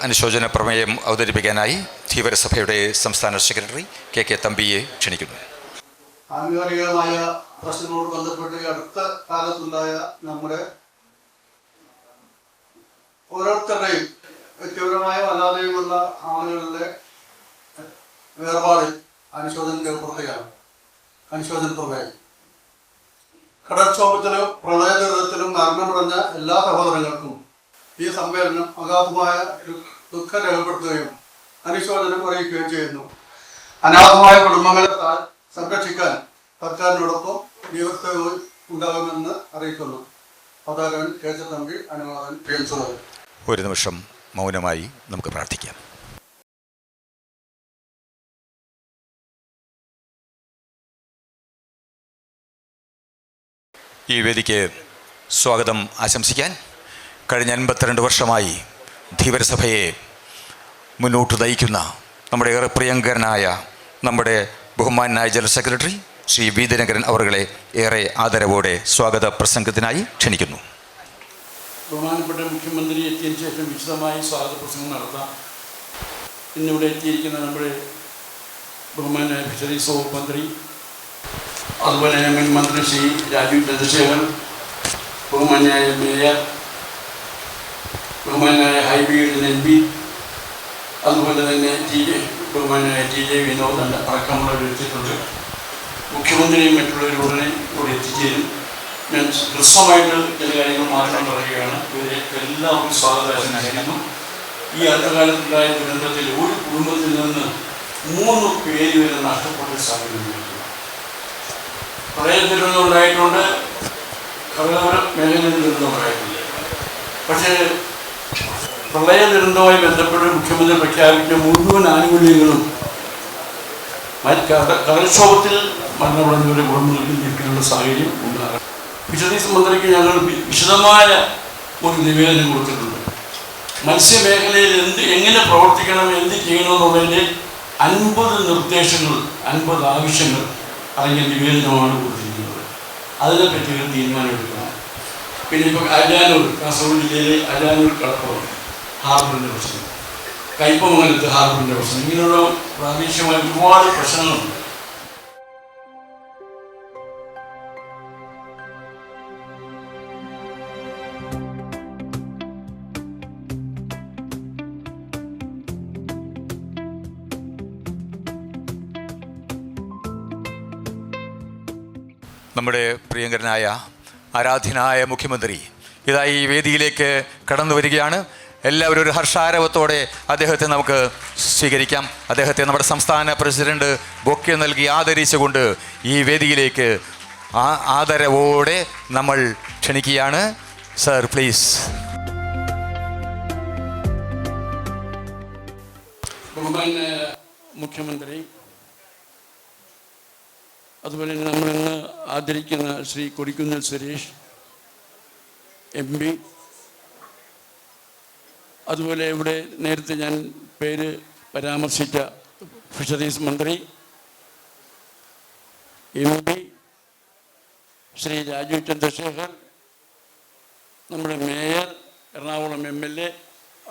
അനുശോചന പ്രമേയം അവതരിപ്പിക്കാനായി ധീവരസഭയുടെ സംസ്ഥാന സെക്രട്ടറി കെ തമ്പിയെ ക്ഷണിക്കുന്നു. ആനുകാലികമായ പ്രശ്നങ്ങളോട് ബന്ധപ്പെട്ട് അടുത്ത കാലത്തുണ്ടായ നമ്മുടെ ഓരോരുത്തരുടെയും വ്യക്തിപരമായ അല്ലാതെയുമുള്ള ആളുകളുടെ വേർപാടിൽ അനുശോചനം രേഖപ്പെടുത്തുകയാണ്. അനുശോചന പ്രമേയം. കടൽക്ഷോഭത്തിലും പ്രളയ ദുരിതത്തിലും മരണമടഞ്ഞ എല്ലാ സഹോദരങ്ങൾക്കും ഈ സമ്മേളനം അഗാധമായ ദുഃഖം രേഖപ്പെടുത്തുകയും അനുശോചനം അറിയിക്കുകയും ചെയ്യുന്നു. അനാഥമായ കുടുംബങ്ങളെ സംരക്ഷിക്കാൻ സർക്കാരിനോടൊപ്പം നിയമവും ഉണ്ടാകുമെന്ന് അറിയിക്കുന്നു. പതാകൻ കെ തമ്പി, അനുവാദൻ പി എൻ സുധീരൻ. ഒരു നിമിഷം മൗനമായി നമുക്ക് പ്രാർത്ഥിക്കാം. ഈ വേദിക്ക് സ്വാഗതം ആശംസിക്കാൻ കഴിഞ്ഞ 52 വർഷമായി ധീവരസഭയെ മുന്നോട്ട് നയിക്കുന്ന നമ്മുടെ ഏറെ പ്രിയങ്കരനായ നമ്മുടെ ബഹുമാനായ general secretary Shri V Dinakaran അവരുകളെ ഏറെ ആദരവോടെ സ്വാഗത പ്രസംഗത്തിനായി ക്ഷണിക്കുന്നു. ബഹുമാനപ്പെട്ട മുഖ്യമന്ത്രി എത്തിയതിനു ശേഷം വിശദമായി സ്വാഗത പ്രസംഗം നടത്താം. ഇന്നിവിടെ എത്തിയിരിക്കുന്ന നമ്മുടെ ബഹുമാനായ ഫിഷറീസ് വകുപ്പ് മന്ത്രി, അതുപോലെ മുൻ മന്ത്രി ശ്രീ രാജീവ് ചന്ദ്രശേഖർ, ബഹുമാനായ മേയർ, ബഹുമാനായ ഹൈബീഡ് എം പി, അതുപോലെ തന്നെ ബഹുമാനായ TJ വിനോദ് അടക്കമുള്ളവർ എത്തിയിട്ടുണ്ട്. മുഖ്യമന്ത്രിയും മറ്റുള്ളവരും ഉടനെ കൂടി എത്തിച്ചേരും. ഞാൻ ഹ്രസ്വമായിട്ട് ചില കാര്യങ്ങൾ മാത്രം പറയുകയാണ്. ഇവരെ എല്ലാവർക്കും സ്വാഗതം നൽകുന്നു. ഈ അടുത്തകാലത്തുണ്ടായ ദുരന്തത്തിൽ ഒരു കുടുംബത്തിൽ നിന്ന് 3 പേര് വരെ നഷ്ടപ്പെട്ട സാഹചര്യം. പ്രളയ ദുരന്തമുണ്ടായിട്ടുണ്ട്, കടലോര മേഖലയിൽ ദുരന്തമുണ്ടായിട്ടുണ്ട്. പക്ഷേ പ്രളയ ദുരന്തവുമായി ബന്ധപ്പെട്ട് മുഖ്യമന്ത്രി പ്രഖ്യാപിച്ച മുഴുവൻ ആനുകൂല്യങ്ങളും കടൽക്ഷോഭത്തിൽ മരണപ്പെടുന്നവരുടെ കുടുംബങ്ങൾക്ക് ലഭിക്കാനുള്ള സാഹചര്യം ഉണ്ടാകും. ഫിഷറീസ് മന്ത്രിക്ക് ഞങ്ങൾ വിശദമായ ഒരു നിവേദനം കൊടുത്തിട്ടുണ്ട്. മത്സ്യമേഖലയിൽ എങ്ങനെ പ്രവർത്തിക്കണം, എന്ത് ചെയ്യണമെന്നുള്ളതിൻ്റെ 50 നിർദ്ദേശങ്ങൾ, 50 ആവശ്യങ്ങൾ അടങ്ങിയ നിവേദനമാണ് കൊടുത്തിരിക്കുന്നത്. അതിനെപ്പറ്റി ഒരു തീരുമാനമെടുക്കണം. പിന്നെ ഇപ്പോൾ അരാനൂർ, കാസർഗോഡ് ജില്ലയിലെ അരാനൂർ കടപ്പുറം ഹാർബറിൻ്റെ പ്രശ്നം, കയ്പമംഗലത്ത് ഹാർബറിൻ്റെ പ്രശ്നം, ഇങ്ങനെയുള്ള പ്രാദേശികമായ ഒരുപാട് പ്രശ്നങ്ങളുണ്ട്. നമ്മുടെ പ്രിയങ്കരനായ ആരാധ്യനായ മുഖ്യമന്ത്രി ഇതാ ഈ വേദിയിലേക്ക് കടന്നു വരികയാണ്. എല്ലാവരും ഒരു ഹർഷാരവത്തോടെ അദ്ദേഹത്തെ നമുക്ക് സ്വീകരിക്കാം. അദ്ദേഹത്തെ നമ്മുടെ സംസ്ഥാന പ്രസിഡന്റ് ബൊക്കെ നൽകി ആദരിച്ചുകൊണ്ട് ഈ വേദിയിലേക്ക് ആദരവോടെ നമ്മൾ ക്ഷണിക്കുകയാണ്. Sir please. ബഹുമാന്യ മുഖ്യമന്ത്രി, അതുപോലെ തന്നെ നമ്മളിന്ന് ആദരിക്കുന്ന ശ്രീ കൊടിക്കുന്നിൽ സുരേഷ് MP, അതുപോലെ ഇവിടെ നേരത്തെ ഞാൻ പേര് പരാമർശിച്ച ഫിഷറീസ് മന്ത്രി, MP ശ്രീ രാജീവ് ചന്ദ്രശേഖർ, നമ്മുടെ മേയർ, എറണാകുളം MLA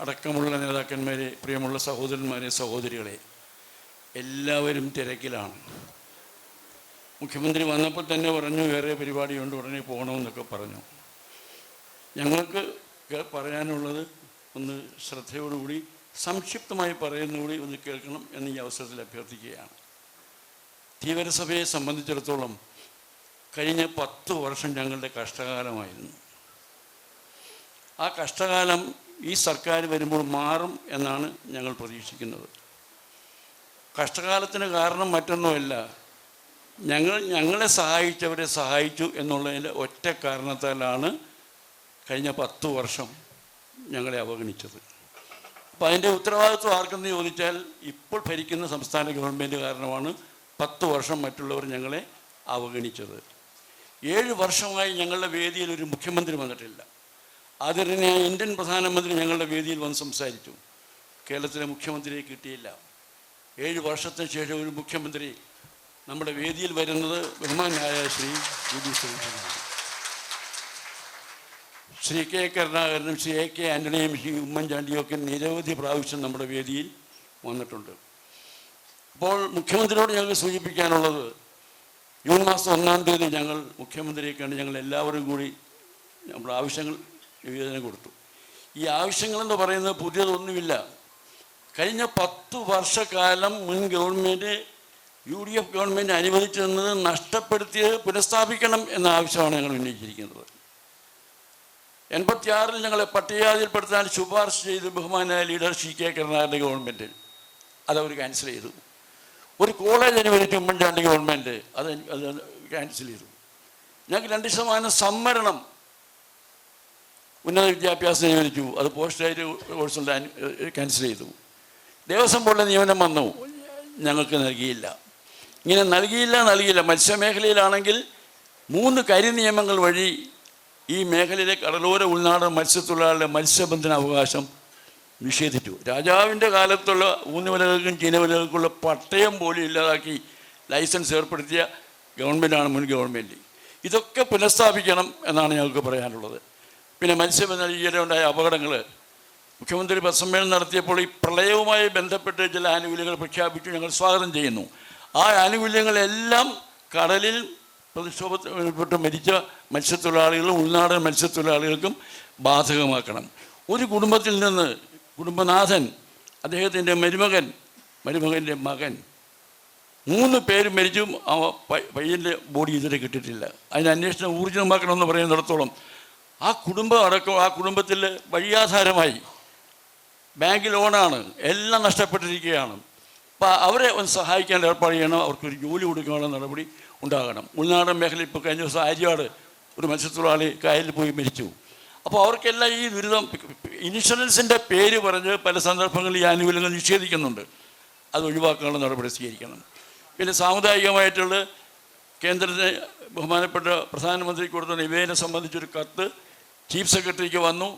അടക്കമുള്ള നേതാക്കന്മാരെ, പ്രിയമുള്ള സഹോദരന്മാരെ, സഹോദരികളെ, എല്ലാവരും തിരക്കിലാണ്. മുഖ്യമന്ത്രി വന്നപ്പോൾ തന്നെ പറഞ്ഞു വേറെ പരിപാടിയുണ്ട്, ഉടനെ പോകണമെന്നൊക്കെ പറഞ്ഞു. ഞങ്ങൾക്ക് പറയാനുള്ളത് ഒന്ന് ശ്രദ്ധയോടുകൂടി സംക്ഷിപ്തമായി പറയുന്നതുകൂടി ഒന്ന് കേൾക്കണം എന്ന് ഈ അവസരത്തിൽ അഭ്യർത്ഥിക്കുകയാണ്. ധീവരസഭയെ സംബന്ധിച്ചിടത്തോളം കഴിഞ്ഞ 10 വർഷം ഞങ്ങളുടെ കഷ്ടകാലമായിരുന്നു. ആ കഷ്ടകാലം ഈ സർക്കാർ വരുമ്പോൾ മാറും എന്നാണ് ഞങ്ങൾ പ്രതീക്ഷിക്കുന്നത്. കഷ്ടകാലത്തിന് കാരണം മറ്റൊന്നുമല്ല, ഞങ്ങളെ സഹായിച്ചവരെ സഹായിച്ചു എന്നുള്ളതിൻ്റെ ഒറ്റ കാരണത്താലാണ് കഴിഞ്ഞ 10 വർഷം ഞങ്ങളെ അവഗണിച്ചത്. അപ്പോൾ അതിൻ്റെ ഉത്തരവാദിത്വം ആർക്കെന്ന് ചോദിച്ചാൽ ഇപ്പോൾ ഭരിക്കുന്ന സംസ്ഥാന ഗവൺമെൻറ് കാരണമാണ് 10 വർഷം മറ്റുള്ളവർ ഞങ്ങളെ അവഗണിച്ചത്. 7 വർഷമായി ഞങ്ങളുടെ വേദിയിൽ ഒരു മുഖ്യമന്ത്രി വന്നിട്ടില്ല. ആദരണീയ ഇന്ത്യൻ പ്രധാനമന്ത്രി ഞങ്ങളുടെ വേദിയിൽ വന്ന് സംസാരിച്ചു. കേരളത്തിലെ മുഖ്യമന്ത്രിയെ കിട്ടിയില്ല. 7 വർഷത്തിന് ശേഷം ഒരു മുഖ്യമന്ത്രി നമ്മുടെ വേദിയിൽ വരുന്നത് ബഹുമാനായ ശ്രീ ശ്രീ കെ കരുണാകരനും ശ്രീ എ കെ ആൻ്റണിയും ശ്രീ ഉമ്മൻചാണ്ടിയും ഒക്കെ നിരവധി പ്രാവശ്യം നമ്മുടെ വേദിയിൽ വന്നിട്ടുണ്ട്. അപ്പോൾ മുഖ്യമന്ത്രിയോട് ഞങ്ങൾക്ക് സൂചിപ്പിക്കാനുള്ളത്, ജൂൺ മാസം 1-ാം തീയതി ഞങ്ങൾ മുഖ്യമന്ത്രിയെ കണ്ട് ഞങ്ങൾ എല്ലാവരും കൂടി നമ്മുടെ ആവശ്യങ്ങൾ നിവേദനം കൊടുത്തു. ഈ ആവശ്യങ്ങളെന്ന് പറയുന്നത് പുതിയതൊന്നുമില്ല. കഴിഞ്ഞ 10 വർഷക്കാലം മുൻ ഗവൺമെൻറ് UDF ഗവൺമെൻറ് അനുവദിച്ചു തന്നത് നഷ്ടപ്പെടുത്തിയത് പുനഃസ്ഥാപിക്കണം എന്ന ആവശ്യമാണ് ഞങ്ങൾ ഉന്നയിച്ചിരിക്കുന്നത്. 86-ൽ ഞങ്ങളെ പട്ടികജാതിയിൽപ്പെടുത്താൻ ശുപാർശ ചെയ്ത് ബഹുമാനായ ലീഡർ ശ്രീ കെ കരുണാകരൻ്റെ ഗവൺമെൻറ് അതവർ ക്യാൻസൽ ചെയ്തു. ഒരു കോളേജ് അനുവദിച്ചു ഉമ്മൻചാണ്ടി ഗവൺമെൻറ് അത് ക്യാൻസൽ ചെയ്തു. ഞങ്ങൾക്ക് 2% സംവരണം ഉന്നത വിദ്യാഭ്യാസം അനുവദിച്ചു, അത് പോസ്റ്റ് ഗ്രാജുവേറ്റ് കോഴ്സുണ്ട് ക്യാൻസൽ ചെയ്തു. ദേവസ്വം ബോർഡിലെ നിയമനം വന്നു, ഞങ്ങൾക്ക് നൽകിയില്ല. ഇങ്ങനെ നൽകിയില്ല. മത്സ്യമേഖലയിലാണെങ്കിൽ 3 കരിനിയമങ്ങൾ വഴി ഈ മേഖലയിലെ കടലോര ഉൾനാടൻ മത്സ്യത്തൊഴിലാളികളുടെ മത്സ്യബന്ധന അവകാശം നിഷേധിച്ചു. രാജാവിൻ്റെ കാലത്തുള്ള ഊന്നുവലകൾക്കും ചീനവലകൾക്കുള്ള പട്ടയം പോലും ഇല്ലാതാക്കി ലൈസൻസ് ഏർപ്പെടുത്തിയ ഗവൺമെൻറ്റാണ് മുൻ ഗവൺമെൻറ്. ഇതൊക്കെ പുനഃസ്ഥാപിക്കണം എന്നാണ് ഞങ്ങൾക്ക് പറയാനുള്ളത്. പിന്നെ മത്സ്യബന്ധന ഈയിടെ ഉണ്ടായ അപകടങ്ങൾ മുഖ്യമന്ത്രി പത്രസമ്മേളനം നടത്തിയപ്പോൾ ഈ പ്രളയവുമായി ബന്ധപ്പെട്ട് ചില ആനുകൂല്യങ്ങൾ പ്രഖ്യാപിച്ചു, ഞങ്ങൾ സ്വാഗതം ചെയ്യുന്നു. ആ ആനുകൂല്യങ്ങളെല്ലാം കടലിൽ പ്രതിക്ഷോഭപ്പെട്ട് മരിച്ച മത്സ്യത്തൊഴിലാളികളും ഉൾനാടൻ മത്സ്യത്തൊഴിലാളികൾക്കും ബാധകമാക്കണം. ഒരു കുടുംബത്തിൽ നിന്ന് കുടുംബനാഥൻ, അദ്ദേഹത്തിൻ്റെ മരുമകൻ്റെ മകൻ 3 പേര് മരിച്ചും ആ പയ്യൻ്റെ ബോഡി ഇതുവരെ കിട്ടിയിട്ടില്ല. അതിന് അന്വേഷണം ഊർജിതമാക്കണമെന്ന് പറയുന്നിടത്തോളം ആ കുടുംബം അടക്കം, ആ കുടുംബത്തിൽ വഴിയാധാരമായി ബാങ്ക് ലോണാണ്, എല്ലാം നഷ്ടപ്പെട്ടിരിക്കുകയാണ്. അപ്പോൾ അവരെ ഒന്ന് സഹായിക്കാൻ ഏർപ്പാട് ചെയ്യണം, അവർക്കൊരു ജോലി കൊടുക്കാനുള്ള നടപടി ഉണ്ടാകണം. ഉൾനാടൻ മേഖലയിൽ ഇപ്പോൾ കഴിഞ്ഞ ദിവസം ആര്യാട് ഒരു മത്സ്യത്തൊഴിലാളി കായലിൽ പോയി മരിച്ചു. അപ്പോൾ അവർക്കെല്ലാം ഈ ദുരിതം ഇൻഷുറൻസിൻ്റെ പേര് പറഞ്ഞ് പല സന്ദർഭങ്ങളിൽ ഈ ആനുകൂല്യങ്ങൾ നിഷേധിക്കുന്നുണ്ട്. അത് ഒഴിവാക്കാനുള്ള നടപടി സ്വീകരിക്കണം. പിന്നെ സാമുദായികമായിട്ടുള്ള കേന്ദ്രത്തിന് ബഹുമാനപ്പെട്ട പ്രധാനമന്ത്രിക്ക് കൊടുത്ത നിവേദനം സംബന്ധിച്ചൊരു കത്ത് ചീഫ് സെക്രട്ടറിക്ക് വന്നു.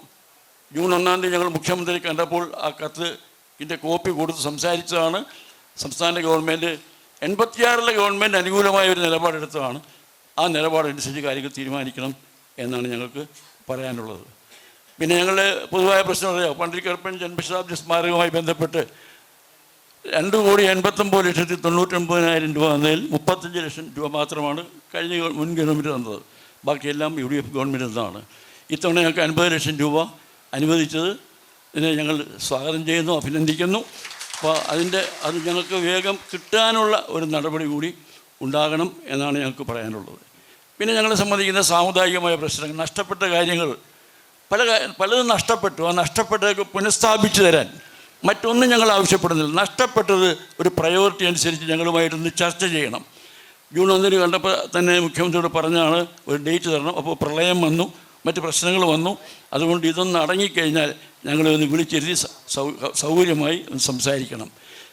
ജൂൺ 1-ാം തീയതി ഞങ്ങൾ മുഖ്യമന്ത്രി കണ്ടപ്പോൾ ആ കത്തിൻ്റെ കോപ്പി കൊടുത്ത് സംസാരിച്ചതാണ്. സംസ്ഥാന ഗവൺമെൻറ് 86-ലെ ഗവൺമെൻറ് അനുകൂലമായ ഒരു നിലപാടെടുത്തതാണ്. ആ നിലപാടനുസരിച്ച് കാര്യങ്ങൾ തീരുമാനിക്കണം എന്നാണ് ഞങ്ങൾക്ക് പറയാനുള്ളത്. പിന്നെ ഞങ്ങളുടെ പൊതുവായ പ്രശ്നം അറിയാം, പണ്ഡിറ്റ് ജന്മശതാബ്ദി സ്മാരകവുമായി ബന്ധപ്പെട്ട് 2,89,99,000 രൂപ എന്നതിൽ 35 ലക്ഷം രൂപ മാത്രമാണ് കഴിഞ്ഞ മുൻ ഗവൺമെൻറ് തന്നത്. ബാക്കിയെല്ലാം UDF ഗവൺമെൻറ് തന്നതാണ്. ഇത്തവണ ഞങ്ങൾക്ക് 50 ലക്ഷം രൂപ അനുവദിച്ചത് ഇതിനെ ഞങ്ങൾ സ്വാഗതം ചെയ്യുന്നു, അഭിനന്ദിക്കുന്നു. അപ്പോൾ അത് ഞങ്ങൾക്ക് വേഗം കിട്ടാനുള്ള ഒരു നടപടി കൂടി ഉണ്ടാകണം എന്നാണ് ഞങ്ങൾക്ക് പറയാനുള്ളത്. പിന്നെ ഞങ്ങളെ സംബന്ധിക്കുന്ന സാമുദായികമായ പ്രശ്നങ്ങൾ, നഷ്ടപ്പെട്ട കാര്യങ്ങൾ പലതും നഷ്ടപ്പെട്ടു. ആ നഷ്ടപ്പെട്ടതൊക്കെ പുനഃസ്ഥാപിച്ചു തരാൻ മറ്റൊന്നും ഞങ്ങൾ ആവശ്യപ്പെടുന്നില്ല. നഷ്ടപ്പെട്ടത് ഒരു പ്രയോറിറ്റി അനുസരിച്ച് ഞങ്ങളുമായിട്ടൊന്ന് ചർച്ച ചെയ്യണം. ജൂൺ 1-ന് കണ്ടപ്പോൾ തന്നെ മുഖ്യമന്ത്രിയോട് പറഞ്ഞാണ് ഒരു ഡേറ്റ് തരണം. അപ്പോൾ പ്രളയം വന്നു, മറ്റ് പ്രശ്നങ്ങൾ വന്നു. അതുകൊണ്ട് ഇതൊന്ന് അടങ്ങിക്കഴിഞ്ഞാൽ ഞങ്ങളൊന്ന് വിളിച്ചിരുത്തി സൗകര്യമായി സംസാരിക്കണം.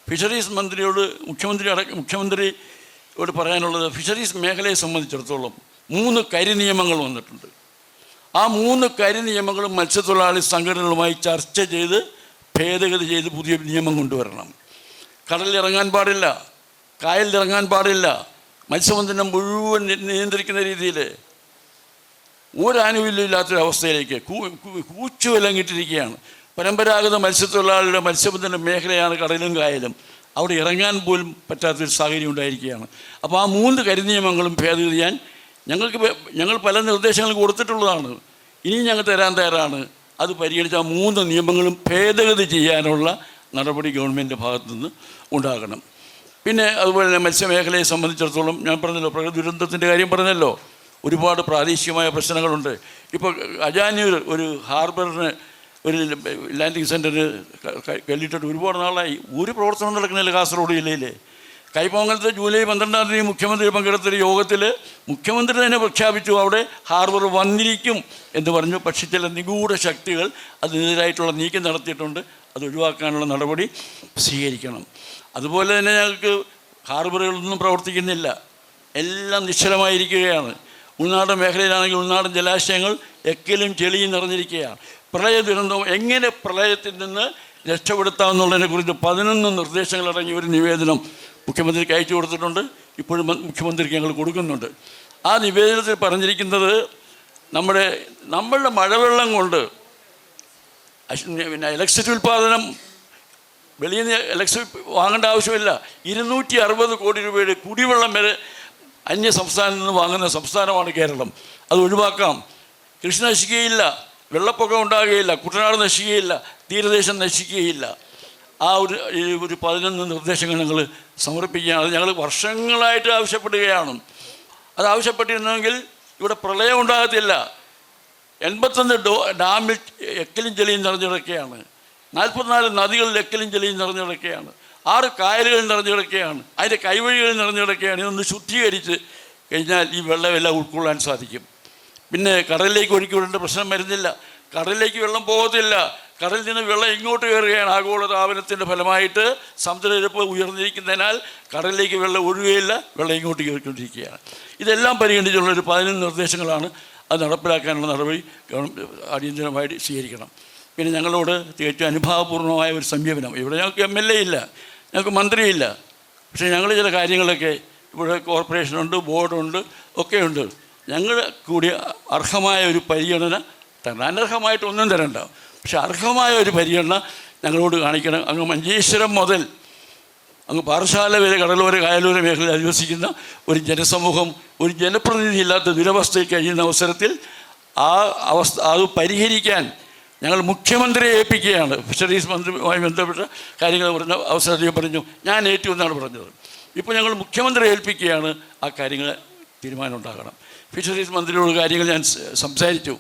ഫിഷറീസ് മന്ത്രിയോട് മുഖ്യമന്ത്രിയോട് പറയാനുള്ളത്, ഫിഷറീസ് മേഖലയെ സംബന്ധിച്ചിടത്തോളം 3 കരിനിയമങ്ങൾ വന്നിട്ടുണ്ട്. ആ 3 കരിനിയമങ്ങളും മത്സ്യത്തൊഴിലാളി സംഘടനകളുമായി ചർച്ച ചെയ്ത് ഭേദഗതി ചെയ്ത് പുതിയ നിയമം കൊണ്ടുവരണം. കടലിലിറങ്ങാൻ പാടില്ല, കായലിലിറങ്ങാൻ പാടില്ല, മത്സ്യബന്ധനം മുഴുവൻ നിയന്ത്രിക്കുന്ന രീതിയിൽ ഒരാനുകൂല്യമില്ലാത്തൊരവസ്ഥയിലേക്ക് കൂച്ചുവിലങ്ങിട്ടിരിക്കുകയാണ്. പരമ്പരാഗത മത്സ്യത്തൊഴിലാളികളുടെ മത്സ്യബന്ധന മേഖലയാണ് കടലും കായലും. അവിടെ ഇറങ്ങാൻ പോലും പറ്റാത്തൊരു സാഹചര്യം ഉണ്ടായിരിക്കുകയാണ്. അപ്പോൾ ആ 3 കരിനിയമങ്ങളും ഭേദഗതി ചെയ്യാൻ ഞങ്ങൾ പല നിർദ്ദേശങ്ങൾ കൊടുത്തിട്ടുള്ളതാണ്. ഇനിയും ഞങ്ങൾ തരാൻ തയ്യാറാണ്. അത് പരിഗണിച്ച് ആ 3 നിയമങ്ങളും ഭേദഗതി ചെയ്യാനുള്ള നടപടി ഗവൺമെൻറ്റിൻ്റെ ഭാഗത്തു നിന്ന് ഉണ്ടാകണം. പിന്നെ അതുപോലെ തന്നെ മത്സ്യമേഖലയെ സംബന്ധിച്ചിടത്തോളം ഞാൻ പറഞ്ഞല്ലോ, പ്രകൃതി ദുരന്തത്തിൻ്റെ കാര്യം പറഞ്ഞല്ലോ, ഒരുപാട് പ്രാദേശികമായ പ്രശ്നങ്ങളുണ്ട്. ഇപ്പോൾ അജാനൂർ ഒരു ഹാർബറിന് ഒരു ലാൻഡിങ് സെൻറ്ററിന് കല്ലിട്ടിട്ട് ഒരുപാട് നാളായി ഒരു പ്രവർത്തനം നടക്കുന്നില്ല കാസർഗോഡ് ജില്ലയിൽ. കൈപ്പൊങ്കലത്ത് ജൂലൈ 12-ാം തീയതി മുഖ്യമന്ത്രി പങ്കെടുത്തൊരു യോഗത്തിൽ മുഖ്യമന്ത്രി തന്നെ പ്രഖ്യാപിച്ചു അവിടെ ഹാർബർ വന്നിരിക്കും എന്ന് പറഞ്ഞു. പക്ഷേ ചില നിഗൂഢ ശക്തികൾ അതിനെതിരായിട്ടുള്ള നീക്കം നടത്തിയിട്ടുണ്ട്. അത് ഒഴിവാക്കാനുള്ള നടപടി സ്വീകരിക്കണം. അതുപോലെ തന്നെ ഞങ്ങൾക്ക് ഹാർബറുകളൊന്നും പ്രവർത്തിക്കുന്നില്ല, എല്ലാം നിശ്ചലമായിരിക്കുകയാണ്. ഉൾനാടൻ മേഖലയിലാണെങ്കിൽ ഉൾനാടൻ ജലാശയങ്ങൾ എക്കലും ചെളിയും നിറഞ്ഞിരിക്കുകയാണ്. പ്രളയ ദുരന്തം എങ്ങനെ പ്രളയത്തിൽ നിന്ന് രക്ഷപ്പെടുത്താമെന്നുള്ളതിനെക്കുറിച്ച് 11 നിർദ്ദേശങ്ങളടങ്ങിയ ഒരു നിവേദനം മുഖ്യമന്ത്രിക്ക് അയച്ചു കൊടുത്തിട്ടുണ്ട്. ഇപ്പോഴും മുഖ്യമന്ത്രിക്ക് ഞങ്ങൾ കൊടുക്കുന്നുണ്ട്. ആ നിവേദനത്തിൽ പറഞ്ഞിരിക്കുന്നത് നമ്മളുടെ മഴവെള്ളം കൊണ്ട് പിന്നെ ഇലക്ട്രിസിറ്റി ഉൽപ്പാദനം വെളിയിൽ നിന്ന് ഇലക്ട്രിസിറ്റി വാങ്ങേണ്ട ആവശ്യമില്ല. 260 കോടി രൂപയുടെ കുടിവെള്ളം വരെ അന്യ സംസ്ഥാനത്ത് നിന്ന് വാങ്ങുന്ന സംസ്ഥാനമാണ് കേരളം. അത് ഒഴിവാക്കാം. കൃഷി നശിക്കുകയില്ല, വെള്ളപ്പൊക്കം ഉണ്ടാകുകയില്ല, കുട്ടനാട് നശിക്കുകയില്ല, തീരദേശം നശിക്കുകയില്ല. ആ ഒരു 11 നിർദ്ദേശങ്ങൾ ഞങ്ങൾ സമർപ്പിക്കുകയാണ്. അത് ഞങ്ങൾ വർഷങ്ങളായിട്ട് ആവശ്യപ്പെടുകയാണ്. അത് ആവശ്യപ്പെട്ടിരുന്നെങ്കിൽ ഇവിടെ പ്രളയം ഉണ്ടാകത്തില്ല. 81 ഡാമിൽ എക്കലും ചെളിയും നിറഞ്ഞു കിടക്കുകയാണ്. 44 നദികളിൽ എക്കലും ചെളിയും നിറഞ്ഞു കിടക്കുകയാണ്. 6 കായലുകൾ നിറഞ്ഞു കിടക്കുകയാണ്. അതിൻ്റെ കൈവഴികൾ നിറഞ്ഞു കിടക്കുകയാണ്. ഇതൊന്ന് ശുദ്ധീകരിച്ച് കഴിഞ്ഞാൽ ഈ വെള്ളമെല്ലാം ഉൾക്കൊള്ളാൻ സാധിക്കും. പിന്നെ കടലിലേക്ക് ഒഴുക്കി വിടേണ്ട പ്രശ്നം വരുന്നില്ല. കടലിലേക്ക് വെള്ളം പോകത്തില്ല. കടലിൽ നിന്ന് വെള്ളം ഇങ്ങോട്ട് കയറുകയാണ്. ആഗോളതാപനത്തിൻ്റെ ഫലമായിട്ട് സമുദ്രനിരപ്പ് ഉയർന്നിരിക്കുന്നതിനാൽ കടലിലേക്ക് വെള്ളം ഒഴുകുകയില്ല, വെള്ളം ഇങ്ങോട്ട് കയറിക്കൊണ്ടിരിക്കുകയാണ്. ഇതെല്ലാം പരിഗണിച്ചുള്ളൊരു 11 നിർദ്ദേശങ്ങളാണ്. അത് നടപ്പിലാക്കാനുള്ള നടപടി അടിയന്തരമായിട്ട് സ്വീകരിക്കണം. പിന്നെ ഞങ്ങളോട് തികച്ചും അനുഭാവപൂർണ്ണമായ ഒരു സമീപനം. ഇവിടെ ഞങ്ങൾക്ക് MLA ഇല്ല, ഞങ്ങൾക്ക് മന്ത്രിയില്ല. പക്ഷേ ഞങ്ങൾ ചില കാര്യങ്ങളൊക്കെ ഇവിടെ കോർപ്പറേഷനുണ്ട്, ബോർഡുണ്ട്, ഒക്കെയുണ്ട്. ഞങ്ങൾ കൂടി അർഹമായ ഒരു പരിഗണന തരണം. അനർഹമായിട്ടൊന്നും തരണ്ട, പക്ഷെ അർഹമായ ഒരു പരിഗണന ഞങ്ങളോട് കാണിക്കണം. അങ്ങ് മഞ്ചേശ്വരം മുതൽ അങ്ങ് പാറശാല വരെ കടലോര കായലോര മേഖലയിൽ അധിവസിക്കുന്ന ഒരു ജനസമൂഹം ഒരു ജനപ്രതിനിധി ഇല്ലാത്ത ദുരവസ്ഥയിൽ കഴിയുന്ന അവസരത്തിൽ ആ അവസ്ഥ അത് പരിഹരിക്കാൻ ഞങ്ങൾ മുഖ്യമന്ത്രിയെ ഏൽപ്പിക്കുകയാണ്. ഫിഷറീസ് മന്ത്രിയുമായി ബന്ധപ്പെട്ട കാര്യങ്ങൾ പറഞ്ഞ അവസരത്തിൽ പറഞ്ഞു ഞാൻ ഏറ്റു എന്നാണ് പറഞ്ഞത്. ഇപ്പോൾ ഞങ്ങൾ മുഖ്യമന്ത്രിയെ ഏൽപ്പിക്കുകയാണ്. ആ കാര്യങ്ങൾ തീരുമാനം ഉണ്ടാകണം. ഫിഷറീസ് മന്ത്രിയോട് കാര്യങ്ങൾ ഞാൻ സംസാരിച്ചു,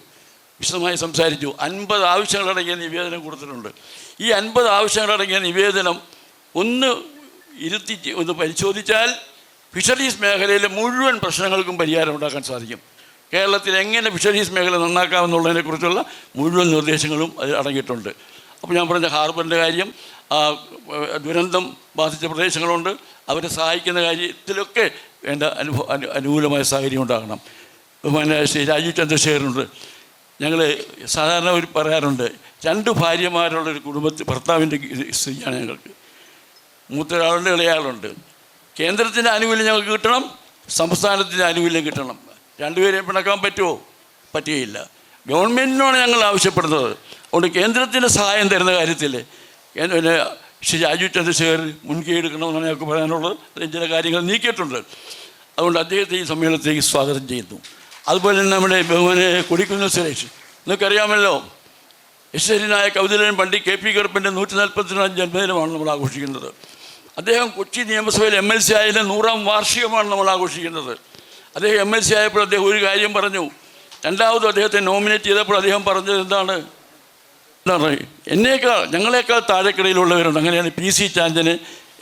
വിശദമായി സംസാരിച്ചു. 50 ആവശ്യങ്ങളടങ്ങിയ നിവേദനം കൊടുത്തിട്ടുണ്ട്. ഈ 50 ആവശ്യങ്ങളടങ്ങിയ നിവേദനം ഒന്ന് പരിശോധിച്ചാൽ ഫിഷറീസ് മേഖലയിലെ മുഴുവൻ പ്രശ്നങ്ങൾക്കും പരിഹാരം ഉണ്ടാക്കാൻ സാധിക്കും. കേരളത്തിൽ എങ്ങനെ ഫിഷറീസ് മേഖല നന്നാക്കാമെന്നുള്ളതിനെക്കുറിച്ചുള്ള മുഴുവൻ നിർദ്ദേശങ്ങളും അത് അടങ്ങിയിട്ടുണ്ട്. അപ്പോൾ ഞാൻ പറഞ്ഞ ഹാർബറിൻ്റെ കാര്യം, ദുരന്തം ബാധിച്ച പ്രദേശങ്ങളുണ്ട്, അവരെ സഹായിക്കുന്ന കാര്യത്തിലൊക്കെ വേണ്ട അനുകൂലമായ സാഹചര്യം ഉണ്ടാകണം. ശ്രീ രാജീവ് ചന്ദ്രശേഖരനുണ്ട്. ഞങ്ങൾ സാധാരണ പറയാറുണ്ട്, 2 ഭാര്യമാരുള്ളൊരു കുടുംബത്തിൽ ഭർത്താവിൻ്റെ സ്ത്രീയാണ് ഞങ്ങൾക്ക്. മൂത്തൊരാളുണ്ട്, ഇളയാളുണ്ട്. കേന്ദ്രത്തിൻ്റെ ആനുകൂല്യം ഞങ്ങൾക്ക് കിട്ടണം, സംസ്ഥാനത്തിൻ്റെ ആനുകൂല്യം കിട്ടണം. 2 പേരെയും പിണക്കാൻ പറ്റുമോ? പറ്റുകയില്ല. ഗവൺമെൻറ്റിനോട് ഞങ്ങൾ ആവശ്യപ്പെടുന്നത്. അതുകൊണ്ട് കേന്ദ്രത്തിൻ്റെ സഹായം തരുന്ന കാര്യത്തിൽ പിന്നെ ശ്രീ രാജീവ് ചന്ദ്രശേഖർ മുൻകൈ എടുക്കണമെന്നാണ് ഞങ്ങൾക്ക് പറയാനുള്ളത്. അതിന് ചില കാര്യങ്ങൾ നീക്കിയിട്ടുണ്ട്. അതുകൊണ്ട് അദ്ദേഹത്തെ ഈ സമ്മേളനത്തിലേക്ക് സ്വാഗതം ചെയ്യുന്നു. അതുപോലെ തന്നെ നമ്മുടെ ബഹുമാനെ കൊടിക്കുന്നിൽ സുരേഷ്, നിങ്ങൾക്കറിയാമല്ലോ, യശസ്വരനായ കൗതിലൻ പണ്ഡിറ്റ് KP കറുപ്പൻ്റെ 144ാം ജന്മദിനമാണ് നമ്മൾ ആഘോഷിക്കുന്നത്. അദ്ദേഹം കൊച്ചി നിയമസഭയിൽ MLC ആയതിൻ്റെ 100ാം വാർഷികമാണ് നമ്മൾ ആഘോഷിക്കുന്നത്. അദ്ദേഹം MLC ആയപ്പോൾ അദ്ദേഹം ഒരു കാര്യം പറഞ്ഞു. രണ്ടാമതും അദ്ദേഹത്തെ നോമിനേറ്റ് ചെയ്തപ്പോൾ അദ്ദേഹം പറഞ്ഞത് എന്താണ് ഞങ്ങളെക്കാൾ താഴെക്കിടയിലുള്ളവരുണ്ട്. അങ്ങനെയാണ് PC ചാഞ്ചനെ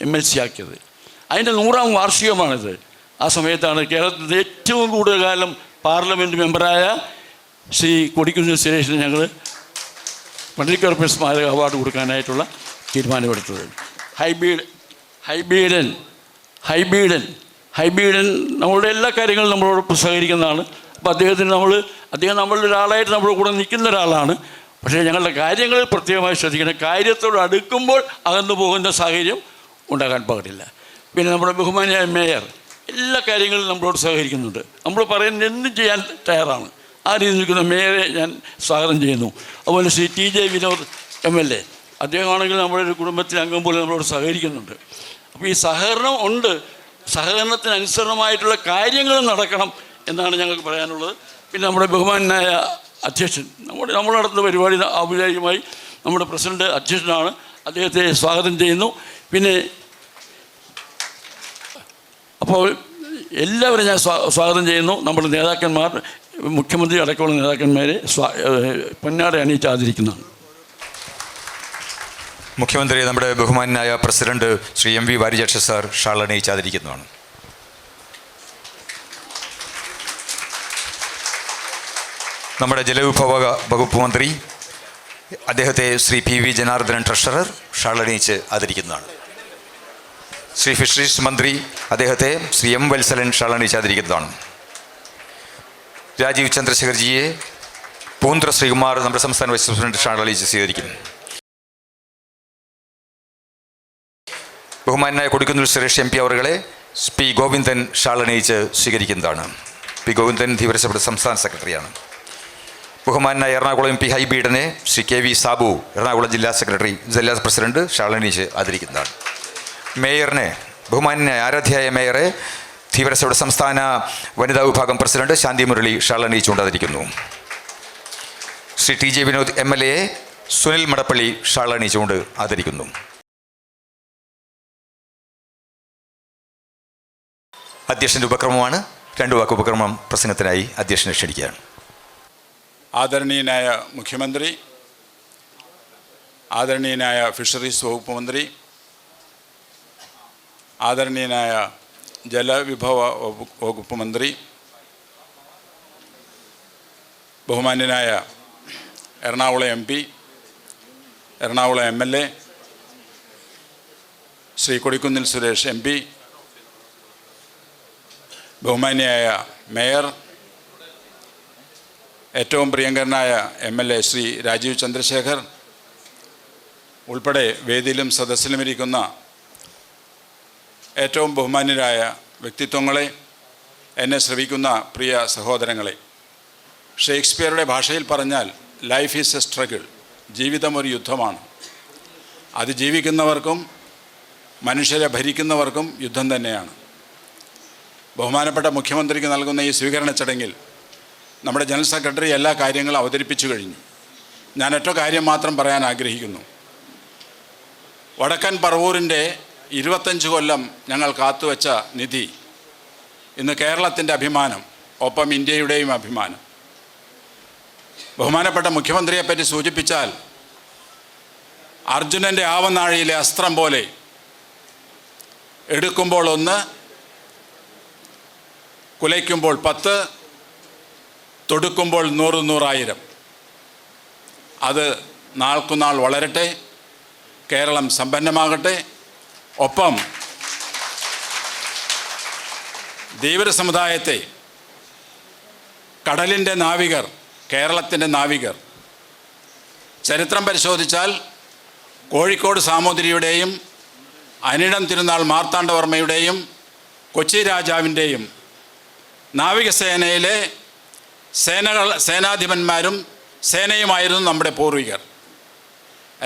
MLC ആക്കിയത്. അതിൻ്റെ 100ാം വാർഷികമാണിത്. ആ സമയത്താണ് കേരളത്തിൻ്റെ ഏറ്റവും കൂടുതൽ കാലം പാർലമെൻറ്റ് മെമ്പറായ ശ്രീ കൊടിക്കുന്നിൽ സുരേഷിന് ഞങ്ങൾ പണ്ഡിറ്റ് കറുപ്പൻ സ്മാരക അവാർഡ് കൊടുക്കാനായിട്ടുള്ള തീരുമാനമെടുത്തത്. ഹൈബീഡൻ നമ്മളുടെ എല്ലാ കാര്യങ്ങളും നമ്മളോടൊപ്പം സഹകരിക്കുന്നതാണ്. അപ്പോൾ അദ്ദേഹം നമ്മളുടെ ഒരാളായിട്ട് നമ്മുടെ കൂടെ നിൽക്കുന്ന ഒരാളാണ്. പക്ഷേ ഞങ്ങളുടെ കാര്യങ്ങളിൽ പ്രത്യേകമായി ശ്രദ്ധിക്കണം. കാര്യത്തോട് അടുക്കുമ്പോൾ അകന്നു പോകുന്ന സാഹചര്യം ഉണ്ടാകാൻ പാടില്ല. പിന്നെ നമ്മുടെ ബഹുമാനിയായ മേയർ എല്ലാ കാര്യങ്ങളിലും നമ്മളോട് സഹകരിക്കുന്നുണ്ട്. നമ്മൾ പറയുന്നത് എന്തും ചെയ്യാൻ തയ്യാറാണ്. ആ രീതിയിൽ നിൽക്കുന്ന മേയറെ ഞാൻ സ്വാഗതം ചെയ്യുന്നു. അതുപോലെ ശ്രീ TJ വിനോദ് MLA, അദ്ദേഹമാണെങ്കിൽ നമ്മുടെ ഒരു കുടുംബത്തിലെ അംഗം പോലെ നമ്മളോട് സഹകരിക്കുന്നുണ്ട്. അപ്പോൾ ഈ സഹകരണം ഉണ്ട്. സഹകരണത്തിന് അനുസരണമായിട്ടുള്ള കാര്യങ്ങൾ നടക്കണം എന്നാണ് ഞങ്ങൾക്ക് പറയാനുള്ളത്. പിന്നെ നമ്മുടെ ബഹുമാനായ അധ്യക്ഷൻ, നമ്മൾ നടത്തുന്ന പരിപാടി ഔപചാരികമായി നമ്മുടെ പ്രസിഡന്റ് അധ്യക്ഷനാണ്. അദ്ദേഹത്തെ സ്വാഗതം ചെയ്യുന്നു. പിന്നെ അപ്പോൾ എല്ലാവരും ഞാൻ സ്വാഗതം ചെയ്യുന്നു. നമ്മുടെ നേതാക്കന്മാർ, മുഖ്യമന്ത്രി അടക്കമുള്ള നേതാക്കന്മാരെ പൊന്നാട അണിയിച്ച് ആദരിക്കുന്നതാണ്. മുഖ്യമന്ത്രി നമ്മുടെ ബഹുമാനായ president Shri MV Varijaksha sir shawl അണിയിച്ച് ആദരിക്കുന്നതാണ്. നമ്മുടെ ജലവിഭവ വകുപ്പ് മന്ത്രി, അദ്ദേഹത്തെ Shri PV Janardhanan treasurer shawl അണിയിച്ച് ആദരിക്കുന്നതാണ്. ശ്രീ ഫിഷറീസ് മന്ത്രി, അദ്ദേഹത്തെ ശ്രീ M വത്സലൻ ഷാൾ അണിയിച്ച് ആദരിക്കുന്നതാണ്. രാജീവ് ചന്ദ്രശേഖർജിയെ പൂന്ത്ര ശ്രീകുമാർ നമ്മുടെ സംസ്ഥാന വൈസ് പ്രസിഡന്റ് ഷാൾ അണിയിച്ച് സ്വീകരിക്കുന്നു. ബഹുമാനായ കൊടിക്കുന്നിൽ സുരേഷ് MP അവറുകളെ P ഗോവിന്ദൻ ഷാൾ അണിയിച്ച് സ്വീകരിക്കുന്നതാണ്. P ഗോവിന്ദൻ ധീവരസഭയുടെ സംസ്ഥാന സെക്രട്ടറിയാണ്. ബഹുമാനായ എറണാകുളം MP ഹൈബി ഈഡനെ ശ്രീ KV സാബു എറണാകുളം ജില്ലാ പ്രസിഡന്റ് ഷാളനീച്ച് ആദരിക്കുന്നതാണ്. മേയറിനെ ബഹുമാനായ ആരാധ്യായ മേയറെ ധീവരസഭയുടെ സംസ്ഥാന വനിതാ വിഭാഗം പ്രസിഡന്റ് ശാന്തി മുരളി ഷാളനീച്ചുകൊണ്ട് ആദരിക്കുന്നു. ശ്രീ TJ വിനോദ് MLA സുനിൽ മടപ്പള്ളി ഷാളനീച്ചുകൊണ്ട് ആദരിക്കുന്നു. അധ്യക്ഷൻ്റെ ഉപക്രമമാണ്. 2 വാക്ക് ഉപക്രമം പ്രസംഗത്തിനായി അധ്യക്ഷനെ ക്ഷണിക്കുകയാണ്. ആദരണീയനായ മുഖ്യമന്ത്രി, ആദരണീയനായ ഫിഷറീസ് വകുപ്പ് മന്ത്രി, ആദരണീയനായ ജലവിഭവ വകുപ്പ് മന്ത്രി, ബഹുമാന്യനായ Ernakulam MP, Ernakulam MLA Shri Kodikunnil Suresh MP, ബഹുമാന്യനായ മേയർ, ഏറ്റവും പ്രിയങ്കരനായ MLA ശ്രീ രാജീവ് ചന്ദ്രശേഖർ ഉൾപ്പെടെ വേദിയിലും സദസ്സിലുമിരിക്കുന്ന ഏറ്റവും ബഹുമാന്യരായ വ്യക്തിത്വങ്ങളെ, എന്നെ ശ്രവിക്കുന്ന പ്രിയ സഹോദരങ്ങളെ, ഷേക്സ്പിയറുടെ ഭാഷയിൽ പറഞ്ഞാൽ ലൈഫ് ഈസ് എ സ്ട്രഗിൾ, ജീവിതം ഒരു യുദ്ധമാണ്. അത് ജീവിക്കുന്നവർക്കും മനുഷ്യരെ ഭരിക്കുന്നവർക്കും യുദ്ധം തന്നെയാണ്. ബഹുമാനപ്പെട്ട മുഖ്യമന്ത്രിക്ക് നൽകുന്ന ഈ സ്വീകരണ ചടങ്ങിൽ നമ്മുടെ ജനറൽ സെക്രട്ടറി എല്ലാ കാര്യങ്ങളും അവതരിപ്പിച്ചു കഴിഞ്ഞു. ഞാൻ ഒറ്റ കാര്യം മാത്രം പറയാൻ ആഗ്രഹിക്കുന്നു. വടക്കൻ പറവൂരിൻ്റെ 25 കൊല്ലം ഞങ്ങൾ കാത്തുവച്ച നിധി ഇന്ന് കേരളത്തിൻ്റെ അഭിമാനം, ഒപ്പം ഇന്ത്യയുടെയും അഭിമാനം. ബഹുമാനപ്പെട്ട മുഖ്യമന്ത്രിയെപ്പറ്റി സൂചിപ്പിച്ചാൽ അർജുനൻ്റെ ആവനാഴിയിലെ അസ്ത്രം പോലെ എടുക്കുമ്പോൾ 1, കുലയ്ക്കുമ്പോൾ 10, തൊടുക്കുമ്പോൾ 100,000. അത് നാൾക്കുനാൾ വളരട്ടെ, കേരളം സമ്പന്നമാകട്ടെ. ഒപ്പം ധീവര സമുദായത്തെ, കടലിൻ്റെ നാവികർ, കേരളത്തിൻ്റെ നാവികർ, ചരിത്രം പരിശോധിച്ചാൽ കോഴിക്കോട് സാമൂതിരിയുടെയും അനിഴം തിരുനാൾ മാർത്താണ്ഡവർമ്മയുടെയും കൊച്ചി രാജാവിൻ്റെയും നാവികസേനയിലെ സേനാധിപന്മാരും സേനയുമായിരുന്നു നമ്മുടെ പൂർവികർ.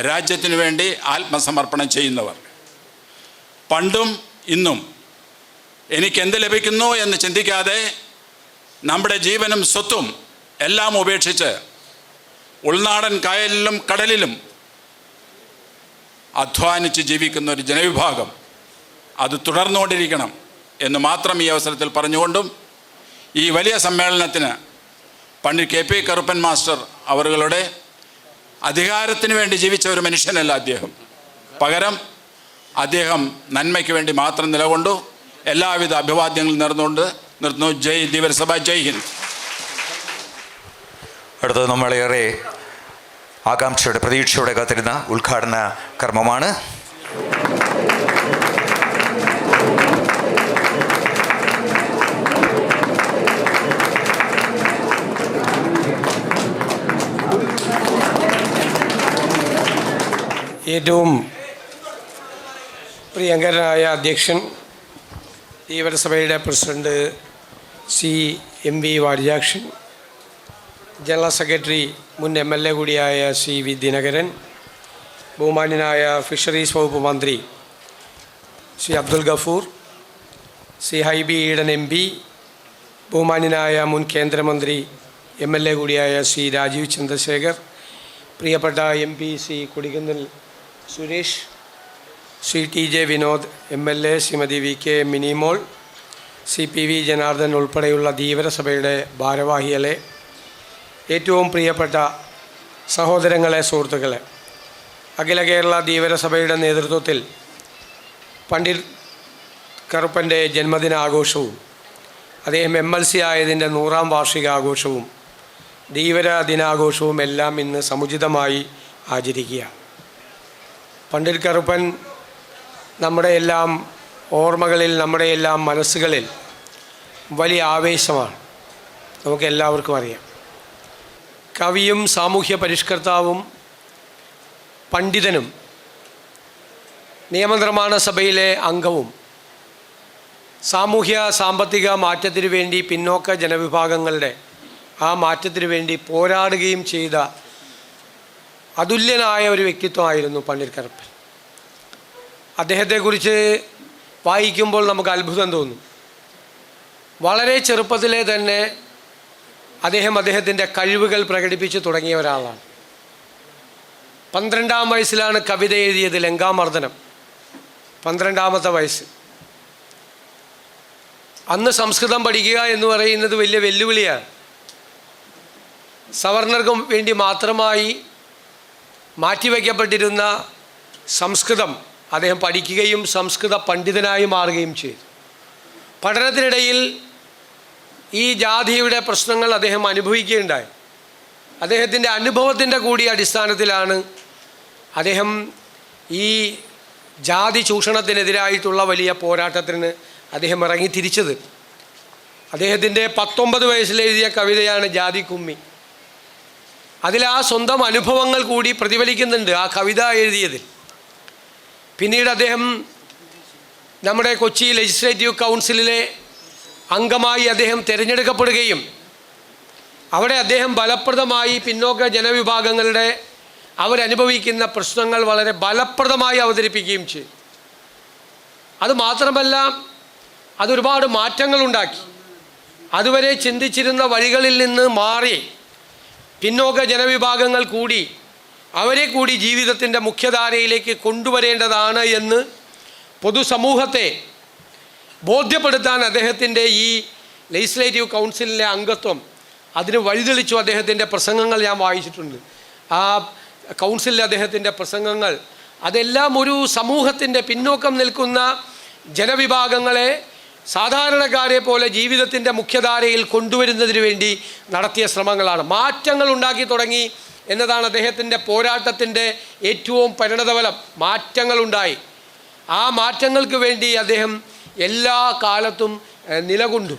രാജ്യത്തിനു വേണ്ടി ആത്മസമർപ്പണം ചെയ്യുന്നവർ. പണ്ടും ഇന്നും എനിക്കെന്ത് ലഭിക്കുന്നു എന്ന് ചിന്തിക്കാതെ നമ്മുടെ ജീവനും സ്വത്തും എല്ലാം ഉപേക്ഷിച്ച് ഉൾനാടൻ കായലിലും കടലിലും അധ്വാനിച്ച് ജീവിക്കുന്ന ഒരു ജനവിഭാഗം, അത് തുടർന്നുകൊണ്ടിരിക്കണം എന്ന് മാത്രം ഈ അവസരത്തിൽ പറഞ്ഞുകൊണ്ടും, ഈ വലിയ സമ്മേളനത്തിന് പണ്ഡിറ്റ് KP കറുപ്പൻ മാസ്റ്റർ അവരുടെ അധികാരത്തിന് വേണ്ടി ജീവിച്ച ഒരു മനുഷ്യനല്ല അദ്ദേഹം. പകരം അദ്ദേഹം നന്മയ്ക്ക് വേണ്ടി മാത്രം നിലകൊണ്ടു. എല്ലാവിധ അഭിവാദ്യങ്ങളും നേർന്നുകൊണ്ട് നിർത്തുന്നു. ജയ് ധീവരസഭ, ജയ് ഹിന്ദ്. അടുത്തത് നമ്മളേറെ ആകാംക്ഷയുടെ പ്രതീക്ഷയോടെ കാത്തിരുന്ന ഉദ്ഘാടന കർമ്മമാണ്. ഏറ്റവും പ്രിയങ്കരനായ അധ്യക്ഷൻ, ധീവരസഭയുടെ president Shri MV Varijakshan, general secretary മുൻ MLA കൂടിയായ ശ്രീ V ദിനകരൻ, ബഹുമാന്യനായ ഫിഷറീസ് വകുപ്പ് മന്ത്രി ശ്രീ അബ്ദുൽ ഗഫൂർ, ശ്രീ ഹൈബി ഈഡൻ MP, ബഹുമാന്യനായ മുൻ കേന്ദ്രമന്ത്രി MLA കൂടിയായ ശ്രീ രാജീവ് ചന്ദ്രശേഖർ, പ്രിയപ്പെട്ട MP Shri Kodikunnil Suresh, Shri TJ Vinod MLA, Shrimati VK Minimol, Shri PV Janardhan ഉൾപ്പെടെയുള്ള ധീവരസഭയുടെ ഭാരവാഹികളെ, ഏറ്റവും പ്രിയപ്പെട്ട സഹോദരങ്ങളെ, സുഹൃത്തുക്കളെ, അഖില കേരള ധീവരസഭയുടെ നേതൃത്വത്തിൽ പണ്ഡിറ്റ് കറുപ്പൻ്റെ ജന്മദിനാഘോഷവും അദ്ദേഹം MLC ആയതിൻ്റെ 100ാം വാർഷികാഘോഷവും ധീവര ദിനാഘോഷവും എല്ലാം ഇന്ന് സമുചിതമായി ആചരിക്കുക. പണ്ഡിറ്റ് കറുപ്പൻ നമ്മുടെ എല്ലാം ഓർമ്മകളിൽ, നമ്മുടെ എല്ലാം മനസ്സുകളിൽ വലിയ ആവേശമാണ്. നമുക്കെല്ലാവർക്കും അറിയാം. കവിയും സാമൂഹ്യ പരിഷ്കർത്താവും പണ്ഡിതനും നിയമനിർമ്മാണ സഭയിലെ അംഗവും സാമൂഹ്യ സാമ്പത്തിക മാറ്റത്തിനു വേണ്ടി പിന്നോക്ക ജനവിഭാഗങ്ങളുടെ ആ മാറ്റത്തിന് വേണ്ടി പോരാടുകയും ചെയ്ത അതുല്യനായ ഒരു വ്യക്തിത്വമായിരുന്നു പണ്ഡിറ്റ് കറുപ്പൻ. അദ്ദേഹത്തെക്കുറിച്ച് വായിക്കുമ്പോൾ നമുക്ക് അത്ഭുതം തോന്നും. വളരെ ചെറുപ്പത്തിലെ തന്നെ അദ്ദേഹത്തിൻ്റെ കഴിവുകൾ പ്രകടിപ്പിച്ച് തുടങ്ങിയ ഒരാളാണ്. 12-ാം വയസ്സിലാണ് കവിത എഴുതിയത്, ലങ്കാമർദ്ദനം. 12-ാമത്തെ വയസ്സ്. അന്ന് സംസ്കൃതം പഠിക്കുക എന്ന് പറയുന്നത് വലിയ വെല്ലുവിളിയാണ്. സവർണർക്കും വേണ്ടി മാത്രമായി മാറ്റിവെക്കപ്പെട്ടിരുന്ന സംസ്കൃതം അദ്ദേഹം പഠിക്കുകയും സംസ്കൃത പണ്ഡിതനായി മാറുകയും ചെയ്തു. പഠനത്തിനിടയിൽ ഈ ജാതിയുടെ പ്രശ്നങ്ങൾ അദ്ദേഹം അനുഭവിക്കുകയുണ്ടായി. അദ്ദേഹത്തിൻ്റെ അനുഭവത്തിൻ്റെ കൂടി അടിസ്ഥാനത്തിലാണ് അദ്ദേഹം ഈ ജാതി ചൂഷണത്തിനെതിരായിട്ടുള്ള വലിയ പോരാട്ടത്തിന് അദ്ദേഹം ഇറങ്ങി തിരിച്ചത്. അദ്ദേഹത്തിൻ്റെ 19 വയസ്സിൽ എഴുതിയ കവിതയാണ് ജാതി കുമ്മി. അതിൽ ആ സ്വന്തം അനുഭവങ്ങൾ കൂടി പ്രതിഫലിക്കുന്നുണ്ട് ആ കവിത എഴുതിയതിൽ. പിന്നീട് അദ്ദേഹം നമ്മുടെ കൊച്ചി ലെജിസ്ലേറ്റീവ് കൗൺസിലിലെ അംഗമായി അദ്ദേഹം തിരഞ്ഞെടുക്കപ്പെടുകയും അവിടെ അദ്ദേഹം ഫലപ്രദമായി പിന്നോക്ക ജനവിഭാഗങ്ങളുടെ അവരനുഭവിക്കുന്ന പ്രശ്നങ്ങൾ വളരെ ഫലപ്രദമായി അവതരിപ്പിക്കുകയും ചെയ്തു. അതുമാത്രമല്ല, അതൊരുപാട് മാറ്റങ്ങളുണ്ടാക്കി. അതുവരെ ചിന്തിച്ചിരുന്ന വഴികളിൽ നിന്ന് മാറി പിന്നോക്ക ജനവിഭാഗങ്ങൾ കൂടി അവരെ കൂടി ജീവിതത്തിൻ്റെ മുഖ്യധാരയിലേക്ക് കൊണ്ടുവരേണ്ടതാണ് എന്ന് പൊതുസമൂഹത്തെ ബോധ്യപ്പെടുത്താൻ അദ്ദേഹത്തിൻ്റെ ഈ ലെജിസ്ലേറ്റീവ് കൗൺസിലിലെ അംഗത്വം അതിന് വഴിതെളിച്ചു. അദ്ദേഹത്തിൻ്റെ പ്രസംഗങ്ങൾ ഞാൻ വായിച്ചിട്ടുണ്ട്. ആ കൗൺസിലിലെ അദ്ദേഹത്തിൻ്റെ പ്രസംഗങ്ങൾ അതെല്ലാം ഒരു സമൂഹത്തിൻ്റെ പിന്നോക്കം നിൽക്കുന്ന ജനവിഭാഗങ്ങളെ സാധാരണക്കാരെ പോലെ ജീവിതത്തിൻ്റെ മുഖ്യധാരയിൽ കൊണ്ടുവരുന്നതിന് വേണ്ടി നടത്തിയ ശ്രമങ്ങളാണ്. മാറ്റങ്ങൾ ഉണ്ടാക്കി തുടങ്ങി എന്നതാണ് അദ്ദേഹത്തിൻ്റെ പോരാട്ടത്തിൻ്റെ ഏറ്റവും പരിണതഫലം. മാറ്റങ്ങളുണ്ടായി. ആ മാറ്റങ്ങൾക്ക് വേണ്ടി അദ്ദേഹം എല്ലാ കാലത്തും നിലകൊണ്ടു.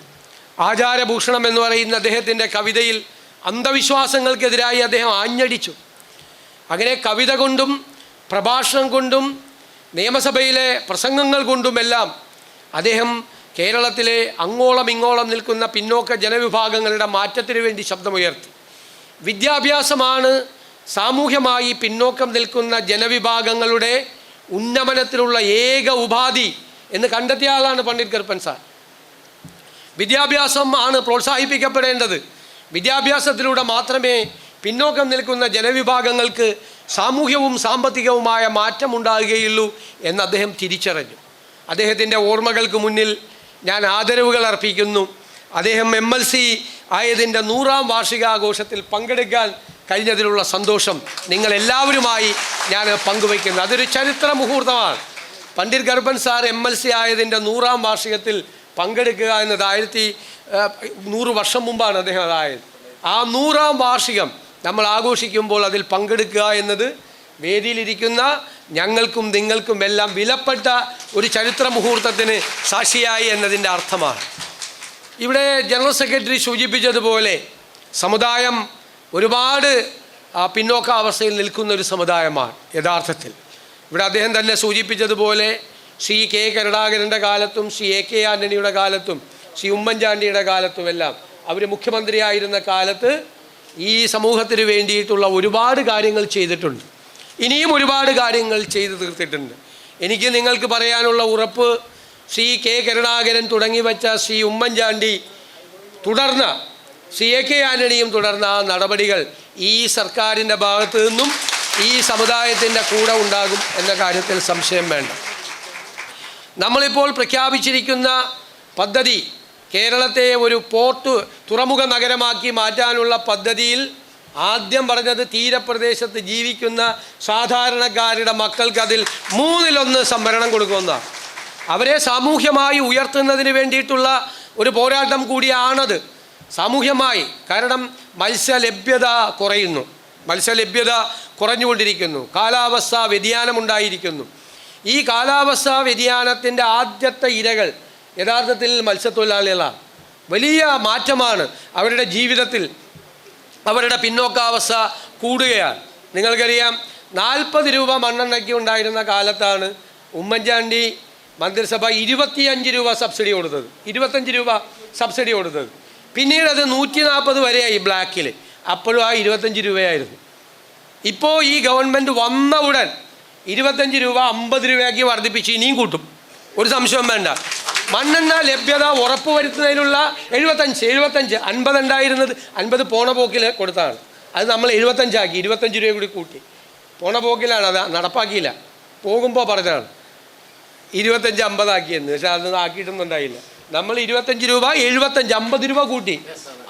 ആചാരഭൂഷണം എന്ന് പറയുന്ന അദ്ദേഹത്തിൻ്റെ കവിതയിൽ അന്ധവിശ്വാസങ്ങൾക്കെതിരായി അദ്ദേഹം ആഞ്ഞടിച്ചു. അങ്ങനെ കവിത കൊണ്ടും പ്രഭാഷണം കൊണ്ടും നിയമസഭയിലെ പ്രസംഗങ്ങൾ കൊണ്ടുമെല്ലാം അദ്ദേഹം കേരളത്തിലെ അങ്ങോളം ഇങ്ങോളം നിൽക്കുന്ന പിന്നോക്ക ജനവിഭാഗങ്ങളുടെ മാറ്റത്തിന് വേണ്ടി ശബ്ദമുയർത്തി. വിദ്യാഭ്യാസമാണ് സാമൂഹ്യമായി പിന്നോക്കം നിൽക്കുന്ന ജനവിഭാഗങ്ങളുടെ ഉന്നമനത്തിലുള്ള ഏക ഉപാധി എന്ന് കണ്ടെത്തിയ ആളാണ് പണ്ഡിറ്റ് കറുപ്പൻ സാർ. വിദ്യാഭ്യാസം ആണ് പ്രോത്സാഹിപ്പിക്കപ്പെടേണ്ടത്. വിദ്യാഭ്യാസത്തിലൂടെ മാത്രമേ പിന്നോക്കം നിൽക്കുന്ന ജനവിഭാഗങ്ങൾക്ക് സാമൂഹ്യവും സാമ്പത്തികവുമായ മാറ്റമുണ്ടാകുകയുള്ളൂ എന്ന് അദ്ദേഹം തിരിച്ചറിഞ്ഞു. അദ്ദേഹത്തിൻ്റെ ഓർമ്മകൾക്ക് മുന്നിൽ ഞാൻ ആദരവുകൾ അർപ്പിക്കുന്നു. അദ്ദേഹം MLC ആയതിൻ്റെ 100-ാം വാർഷികാഘോഷത്തിൽ പങ്കെടുക്കാൻ കഴിഞ്ഞതിലുള്ള സന്തോഷം നിങ്ങളെല്ലാവരുമായി ഞാൻ പങ്കുവയ്ക്കുന്നു. അതൊരു ചരിത്ര മുഹൂർത്തമാണ്. പണ്ഡിറ്റ് കറുപ്പൻ സാർ MLC ആയതിൻ്റെ 100-ാം വാർഷികത്തിൽ പങ്കെടുക്കുക എന്നത് 100 വർഷം മുമ്പാണ് അദ്ദേഹം അതായത്. ആ 100-ാം വാർഷികം നമ്മൾ ആഘോഷിക്കുമ്പോൾ അതിൽ പങ്കെടുക്കുക എന്നത് വേദിയിലിരിക്കുന്ന ഞങ്ങൾക്കും നിങ്ങൾക്കും എല്ലാം വിലപ്പെട്ട ഒരു ചരിത്ര മുഹൂർത്തത്തിന് സാക്ഷിയായി എന്നതിൻ്റെ അർത്ഥമാണ്. ഇവിടെ ജനറൽ സെക്രട്ടറി സൂചിപ്പിച്ചതുപോലെ സമുദായം ഒരുപാട് പിന്നോക്കാവസ്ഥയിൽ നിൽക്കുന്ന ഒരു സമുദായമാണ് യഥാർത്ഥത്തിൽ. ഇവിടെ അദ്ദേഹം തന്നെ സൂചിപ്പിച്ചതുപോലെ ശ്രീ K. കരുണാകരൻ്റെ കാലത്തും ശ്രീ A. K. ആൻ്റണിയുടെ കാലത്തും ശ്രീ ഉമ്മൻചാണ്ടിയുടെ കാലത്തുമെല്ലാം അവർ മുഖ്യമന്ത്രിയായിരുന്ന കാലത്ത് ഈ സമൂഹത്തിന് വേണ്ടിയിട്ടുള്ള ഒരുപാട് കാര്യങ്ങൾ ചെയ്തിട്ടുണ്ട്. ഇനിയും ഒരുപാട് കാര്യങ്ങൾ ചെയ്തു തീർത്തിട്ടുണ്ട്. എനിക്ക് നിങ്ങൾക്ക് പറയാനുള്ള ഉറപ്പ് ശ്രീ K. കരുണാകരൻ തുടങ്ങി വച്ച ശ്രീ ഉമ്മൻചാണ്ടി തുടർന്ന ശ്രീ A. K. ആൻ്റണിയും തുടർന്ന ആ നടപടികൾ ഈ സർക്കാരിൻ്റെ ഭാഗത്തു നിന്നും ഈ സമുദായത്തിൻ്റെ കൂടെ ഉണ്ടാകും എന്ന കാര്യത്തിൽ സംശയം വേണ്ട. നമ്മളിപ്പോൾ പ്രഖ്യാപിച്ചിരിക്കുന്ന പദ്ധതി കേരളത്തെ ഒരു തുറമുഖ നഗരമാക്കി മാറ്റാനുള്ള പദ്ധതിയിൽ ആദ്യം പറഞ്ഞത് തീരപ്രദേശത്ത് ജീവിക്കുന്ന സാധാരണക്കാരുടെ മക്കൾക്ക് അതിൽ 1/3 സംവരണം കൊടുക്കുമെന്നാണ്. അവരെ സാമൂഹ്യമായി ഉയർത്തുന്നതിന് വേണ്ടിയിട്ടുള്ള ഒരു പോരാട്ടം കൂടിയാണത് സാമൂഹ്യമായി. കാരണം മത്സ്യലഭ്യത കുറഞ്ഞുകൊണ്ടിരിക്കുന്നു. കാലാവസ്ഥാ വ്യതിയാനമുണ്ടായിരിക്കുന്നു. ഈ കാലാവസ്ഥാ വ്യതിയാനത്തിൻ്റെ ആദ്യത്തെ ഇരകൾ യഥാർത്ഥത്തിൽ മത്സ്യത്തൊഴിലാളികളാണ്. വലിയ മാറ്റമാണ് അവരുടെ ജീവിതത്തിൽ. അവരുടെ പിന്നോക്കാവസ്ഥ കൂടുകയാണ്. നിങ്ങൾക്കറിയാം 40 രൂപ മണ്ണെണ്ണയ്ക്ക് ഉണ്ടായിരുന്ന കാലത്താണ് ഉമ്മൻചാണ്ടി മന്ത്രിസഭ 25 രൂപ സബ്സിഡി കൊടുത്തത്. 25 രൂപ സബ്സിഡി കൊടുത്തത്. പിന്നീട് അത് 140 വരെയായി ബ്ലാക്കിൽ. അപ്പോഴും ആ 25 രൂപയായിരുന്നു. ഇപ്പോൾ ഈ ഗവൺമെൻറ് വന്ന ഉടൻ 25 രൂപ 50 രൂപയാക്കി വർദ്ധിപ്പിച്ച് ഇനിയും കൂട്ടും, ഒരു സംശയവും വേണ്ട. മണ്ണെണ്ണ ലഭ്യത ഉറപ്പുവരുത്തുന്നതിനുള്ള 75 50 ഉണ്ടായിരുന്നത് 50 പോണ പോക്കിൽ കൊടുത്താണ്. അത് നമ്മൾ 75 ആക്കി, 25 രൂപ കൂടി കൂട്ടി. പോണ പോക്കിലാണ്, അത് നടപ്പാക്കിയില്ല. പോകുമ്പോൾ പറഞ്ഞതാണ് 25 50 ആക്കിയെന്ന്. പക്ഷെ അതൊന്നും ആക്കിയിട്ടൊന്നും ഉണ്ടായില്ല. നമ്മൾ 25 രൂപ 75 50 രൂപ കൂട്ടി,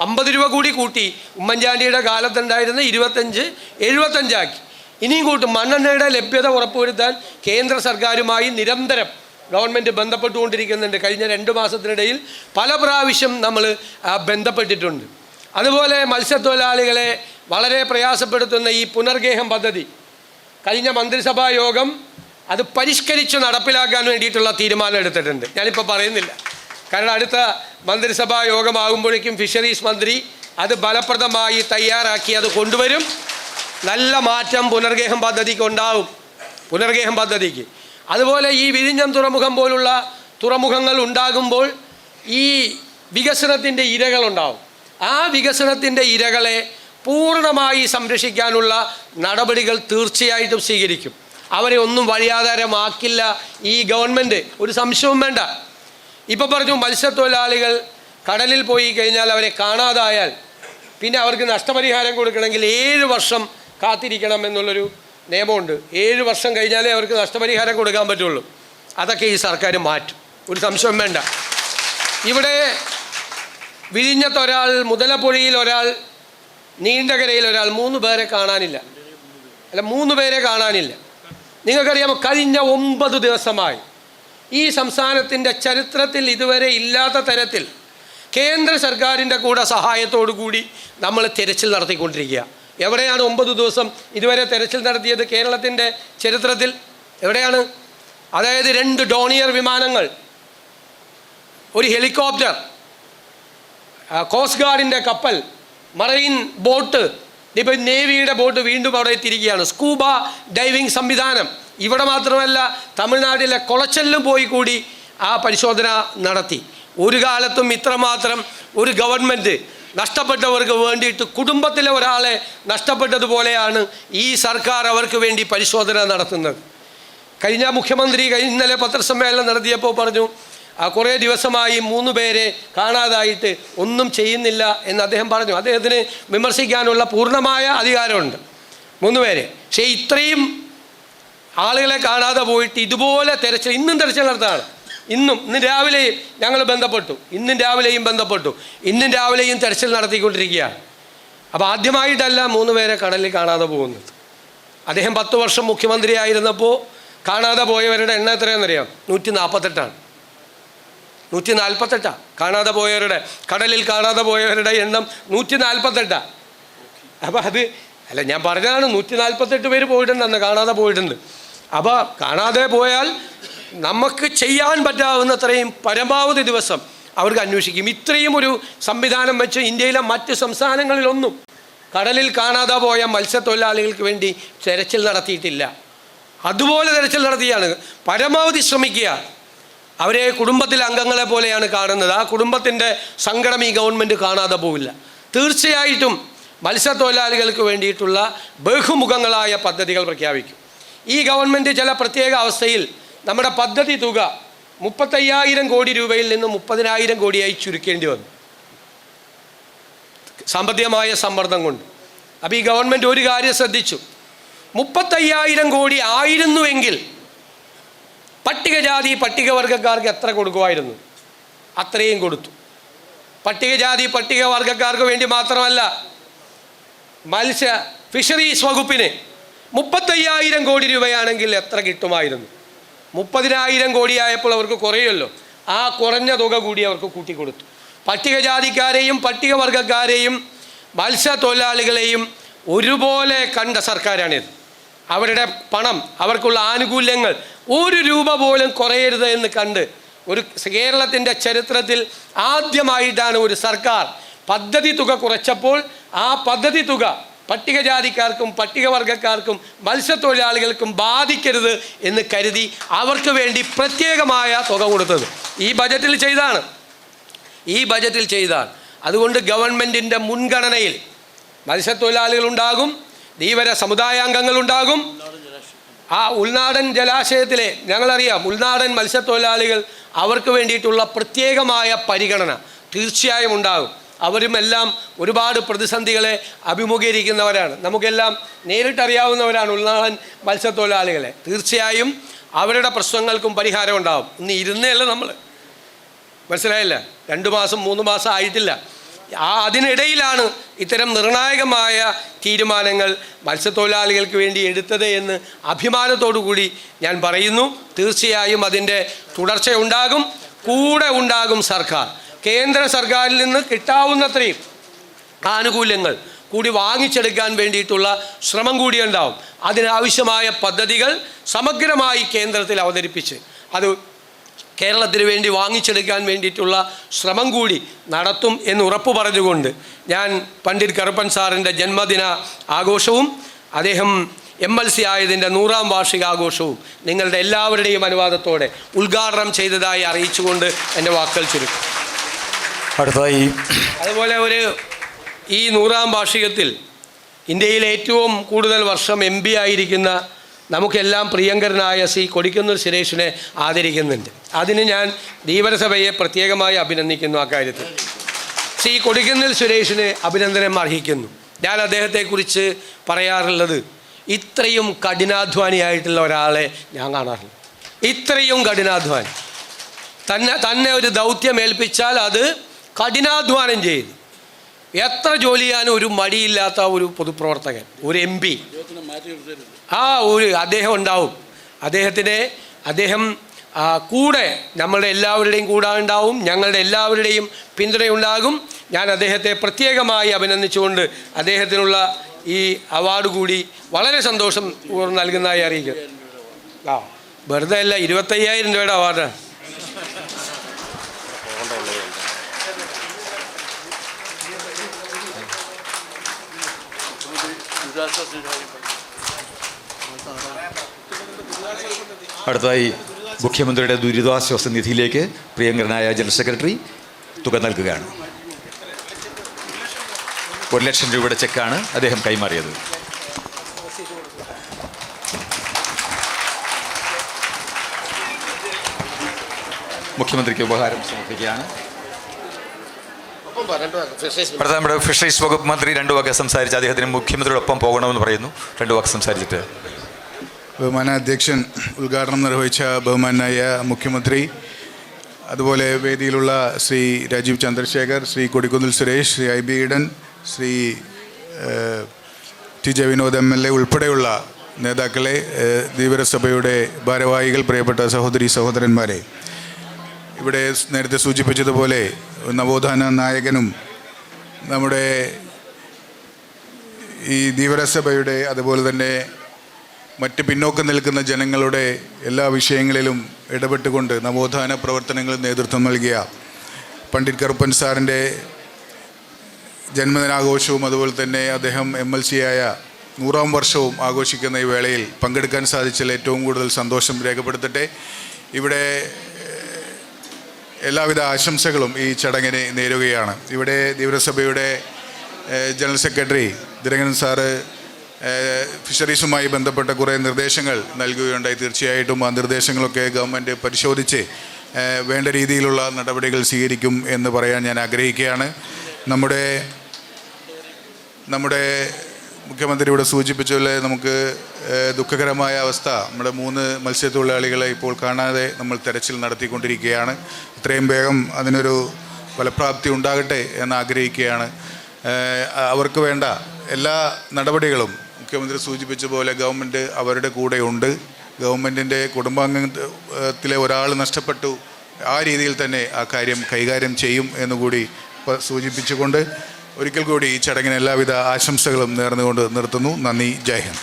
50 രൂപ കൂടി കൂട്ടി. ഉമ്മൻചാണ്ടിയുടെ കാലത്തുണ്ടായിരുന്ന 25 75 ആക്കി. ഇനിയും കൂട്ടും. മണ്ണെണ്ണയുടെ ലഭ്യത ഉറപ്പുവരുത്താൻ കേന്ദ്ര സർക്കാരുമായി നിരന്തരം ഗവൺമെൻറ് ബന്ധപ്പെട്ടുകൊണ്ടിരിക്കുന്നുണ്ട്. കഴിഞ്ഞ 2 മാസത്തിനിടയിൽ പല പ്രാവശ്യം നമ്മൾ ബന്ധപ്പെട്ടിട്ടുണ്ട്. അതുപോലെ മത്സ്യത്തൊഴിലാളികളെ വളരെ പ്രയാസപ്പെടുത്തുന്ന ഈ പുനർഗേഹം പദ്ധതി കഴിഞ്ഞ മന്ത്രിസഭാ യോഗം അത് പരിഷ്കരിച്ച് നടപ്പിലാക്കാൻ വേണ്ടിയിട്ടുള്ള തീരുമാനം എടുത്തിട്ടുണ്ട്. ഞാനിപ്പോൾ പറയുന്നില്ല, കാരണം അടുത്ത മന്ത്രിസഭാ യോഗമാകുമ്പോഴേക്കും ഫിഷറീസ് മന്ത്രി അത് ഫലപ്രദമായി തയ്യാറാക്കി അത് കൊണ്ടുവരും. നല്ല മാറ്റം പുനർഗേഹം പദ്ധതിക്ക് ഉണ്ടാവും, പുനർഗേഹം പദ്ധതിക്ക്. അതുപോലെ ഈ വിഴിഞ്ഞം തുറമുഖം പോലുള്ള തുറമുഖങ്ങൾ ഉണ്ടാകുമ്പോൾ ഈ വികസനത്തിൻ്റെ ഇരകളുണ്ടാവും. ആ വികസനത്തിൻ്റെ ഇരകളെ പൂർണ്ണമായി സംരക്ഷിക്കാനുള്ള നടപടികൾ തീർച്ചയായിട്ടും സ്വീകരിക്കും. അവരെ ഒന്നും വഴിയാധാരമാക്കില്ല ഈ ഗവൺമെൻറ്, ഒരു സംശയവും വേണ്ട. ഇപ്പോൾ പറഞ്ഞു മത്സ്യത്തൊഴിലാളികൾ കടലിൽ പോയി കഴിഞ്ഞാൽ അവരെ കാണാതായാൽ പിന്നെ അവർക്ക് നഷ്ടപരിഹാരം കൊടുക്കണമെങ്കിൽ 7 വർഷം കാത്തിരിക്കണം എന്നുള്ളൊരു നിയമമുണ്ട്. 7 വർഷം കഴിഞ്ഞാലേ അവർക്ക് നഷ്ടപരിഹാരം കൊടുക്കാൻ പറ്റുള്ളൂ. അതൊക്കെ ഈ സർക്കാർ മാറ്റും, ഒരു സംശയം വേണ്ട. ഇവിടെ വിഴിഞ്ഞത്തൊരാൾ, മുതലപ്പുഴയിൽ ഒരാൾ, നീണ്ടകരയിൽ ഒരാൾ, 3 പേരെ കാണാനില്ല. 3 പേരെ കാണാനില്ല. നിങ്ങൾക്കറിയാമോ, കഴിഞ്ഞ 9 ദിവസമായി ഈ സംസ്ഥാനത്തിൻ്റെ ചരിത്രത്തിൽ ഇതുവരെ ഇല്ലാത്ത തരത്തിൽ കേന്ദ്ര സർക്കാരിൻ്റെ കൂടെ സഹായത്തോടു കൂടി നമ്മൾ തിരച്ചിൽ നടത്തിക്കൊണ്ടിരിക്കുക. എവിടെയാണ് 9 ദിവസം ഇതുവരെ തെരച്ചിൽ നടത്തിയത് കേരളത്തിൻ്റെ ചരിത്രത്തിൽ? എവിടെയാണ്? അതായത് 2 ഡോണിയർ വിമാനങ്ങൾ, ഒരു ഹെലികോപ്റ്റർ, കോസ്റ്റ് ഗാർഡിൻ്റെ കപ്പൽ, മറൈൻ ബോട്ട്, ഇപ്പോൾ നേവിയുടെ ബോട്ട് വീണ്ടും അവിടെ എത്തിയിരിക്കുകയാണ്. സ്കൂബ ഡൈവിംഗ് സംവിധാനം. ഇവിടെ മാത്രമല്ല, തമിഴ്നാട്ടിലെ കുളച്ചലിലും പോയി കൂടി ആ പരിശോധന നടത്തി. ഒരു കാലത്തും ഇത്രമാത്രം ഒരു ഗവൺമെൻറ് നഷ്ടപ്പെട്ടവർക്ക് വേണ്ടിയിട്ട് കുടുംബത്തിലെ ഒരാളെ നഷ്ടപ്പെട്ടതുപോലെയാണ് ഈ സർക്കാർ അവർക്ക് വേണ്ടി പരിശോധന നടത്തുന്നത്. കഴിഞ്ഞ മുഖ്യമന്ത്രി ഇന്നലെ പത്രസമ്മേളനം നടത്തിയപ്പോൾ പറഞ്ഞു, കുറേ ദിവസമായി 3 പേരെ കാണാതായിട്ട് ഒന്നും ചെയ്യുന്നില്ല എന്ന് അദ്ദേഹം പറഞ്ഞു. അദ്ദേഹത്തിന് വിമർശിക്കാനുള്ള പൂർണ്ണമായ അധികാരമുണ്ട്, 3 പേരെ. പക്ഷേ ഇത്രയും ആളുകളെ കാണാതെ പോയിട്ട് ഇതുപോലെ തെരച്ചിൽ, ഇന്നും തെരച്ചിൽ നടത്താണ്. ഇന്ന് രാവിലെയും ഞങ്ങൾ ബന്ധപ്പെട്ടു, ഇന്നും രാവിലെയും തെരച്ചിൽ നടത്തിക്കൊണ്ടിരിക്കുകയാണ്. അപ്പോൾ ആദ്യമായിട്ടല്ല 3 പേരെ കടലിൽ കാണാതെ പോകുന്നത്. അദ്ദേഹം 10 വർഷം മുഖ്യമന്ത്രി ആയിരുന്നപ്പോൾ കാണാതെ പോയവരുടെ എണ്ണം എത്രയാണെന്നറിയാം? 148ആണ്. 148 കാണാതെ പോയവരുടെ, കടലിൽ കാണാതെ പോയവരുടെ എണ്ണം 148. അപ്പോൾ അത് അല്ല, ഞാൻ പറഞ്ഞതാണ് 148 പേര് പോയിട്ടുണ്ടെന്ന്, കാണാതെ പോയിട്ടുണ്ട്. അപ്പോൾ കാണാതെ പോയാൽ നമുക്ക് ചെയ്യാൻ പറ്റാവുന്നത്രയും പരമാവധി ദിവസം അവർക്ക് അന്വേഷിക്കും. ഇത്രയും ഒരു സംവിധാനം വെച്ച് ഇന്ത്യയിലെ മറ്റ് സംസ്ഥാനങ്ങളിലൊന്നും കടലിൽ കാണാതെ പോയ മത്സ്യത്തൊഴിലാളികൾക്ക് വേണ്ടി തെരച്ചിൽ നടത്തിയിട്ടില്ല. അതുപോലെ തെരച്ചിൽ നടത്തിയാണ്. പരമാവധി ശ്രമിക്കുക. അവരെ കുടുംബത്തിലെ അംഗങ്ങളെ പോലെയാണ് കാണുന്നത്. ആ കുടുംബത്തിൻ്റെ സങ്കടം ഈ ഗവൺമെൻറ് കാണാതെ പോവില്ല. തീർച്ചയായിട്ടും മത്സ്യത്തൊഴിലാളികൾക്ക് വേണ്ടിയിട്ടുള്ള ബഹുമുഖങ്ങളായ പദ്ധതികൾ പ്രഖ്യാപിക്കും ഈ ഗവൺമെൻറ്. ചില പ്രത്യേക അവസ്ഥയിൽ നമ്മുടെ പദ്ധതി തുക 35,000 കോടി രൂപയിൽ നിന്ന് 30,000 കോടിയായി ചുരുക്കേണ്ടി വന്നു, സാമ്പത്തികമായ സമ്മർദ്ദം കൊണ്ട്. അപ്പോൾ ഈ ഗവൺമെൻറ് ഒരു കാര്യം ശ്രദ്ധിച്ചു, 35,000 കോടി ആയിരുന്നുവെങ്കിൽ പട്ടികജാതി പട്ടികവർഗക്കാർക്ക് എത്ര കൊടുക്കുമായിരുന്നു അത്രയും കൊടുത്തു. പട്ടികജാതി പട്ടികവർഗക്കാർക്ക് വേണ്ടി മാത്രമല്ല, ഫിഷറീസ് വകുപ്പിന് 35,000 കോടി രൂപയാണെങ്കിൽ എത്ര കിട്ടുമായിരുന്നു? 30,000 കോടിയായപ്പോൾ അവർക്ക് കുറയുമല്ലോ. ആ കുറഞ്ഞ തുക കൂടി അവർക്ക് കൂട്ടിക്കൊടുത്തു. പട്ടികജാതിക്കാരെയും പട്ടികവർഗക്കാരെയും മത്സ്യത്തൊഴിലാളികളെയും ഒരുപോലെ കണ്ട സർക്കാരാണിത്. അവരുടെ പണം, അവർക്കുള്ള ആനുകൂല്യങ്ങൾ 1 രൂപ പോലും കുറയരുത് എന്ന് കണ്ട് കേരളത്തിൻ്റെ ചരിത്രത്തിൽ ആദ്യമായിട്ടാണ് ഒരു സർക്കാർ പദ്ധതി തുക കുറച്ചപ്പോൾ ആ പദ്ധതി തുക പട്ടികജാതിക്കാർക്കും പട്ടികവർഗക്കാർക്കും മത്സ്യത്തൊഴിലാളികൾക്കും ബാധിക്കരുത് എന്ന് കരുതി അവർക്ക് വേണ്ടി പ്രത്യേകമായ തുക കൊടുത്തത് ഈ ബജറ്റിൽ ചെയ്താണ്. അതുകൊണ്ട് ഗവൺമെൻറ്റിൻ്റെ മുൻഗണനയിൽ മത്സ്യത്തൊഴിലാളികളുണ്ടാകും, ധീവര സമുദായാംഗങ്ങളുണ്ടാകും. ആ ഉൾനാടൻ ജലാശയത്തിലെ ഞങ്ങളറിയാം ഉൾനാടൻ മത്സ്യത്തൊഴിലാളികൾ അവർക്ക് വേണ്ടിയിട്ടുള്ള പ്രത്യേകമായ പരിഗണന തീർച്ചയായും ഉണ്ടാകും. അവരുമെല്ലാം ഒരുപാട് പ്രതിസന്ധികളെ അഭിമുഖീകരിക്കുന്നവരാണ്. നമുക്കെല്ലാം നേരിട്ടറിയാവുന്നവരാണ് ഉൾനാടൻ മത്സ്യത്തൊഴിലാളികളെ. തീർച്ചയായും അവരുടെ പ്രശ്നങ്ങൾക്കും പരിഹാരം ഉണ്ടാകും. ഇന്ന് ഇരുന്നേയല്ല നമ്മൾ, മനസ്സിലായില്ല, 2 മാസം 3 മാസം ആയിട്ടില്ല. അതിനിടയിലാണ് ഇത്തരം നിർണായകമായ തീരുമാനങ്ങൾ മത്സ്യത്തൊഴിലാളികൾക്ക് വേണ്ടി എടുത്തത് എന്ന് അഭിമാനത്തോടു കൂടി ഞാൻ പറയുന്നു. തീർച്ചയായും അതിൻ്റെ തുടർച്ചയുണ്ടാകും. കൂടെ ഉണ്ടാകും സർക്കാർ. കേന്ദ്ര സർക്കാരിൽ നിന്ന് കിട്ടാവുന്നത്രയും ആനുകൂല്യങ്ങൾ കൂടി വാങ്ങിച്ചെടുക്കാൻ വേണ്ടിയിട്ടുള്ള ശ്രമം കൂടി ഉണ്ടാവും. അതിനാവശ്യമായ പദ്ധതികൾ സമഗ്രമായി കേന്ദ്രത്തിൽ അവതരിപ്പിച്ച് അത് കേരളത്തിന് വേണ്ടി വാങ്ങിച്ചെടുക്കാൻ വേണ്ടിയിട്ടുള്ള ശ്രമം കൂടി നടത്തും എന്ന് ഉറപ്പ് പറഞ്ഞുകൊണ്ട് ഞാൻ പണ്ഡിറ്റ് കറുപ്പൻ സാറിൻ്റെ ജന്മദിന ആഘോഷവും അദ്ദേഹം MLC ആയതിൻ്റെ 100ാം വാർഷികാഘോഷവും നിങ്ങളുടെ എല്ലാവരുടെയും അനുവാദത്തോടെ ഉദ്ഘാടനം ചെയ്തതായി അറിയിച്ചുകൊണ്ട് എൻ്റെ വാക്കുകൾ ചുരുക്കും. അടുത്തതായി അതുപോലെ ഈ 100ാം വാർഷികത്തിൽ ഇന്ത്യയിൽ ഏറ്റവും കൂടുതൽ വർഷം MP ആയിരിക്കുന്ന നമുക്കെല്ലാം പ്രിയങ്കരനായ ശ്രീ കൊടിക്കുന്നിൽ സുരേഷിനെ ആദരിക്കുന്നുണ്ട്. അതിന് ഞാൻ ധീവരസഭയെ പ്രത്യേകമായി അഭിനന്ദിക്കുന്നു. അക്കാര്യത്തിൽ ശ്രീ കൊടിക്കുന്നിൽ സുരേഷിന് അഭിനന്ദനം അർഹിക്കുന്നു. ഞാൻ അദ്ദേഹത്തെക്കുറിച്ച് പറയാറുള്ളത്, ഇത്രയും കഠിനാധ്വാനിയായിട്ടുള്ള ഒരാളെ ഞാൻ കാണാറില്ല. ഇത്രയും കഠിനാധ്വാനി, തന്നെ ഒരു ദൗത്യം ഏൽപ്പിച്ചാൽ അത് കഠിനാധ്വാനം ചെയ്ത് എത്ര ജോലി ചെയ്യാനും ഒരു മടിയില്ലാത്ത ഒരു പൊതുപ്രവർത്തകൻ, ഒരു MP അദ്ദേഹം ഉണ്ടാവും. അദ്ദേഹം കൂടെ നമ്മളുടെ എല്ലാവരുടെയും കൂടെ ഉണ്ടാവും. ഞങ്ങളുടെ എല്ലാവരുടെയും പിന്തുണയുണ്ടാകും. ഞാൻ അദ്ദേഹത്തെ പ്രത്യേകമായി അഭിനന്ദിച്ചുകൊണ്ട് അദ്ദേഹത്തിനുള്ള ഈ അവാർഡ് കൂടി വളരെ സന്തോഷം നൽകുന്നതായി അറിയിക്കും. വെറുതെ അല്ല, 25,000 രൂപയുടെ അവാർഡാണ്. അടുത്തതായി മുഖ്യമന്ത്രിയുടെ ദുരിതാശ്വാസ നിധിയിലേക്ക് പ്രിയങ്കരനായ ജനറൽ സെക്രട്ടറി തുക നൽകുകയാണ്. 1 ലക്ഷം രൂപയുടെ ചെക്കാണ് അദ്ദേഹം കൈമാറിയത്. മുഖ്യമന്ത്രിക്ക് ഉപഹാരം സമർപ്പിക്കുകയാണ്. അടുത്ത നമ്മുടെ ഫിഷറീസ് വകുപ്പ് മന്ത്രി 2 വാക്ക് സംസാരിച്ച് അദ്ദേഹത്തിന് മുഖ്യമന്ത്രിയോടൊപ്പം പോകണമെന്ന് പറയുന്നു. 2 വാക്ക് സംസാരിച്ചിട്ട് ബഹുമാന അധ്യക്ഷൻ ഉദ്ഘാടനം നിർവഹിച്ച ബഹുമാനായ മുഖ്യമന്ത്രി, അതുപോലെ വേദിയിലുള്ള Shri Rajeev Chandrasekhar, Shri Kodikunnil Suresh, Shri IB Eden, Shri TJ Vinod MLA ഉൾപ്പെടെയുള്ള നേതാക്കളെ, ധീവരസഭയുടെ ഭാരവാഹികൾ, പ്രിയപ്പെട്ട സഹോദരി സഹോദരന്മാരെ, ഇവിടെ നേരത്തെ സൂചിപ്പിച്ചതുപോലെ നവോത്ഥാന നായകനും നമ്മുടെ ഈ ധീവരസഭയുടെ അതുപോലെ തന്നെ മറ്റ് പിന്നോക്കം നിൽക്കുന്ന ജനങ്ങളുടെ എല്ലാ വിഷയങ്ങളിലും ഇടപെട്ടുകൊണ്ട് നവോത്ഥാന പ്രവർത്തനങ്ങളിൽ നേതൃത്വം നൽകിയ പണ്ഡിറ്റ് കറുപ്പൻ സാറിൻ്റെ ജന്മദിനാഘോഷവും അതുപോലെ തന്നെ അദ്ദേഹം MLC ആയ 100ാം വർഷവും ആഘോഷിക്കുന്ന ഈ വേളയിൽ പങ്കെടുക്കാൻ സാധിച്ചതിൽ ഏറ്റവും കൂടുതൽ സന്തോഷം രേഖപ്പെടുത്തട്ടെ. ഇവിടെ എല്ലാവിധ ആശംസകളും ഈ ചടങ്ങിന് നേരുകയാണ്. ഇവിടെ ധീവരസഭയുടെ ജനറൽ സെക്രട്ടറി ദിനകരൻ സാറ് ഫിഷറീസുമായി ബന്ധപ്പെട്ട കുറേ നിർദ്ദേശങ്ങൾ നൽകുകയുണ്ടായി. തീർച്ചയായിട്ടും ആ നിർദ്ദേശങ്ങളൊക്കെ ഗവൺമെൻറ് പരിശോധിച്ച് വേണ്ട രീതിയിലുള്ള നടപടികൾ സ്വീകരിക്കും എന്ന് പറയാൻ ഞാൻ ആഗ്രഹിക്കുകയാണ്. നമ്മുടെ മുഖ്യമന്ത്രി ഇവിടെ സൂചിപ്പിച്ചതുപോലെ നമുക്ക് ദുഃഖകരമായ അവസ്ഥ, നമ്മുടെ 3 മത്സ്യത്തൊഴിലാളികളെ ഇപ്പോൾ കാണാതെ നമ്മൾ തെരച്ചിൽ നടത്തിക്കൊണ്ടിരിക്കുകയാണ്. എത്രയും വേഗം അതിനൊരു ഫലപ്രാപ്തി ഉണ്ടാകട്ടെ എന്ന് ആഗ്രഹിക്കുകയാണ്. അവർക്ക് വേണ്ട എല്ലാ നടപടികളും മുഖ്യമന്ത്രി സൂചിപ്പിച്ച പോലെ ഗവൺമെൻറ് അവരുടെ കൂടെയുണ്ട്. ഗവൺമെൻറ്റിൻ്റെ കുടുംബാംഗത്തിലെ ഒരാൾ നഷ്ടപ്പെട്ടു, ആ രീതിയിൽ തന്നെ ആ കാര്യം കൈകാര്യം ചെയ്യും എന്നുകൂടി സൂചിപ്പിച്ചുകൊണ്ട് ഒരിക്കൽ കൂടി ഈ ചടങ്ങിന് എല്ലാവിധ ആശംസകളും നേർന്നുകൊണ്ട് നിർത്തുന്നു. നന്ദി. ജയ് ഹിന്ദ്.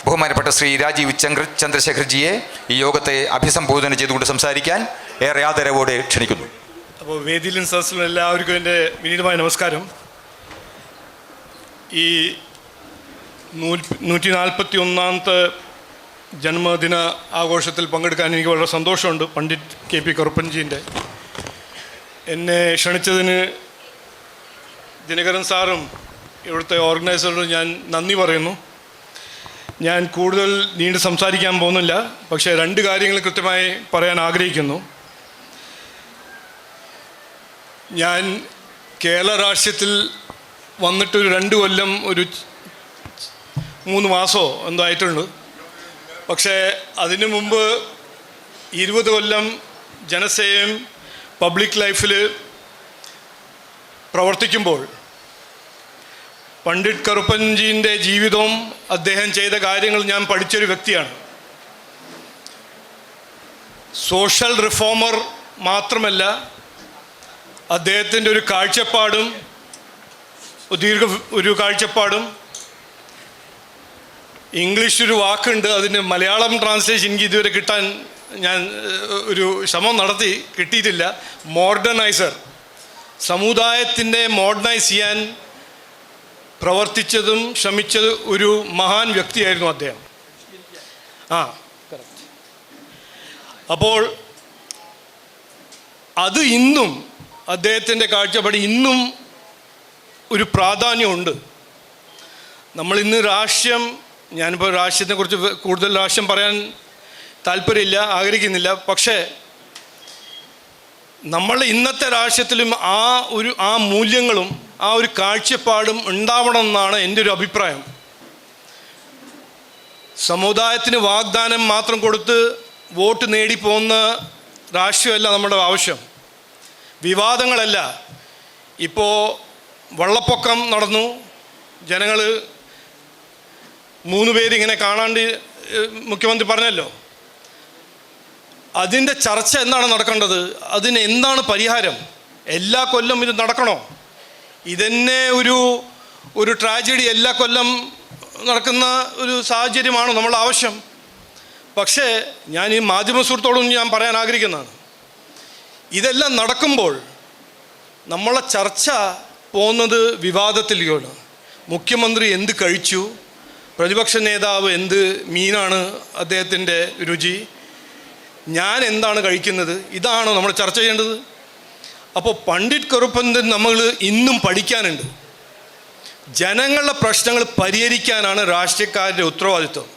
ബഹുമാനപ്പെട്ട ശ്രീ രാജീവ് ചന്ദ്രശേഖർജിയെ ഈ യോഗത്തെ അഭിസംബോധന ചെയ്തുകൊണ്ട് സംസാരിക്കാൻ ഏറെ ആദരവോടെ ക്ഷണിക്കുന്നു. അപ്പോൾ വേദിയിലും സദസ്സിലും എല്ലാവർക്കും എൻ്റെ വിനീതമായ നമസ്കാരം. ഈ 141ാമത്തെ ജന്മദിന ആഘോഷത്തിൽ പങ്കെടുക്കാൻ എനിക്ക് വളരെ സന്തോഷമുണ്ട്. പണ്ഡിറ്റ് KP കറുപ്പൻജീൻ്റെ എന്നെ ക്ഷണിച്ചതിന് ദിനകരൻ സാറും ഇവിടുത്തെ ഓർഗനൈസറോടും ഞാൻ നന്ദി പറയുന്നു. ഞാൻ കൂടുതൽ നീണ്ട് സംസാരിക്കാൻ പോകുന്നില്ല, പക്ഷേ 2 കാര്യങ്ങൾ കൃത്യമായി പറയാൻ ആഗ്രഹിക്കുന്നു. ഞാൻ കേരള രാഷ്ട്രീയത്തിൽ വന്നിട്ടൊരു 2 കൊല്ലം, ഒരു 3 മാസമോ എന്തോ ആയിട്ടുണ്ട്. പക്ഷേ അതിനു മുമ്പ് 20 കൊല്ലം ജനസേവയും പബ്ലിക് ലൈഫിൽ പ്രവർത്തിക്കുമ്പോൾ പണ്ഡിറ്റ് കറുപ്പൻജീൻ്റെ ജീവിതവും അദ്ദേഹം ചെയ്ത കാര്യങ്ങൾ ഞാൻ പഠിച്ചൊരു വ്യക്തിയാണ്. സോഷ്യൽ റിഫോമർ മാത്രമല്ല, അദ്ദേഹത്തിൻ്റെ ഒരു കാഴ്ചപ്പാടും ഒരു കാഴ്ചപ്പാടും ഇംഗ്ലീഷൊരു വാക്കുണ്ട്, അതിന് മലയാളം ട്രാൻസ്ലേഷൻ എനിക്ക് ഇതുവരെ കിട്ടാൻ ഞാൻ ഒരു ശ്രമം നടത്തി, കിട്ടിയിട്ടില്ല. മോഡേണൈസർ, സമുദായത്തിൻ്റെ മോഡേണൈസ് ചെയ്യാൻ പ്രവർത്തിച്ചതും ശ്രമിച്ചത് ഒരു മഹാൻ വ്യക്തിയായിരുന്നു അദ്ദേഹം. അപ്പോൾ അത് ഇന്നും അദ്ദേഹത്തിൻ്റെ കാഴ്ചപ്പാട് ഇന്നും ഒരു പ്രാധാന്യമുണ്ട്. നമ്മളിന്ന് രാഷ്ട്രീയം, ഞാനിപ്പോൾ രാഷ്ട്രീയത്തെക്കുറിച്ച് കൂടുതൽ രാഷ്ട്രീയം പറയാൻ താല്പര്യമില്ല, ആഗ്രഹിക്കുന്നില്ല. പക്ഷേ നമ്മൾ ഇന്നത്തെ രാഷ്ട്രീയത്തിലും ആ മൂല്യങ്ങളും ആ ഒരു കാഴ്ചപ്പാടും ഉണ്ടാവണമെന്നാണ് എൻ്റെ ഒരു അഭിപ്രായം. സമുദായത്തിന് വാഗ്ദാനം മാത്രം കൊടുത്ത് വോട്ട് നേടിപ്പോകുന്ന രാഷ്ട്രീയമല്ല നമ്മുടെ ആവശ്യം. വിവാദങ്ങളല്ല. ഇപ്പോൾ വെള്ളപ്പൊക്കം നടന്നു, ജനങ്ങൾ 3 പേരിങ്ങനെ കാണാണ്ട് മുഖ്യമന്ത്രി പറഞ്ഞല്ലോ. അതിൻ്റെ ചർച്ച എന്താണ് നടക്കേണ്ടത്? അതിന് എന്താണ് പരിഹാരം? എല്ലാ കൊല്ലം ഇത് നടക്കണോ? ഇതന്നെ ഒരു ട്രാജഡി എല്ലാ കൊല്ലം നടക്കുന്ന ഒരു സാഹചര്യമാണ് നമ്മുടെ ആവശ്യം. പക്ഷേ ഞാൻ ഈ മാധ്യമ സുഹൃത്തോടും ഞാൻ പറയാൻ ആഗ്രഹിക്കുന്നതാണ്, ഇതെല്ലാം നടക്കുമ്പോൾ നമ്മളെ ചർച്ച പോകുന്നത് വിവാദത്തിലേക്കാണ്. മുഖ്യമന്ത്രി എന്ത് കഴിച്ചു, പ്രതിപക്ഷ നേതാവ് എന്ത് മീനാണ് അദ്ദേഹത്തിൻ്റെ രുചി, ഞാൻ എന്താണ് കഴിക്കുന്നത്, ഇതാണ് നമ്മൾ ചർച്ച ചെയ്യേണ്ടത്. അപ്പോൾ പണ്ഡിറ്റ് കറുപ്പൻജൻ നമ്മൾ ഇന്നും പഠിക്കാനുണ്ട്. ജനങ്ങളുടെ പ്രശ്നങ്ങൾ പരിഹരിക്കാനാണ് രാഷ്ട്രീയക്കാരുടെ ഉത്തരവാദിത്വം.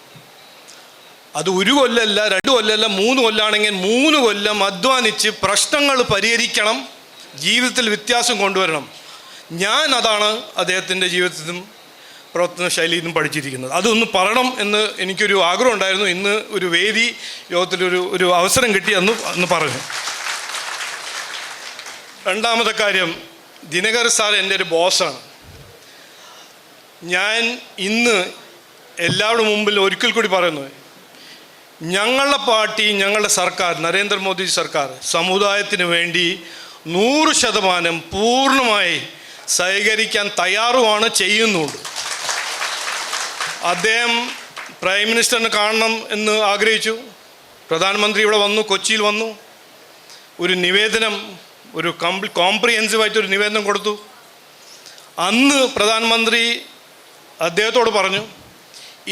അത് 1 കൊല്ലമല്ല, 2 കൊല്ലമല്ല, 3 കൊല്ലമാണെങ്കിൽ 3 കൊല്ലം അധ്വാനിച്ച് പ്രശ്നങ്ങൾ പരിഹരിക്കണം, ജീവിതത്തിൽ വ്യത്യാസം കൊണ്ടുവരണം. ഞാൻ അതാണ് അദ്ദേഹത്തിൻ്റെ ജീവിതത്തിലും പ്രവർത്തന ശൈലിയിൽ നിന്നും പഠിച്ചിരിക്കുന്നത്. അതൊന്ന് പറയണം എന്ന് എനിക്കൊരു ആഗ്രഹം ഉണ്ടായിരുന്നു. ഇന്ന് ഒരു വേദി യോഗത്തിലൊരു അവസരം കിട്ടി അന്ന് പറഞ്ഞു. 2ാമത്തെ കാര്യം, ദിനകർ സാർ എൻ്റെ ഒരു ബോസാണ്. ഞാൻ ഇന്ന് എല്ലാവരുടെ മുമ്പിൽ ഒരിക്കൽ കൂടി പറയുന്നു, ഞങ്ങളുടെ പാർട്ടി, ഞങ്ങളുടെ സർക്കാർ, നരേന്ദ്രമോദി സർക്കാർ സമുദായത്തിന് വേണ്ടി 100% പൂർണ്ണമായി സഹകരിക്കാൻ തയ്യാറുമാണ്, ചെയ്യുന്നുണ്ട്. അദ്ദേഹം പ്രൈം മിനിസ്റ്ററിനെ കാണണം എന്ന് ആഗ്രഹിച്ചു. പ്രധാനമന്ത്രി ഇവിടെ വന്നു, കൊച്ചിയിൽ വന്നു. ഒരു നിവേദനം, ഒരു കോംപ്രിഹെൻസീവായിട്ടൊരു നിവേദനം കൊടുത്തു. അന്ന് പ്രധാനമന്ത്രി അദ്ദേഹത്തോട് പറഞ്ഞു,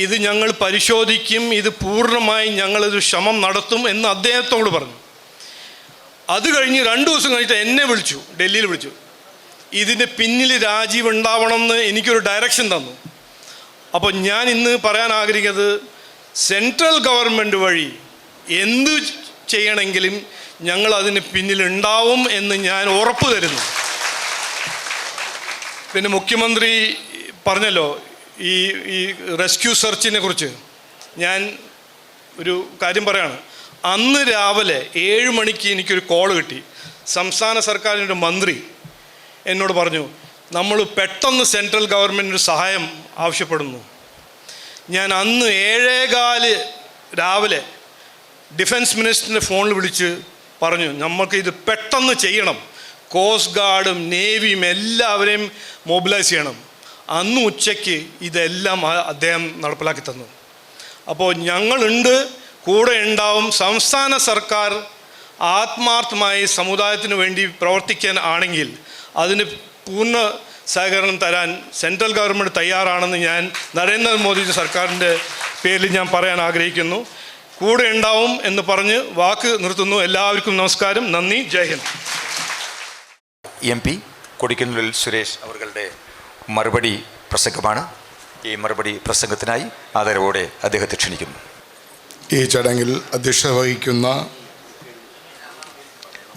ഇത് ഞങ്ങൾ പരിശോധിക്കും, ഇത് പൂർണ്ണമായി ഞങ്ങളൊരു ശ്രമം നടത്തും എന്ന് അദ്ദേഹത്തോട് പറഞ്ഞു. അത് കഴിഞ്ഞ് 2 ദിവസം കഴിഞ്ഞിട്ട് എന്നെ വിളിച്ചു, ഡൽഹിയിൽ വിളിച്ചു. ഇതിൻ്റെ പിന്നിൽ രാജീവ് ഉണ്ടാവണമെന്ന് എനിക്കൊരു ഡയറക്ഷൻ തന്നു. അപ്പോൾ ഞാൻ ഇന്ന് പറയാൻ ആഗ്രഹിക്കുന്നത്, സെൻട്രൽ ഗവൺമെൻറ് വഴി എന്തു ചെയ്യണമെങ്കിലും ഞങ്ങൾ അതിന് പിന്നിലുണ്ടാവും എന്ന് ഞാൻ ഉറപ്പ് തരുന്നു. പിന്നെ മുഖ്യമന്ത്രി പറഞ്ഞല്ലോ ഈ റെസ്ക്യൂ സെർച്ചിനെ കുറിച്ച്. ഞാൻ ഒരു കാര്യം പറയാണ്. അന്ന് രാവിലെ 7 മണിക്ക് എനിക്കൊരു കോൾ കിട്ടി. സംസ്ഥാന സർക്കാരിൻ്റെ ഒരു മന്ത്രി എന്നോട് പറഞ്ഞു, നമ്മൾ പെട്ടെന്ന് സെൻട്രൽ ഗവൺമെൻറ്റിന് സഹായം ആവശ്യപ്പെടുന്നു. ഞാൻ അന്ന് 7:15 രാവിലെ ഡിഫൻസ് മിനിസ്റ്ററിൻ്റെ ഫോണിൽ വിളിച്ച് പറഞ്ഞു, നമ്മൾക്ക് ഇത് പെട്ടെന്ന് ചെയ്യണം, കോസ്റ്റ് ഗാർഡും നേവിയും എല്ലാവരെയും മൊബിലൈസ് ചെയ്യണം. അന്ന് ഉച്ചയ്ക്ക് ഇതെല്ലാം അദ്ദേഹം നടപ്പിലാക്കി തന്നു. അപ്പോൾ ഞങ്ങളുണ്ട്, കൂടെ ഉണ്ടാവും. സംസ്ഥാന സർക്കാർ ആത്മാർത്ഥമായി സമുദായത്തിന് വേണ്ടി പ്രവർത്തിക്കാൻ ആണെങ്കിൽ അതിന് പൂർണ്ണ സഹകരണം തരാൻ സെൻട്രൽ ഗവൺമെൻറ് തയ്യാറാണെന്ന് ഞാൻ നരേന്ദ്രമോദി സർക്കാരിൻ്റെ പേരിൽ ഞാൻ പറയാൻ ആഗ്രഹിക്കുന്നു. കൂടെ ഉണ്ടാവും എന്ന് പറഞ്ഞ് വാക്ക് നിർത്തുന്നു. എല്ലാവർക്കും നമസ്കാരം, നന്ദി, ജയ് ഹിന്ദ്. MP കൊടിക്കുന്നിൽ സുരേഷ് അവരുടെ മറുപടി പ്രസംഗമാണ്. ഈ മറുപടി പ്രസംഗത്തിനായി ആദരവോടെ അദ്ദേഹത്തെ ക്ഷണിക്കുന്നു. ഈ ചടങ്ങിൽ അധ്യക്ഷത വഹിക്കുന്ന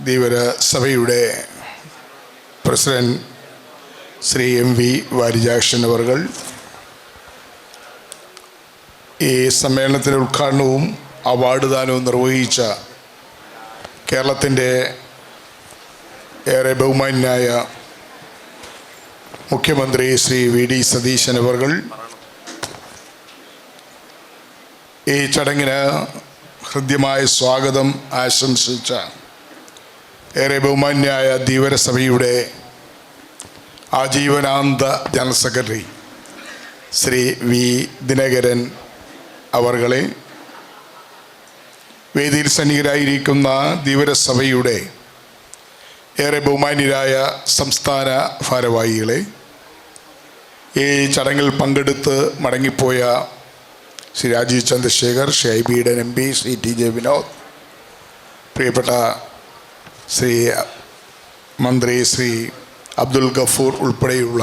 ധീവര സഭയുടെ പ്രസിഡന്റ് ശ്രീ MV വാരിജാക്ഷൻ അവർകൾ, ഈ സമ്മേളനത്തിൻ്റെ ഉദ്ഘാടനവും അവാർഡ് ദാനവും നിർവഹിച്ച കേരളത്തിൻ്റെ ഏറെ ബഹുമാന്യനായ മുഖ്യമന്ത്രി ശ്രീ VD സതീശൻ അവർകൾ, ഈ ചടങ്ങിന് ഹൃദ്യമായ സ്വാഗതം ആശംസിച്ച ഏറെ ബഹുമാന്യനായ ധീവര സഭയുടെ ആജീവനാന്ത general secretary Shri V Dinakaran അവർകളെ, വേദിയിൽ സന്നിഹിതരായിരിക്കുന്ന ധീവര സഭയുടെ ഏറെ ബഹുമാന്യരായ സംസ്ഥാന ഭാരവാഹികളെ, ഈ ചടങ്ങിൽ പങ്കെടുത്ത് മടങ്ങിപ്പോയ Shri Rajeev Chandrasekhar, Shri IB Eden MP, Shri TJ Vinod, പ്രിയപ്പെട്ട ശ്രീ മന്ത്രി ശ്രീ അബ്ദുൽ ഗഫൂർ ഉൾപ്പെടെയുള്ള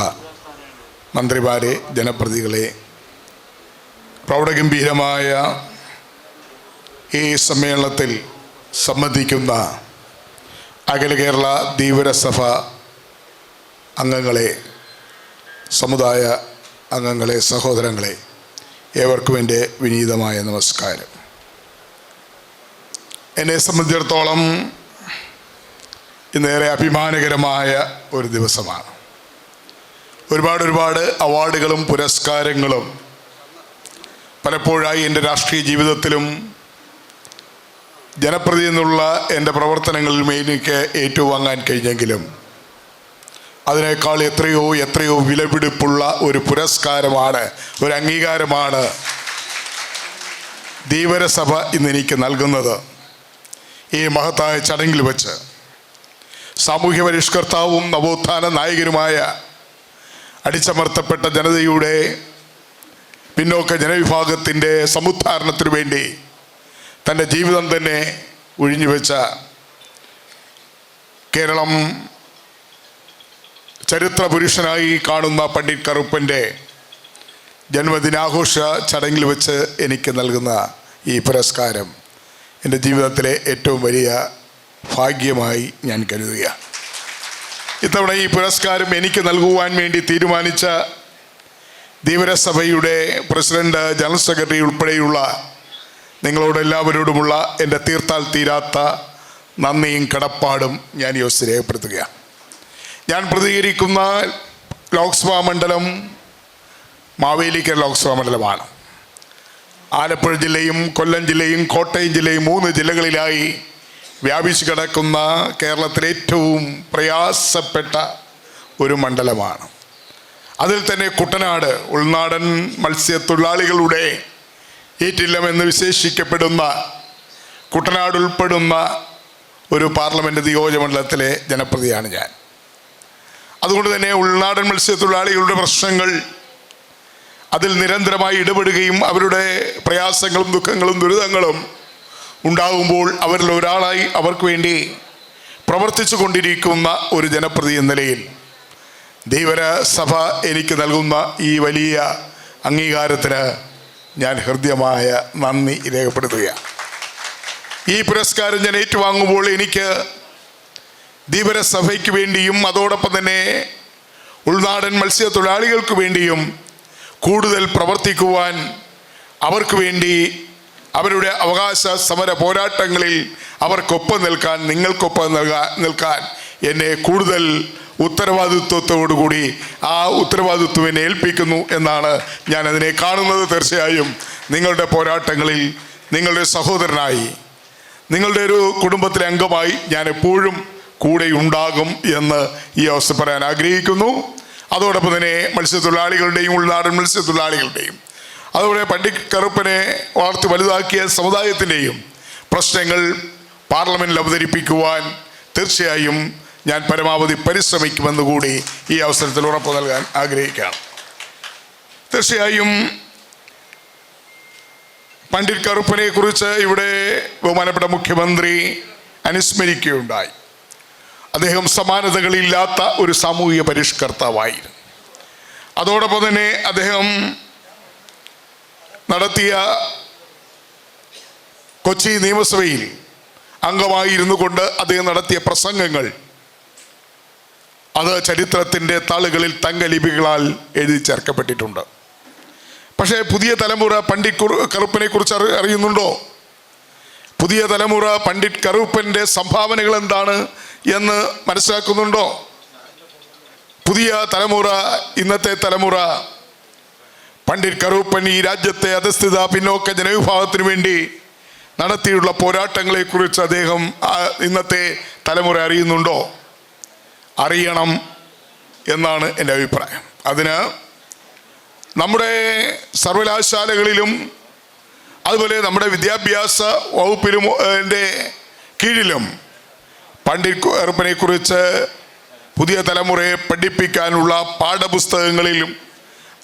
മന്ത്രിമാരെ, ജനപ്രതിനിധികളെ, പ്രൗഢഗംഭീരമായ ഈ സമ്മേളനത്തിൽ സംബന്ധിക്കുന്ന അഖില കേരള ധീവര സഭ അംഗങ്ങളെ, സമുദായ അംഗങ്ങളെ, സഹോദരങ്ങളെ, ഏവർക്കും എൻ്റെ വിനീതമായ നമസ്കാരം. എന്നെ സംബന്ധിച്ചിടത്തോളം ഇന്നേറെ അഭിമാനകരമായ ഒരു ദിവസമാണ്. ഒരുപാട് അവാർഡുകളും പുരസ്കാരങ്ങളും പലപ്പോഴായി എൻ്റെ രാഷ്ട്രീയ ജീവിതത്തിലും ജനപ്രതിനിധിയിൽ നിന്നുള്ള എൻ്റെ പ്രവർത്തനങ്ങളിലും എനിക്ക് ഏറ്റുവാങ്ങാൻ കഴിഞ്ഞെങ്കിലും അതിനേക്കാൾ എത്രയോ വിലപിടിപ്പുള്ള ഒരു പുരസ്കാരമാണ്, ഒരു അംഗീകാരമാണ് ധീവര സഭ ഇന്ന് എനിക്ക് നൽകുന്നത്. ഈ മഹത്തായ ചടങ്ങിൽ വച്ച് സാമൂഹ്യ പരിഷ്കർത്താവും നവോത്ഥാന നായകനുമായ അടിച്ചമർത്തപ്പെട്ട ജനതയുടെ പിന്നോക്ക ജനവിഭാഗത്തിൻ്റെ സമുദ്ധാരണത്തിനു വേണ്ടി തൻ്റെ ജീവിതം തന്നെ ഒഴിഞ്ഞുവെച്ച, കേരളം ചരിത്ര പുരുഷനായി കാണുന്ന പണ്ഡിറ്റ് കറുപ്പൻ്റെ ജന്മദിനാഘോഷ ചടങ്ങിൽ വെച്ച് എനിക്ക് നൽകുന്ന ഈ പുരസ്കാരം എൻ്റെ ജീവിതത്തിലെ ഏറ്റവും വലിയ ഭാഗ്യമായി ഞാൻ കരുതുകയാണ്. ഇത്തവണ ഈ പുരസ്കാരം എനിക്ക് നൽകുവാൻ വേണ്ടി തീരുമാനിച്ച ധീവര സഭയുടെ പ്രസിഡന്റ്, ജനറൽ സെക്രട്ടറി ഉൾപ്പെടെയുള്ള നിങ്ങളോട് എല്ലാവരോടുമുള്ള എൻ്റെ തീർത്താൽ തീരാത്ത നന്ദിയും കടപ്പാടും ഞാൻ ഈ ദിവസം രേഖപ്പെടുത്തുകയാണ്. ഞാൻ പ്രതികരിക്കുന്ന ലോക്സഭാ മണ്ഡലം മാവേലിക്കര ലോക്സഭാ മണ്ഡലമാണ്. ആലപ്പുഴ ജില്ലയും കൊല്ലം ജില്ലയും കോട്ടയം ജില്ലയും 3 ജില്ലകളിലായി വ്യാപിച്ചു കിടക്കുന്ന കേരളത്തിലെ ഏറ്റവും പ്രയാസപ്പെട്ട ഒരു മണ്ഡലമാണ്. അതിൽ തന്നെ കുട്ടനാട്, ഉൾനാടൻ മത്സ്യത്തൊഴിലാളികളുടെ ഈറ്റില്ലം എന്ന് വിശേഷിക്കപ്പെടുന്ന കുട്ടനാട് ഉൾപ്പെടുന്ന ഒരു പാർലമെൻറ്റ് നിയോജകമണ്ഡലത്തിലെ ജനപ്രതിയാണ് ഞാൻ. അതുകൊണ്ട് തന്നെ ഉൾനാടൻ മത്സ്യത്തൊഴിലാളികളുടെ പ്രശ്നങ്ങൾ അതിൽ നിരന്തരമായി ഇടപെടുകയും അവരുടെ പ്രയാസങ്ങളും ദുഃഖങ്ങളും ദുരിതങ്ങളും ഉണ്ടാകുമ്പോൾ അവരിൽ ഒരാളായി അവർക്ക് വേണ്ടി പ്രവർത്തിച്ചു കൊണ്ടിരിക്കുന്ന ഒരു ജനപ്രതി എന്ന നിലയിൽ ധീവര സഭ എനിക്ക് നൽകുന്ന ഈ വലിയ അംഗീകാരത്തിന് ഞാൻ ഹൃദ്യമായ നന്ദി രേഖപ്പെടുത്തുകയാണ്. ഈ പുരസ്കാരം ഞാൻ ഏറ്റുവാങ്ങുമ്പോൾ എനിക്ക് ധീവര സഭയ്ക്ക് വേണ്ടിയും അതോടൊപ്പം തന്നെ ഉൾനാടൻ മത്സ്യത്തൊഴിലാളികൾക്ക് വേണ്ടിയും കൂടുതൽ പ്രവർത്തിക്കുവാൻ, അവർക്ക് വേണ്ടി അവരുടെ അവകാശ സമര പോരാട്ടങ്ങളിൽ അവർക്കൊപ്പം നിൽക്കാൻ, നിങ്ങൾക്കൊപ്പം നിൽക്കാൻ എന്നെ കൂടുതൽ ഉത്തരവാദിത്വത്തോടുകൂടി ആ ഉത്തരവാദിത്വം എന്നെ ഏൽപ്പിക്കുന്നു എന്നാണ് ഞാൻ അതിനെ കാണുന്നത്. തീർച്ചയായും നിങ്ങളുടെ പോരാട്ടങ്ങളിൽ നിങ്ങളുടെ സഹോദരനായി, നിങ്ങളുടെ ഒരു കുടുംബത്തിലെ അംഗമായി ഞാൻ എപ്പോഴും കൂടെ ഉണ്ടാകും എന്ന് ഈ അവസ്ഥ പറയാൻ ആഗ്രഹിക്കുന്നു. അതോടൊപ്പം തന്നെ മത്സ്യത്തൊഴിലാളികളുടെയും ഉൾനാടൻ മത്സ്യത്തൊഴിലാളികളുടെയും അതുപോലെ പണ്ഡിറ്റ് കറുപ്പനെ വളർത്തി വലുതാക്കിയ സമുദായത്തിൻ്റെയും പ്രശ്നങ്ങൾ പാർലമെൻറ്റിൽ അവതരിപ്പിക്കുവാൻ തീർച്ചയായും ഞാൻ പരമാവധി പരിശ്രമിക്കുമെന്ന് കൂടി ഈ അവസരത്തിൽ ഉറപ്പ് നൽകാൻ ആഗ്രഹിക്കുകയാണ്. തീർച്ചയായും പണ്ഡിറ്റ് കറുപ്പനെ കുറിച്ച് ഇവിടെ ബഹുമാനപ്പെട്ട മുഖ്യമന്ത്രി അനുസ്മരിക്കുകയുണ്ടായി. അദ്ദേഹം സമാനതകളില്ലാത്ത ഒരു സാമൂഹിക പരിഷ്കർത്താവായിരുന്നു. അതോടൊപ്പം തന്നെ അദ്ദേഹം നടത്തിയ കൊച്ചി നിയമസഭയിൽ അംഗമായിരുന്നു കൊണ്ട് അദ്ദേഹം നടത്തിയ പ്രസംഗങ്ങൾ അത് ചരിത്രത്തിൻ്റെ താളുകളിൽ തങ്കലിപികളാൽ എഴുതി ചേർക്കപ്പെട്ടിട്ടുണ്ട്. പക്ഷേ പുതിയ തലമുറ പണ്ഡിറ്റ് കറുപ്പനെ കുറിച്ച് അറിയുന്നുണ്ടോ? പുതിയ തലമുറ പണ്ഡിറ്റ് കറുപ്പൻ്റെ സംഭാവനകൾ എന്താണ് എന്ന് മനസ്സിലാക്കുന്നുണ്ടോ? പുതിയ തലമുറ, ഇന്നത്തെ തലമുറ പണ്ഡിറ്റ് കറുപ്പൻ ഈ രാജ്യത്തെ അധസ്ഥിത പിന്നോക്ക ജനവിഭാഗത്തിനു വേണ്ടി നടത്തിയുള്ള പോരാട്ടങ്ങളെക്കുറിച്ച് അദ്ദേഹം ഇന്നത്തെ തലമുറ അറിയുന്നുണ്ടോ? അറിയണം എന്നാണ് എൻ്റെ അഭിപ്രായം. അതിന് നമ്മുടെ സർവകലാശാലകളിലും അതുപോലെ നമ്മുടെ വിദ്യാഭ്യാസ വകുപ്പിലും കീഴിലും പണ്ഡിറ്റ് കറുപ്പനെ കുറിച്ച് പുതിയ തലമുറയെ പഠിപ്പിക്കാനുള്ള പാഠപുസ്തകങ്ങളിലും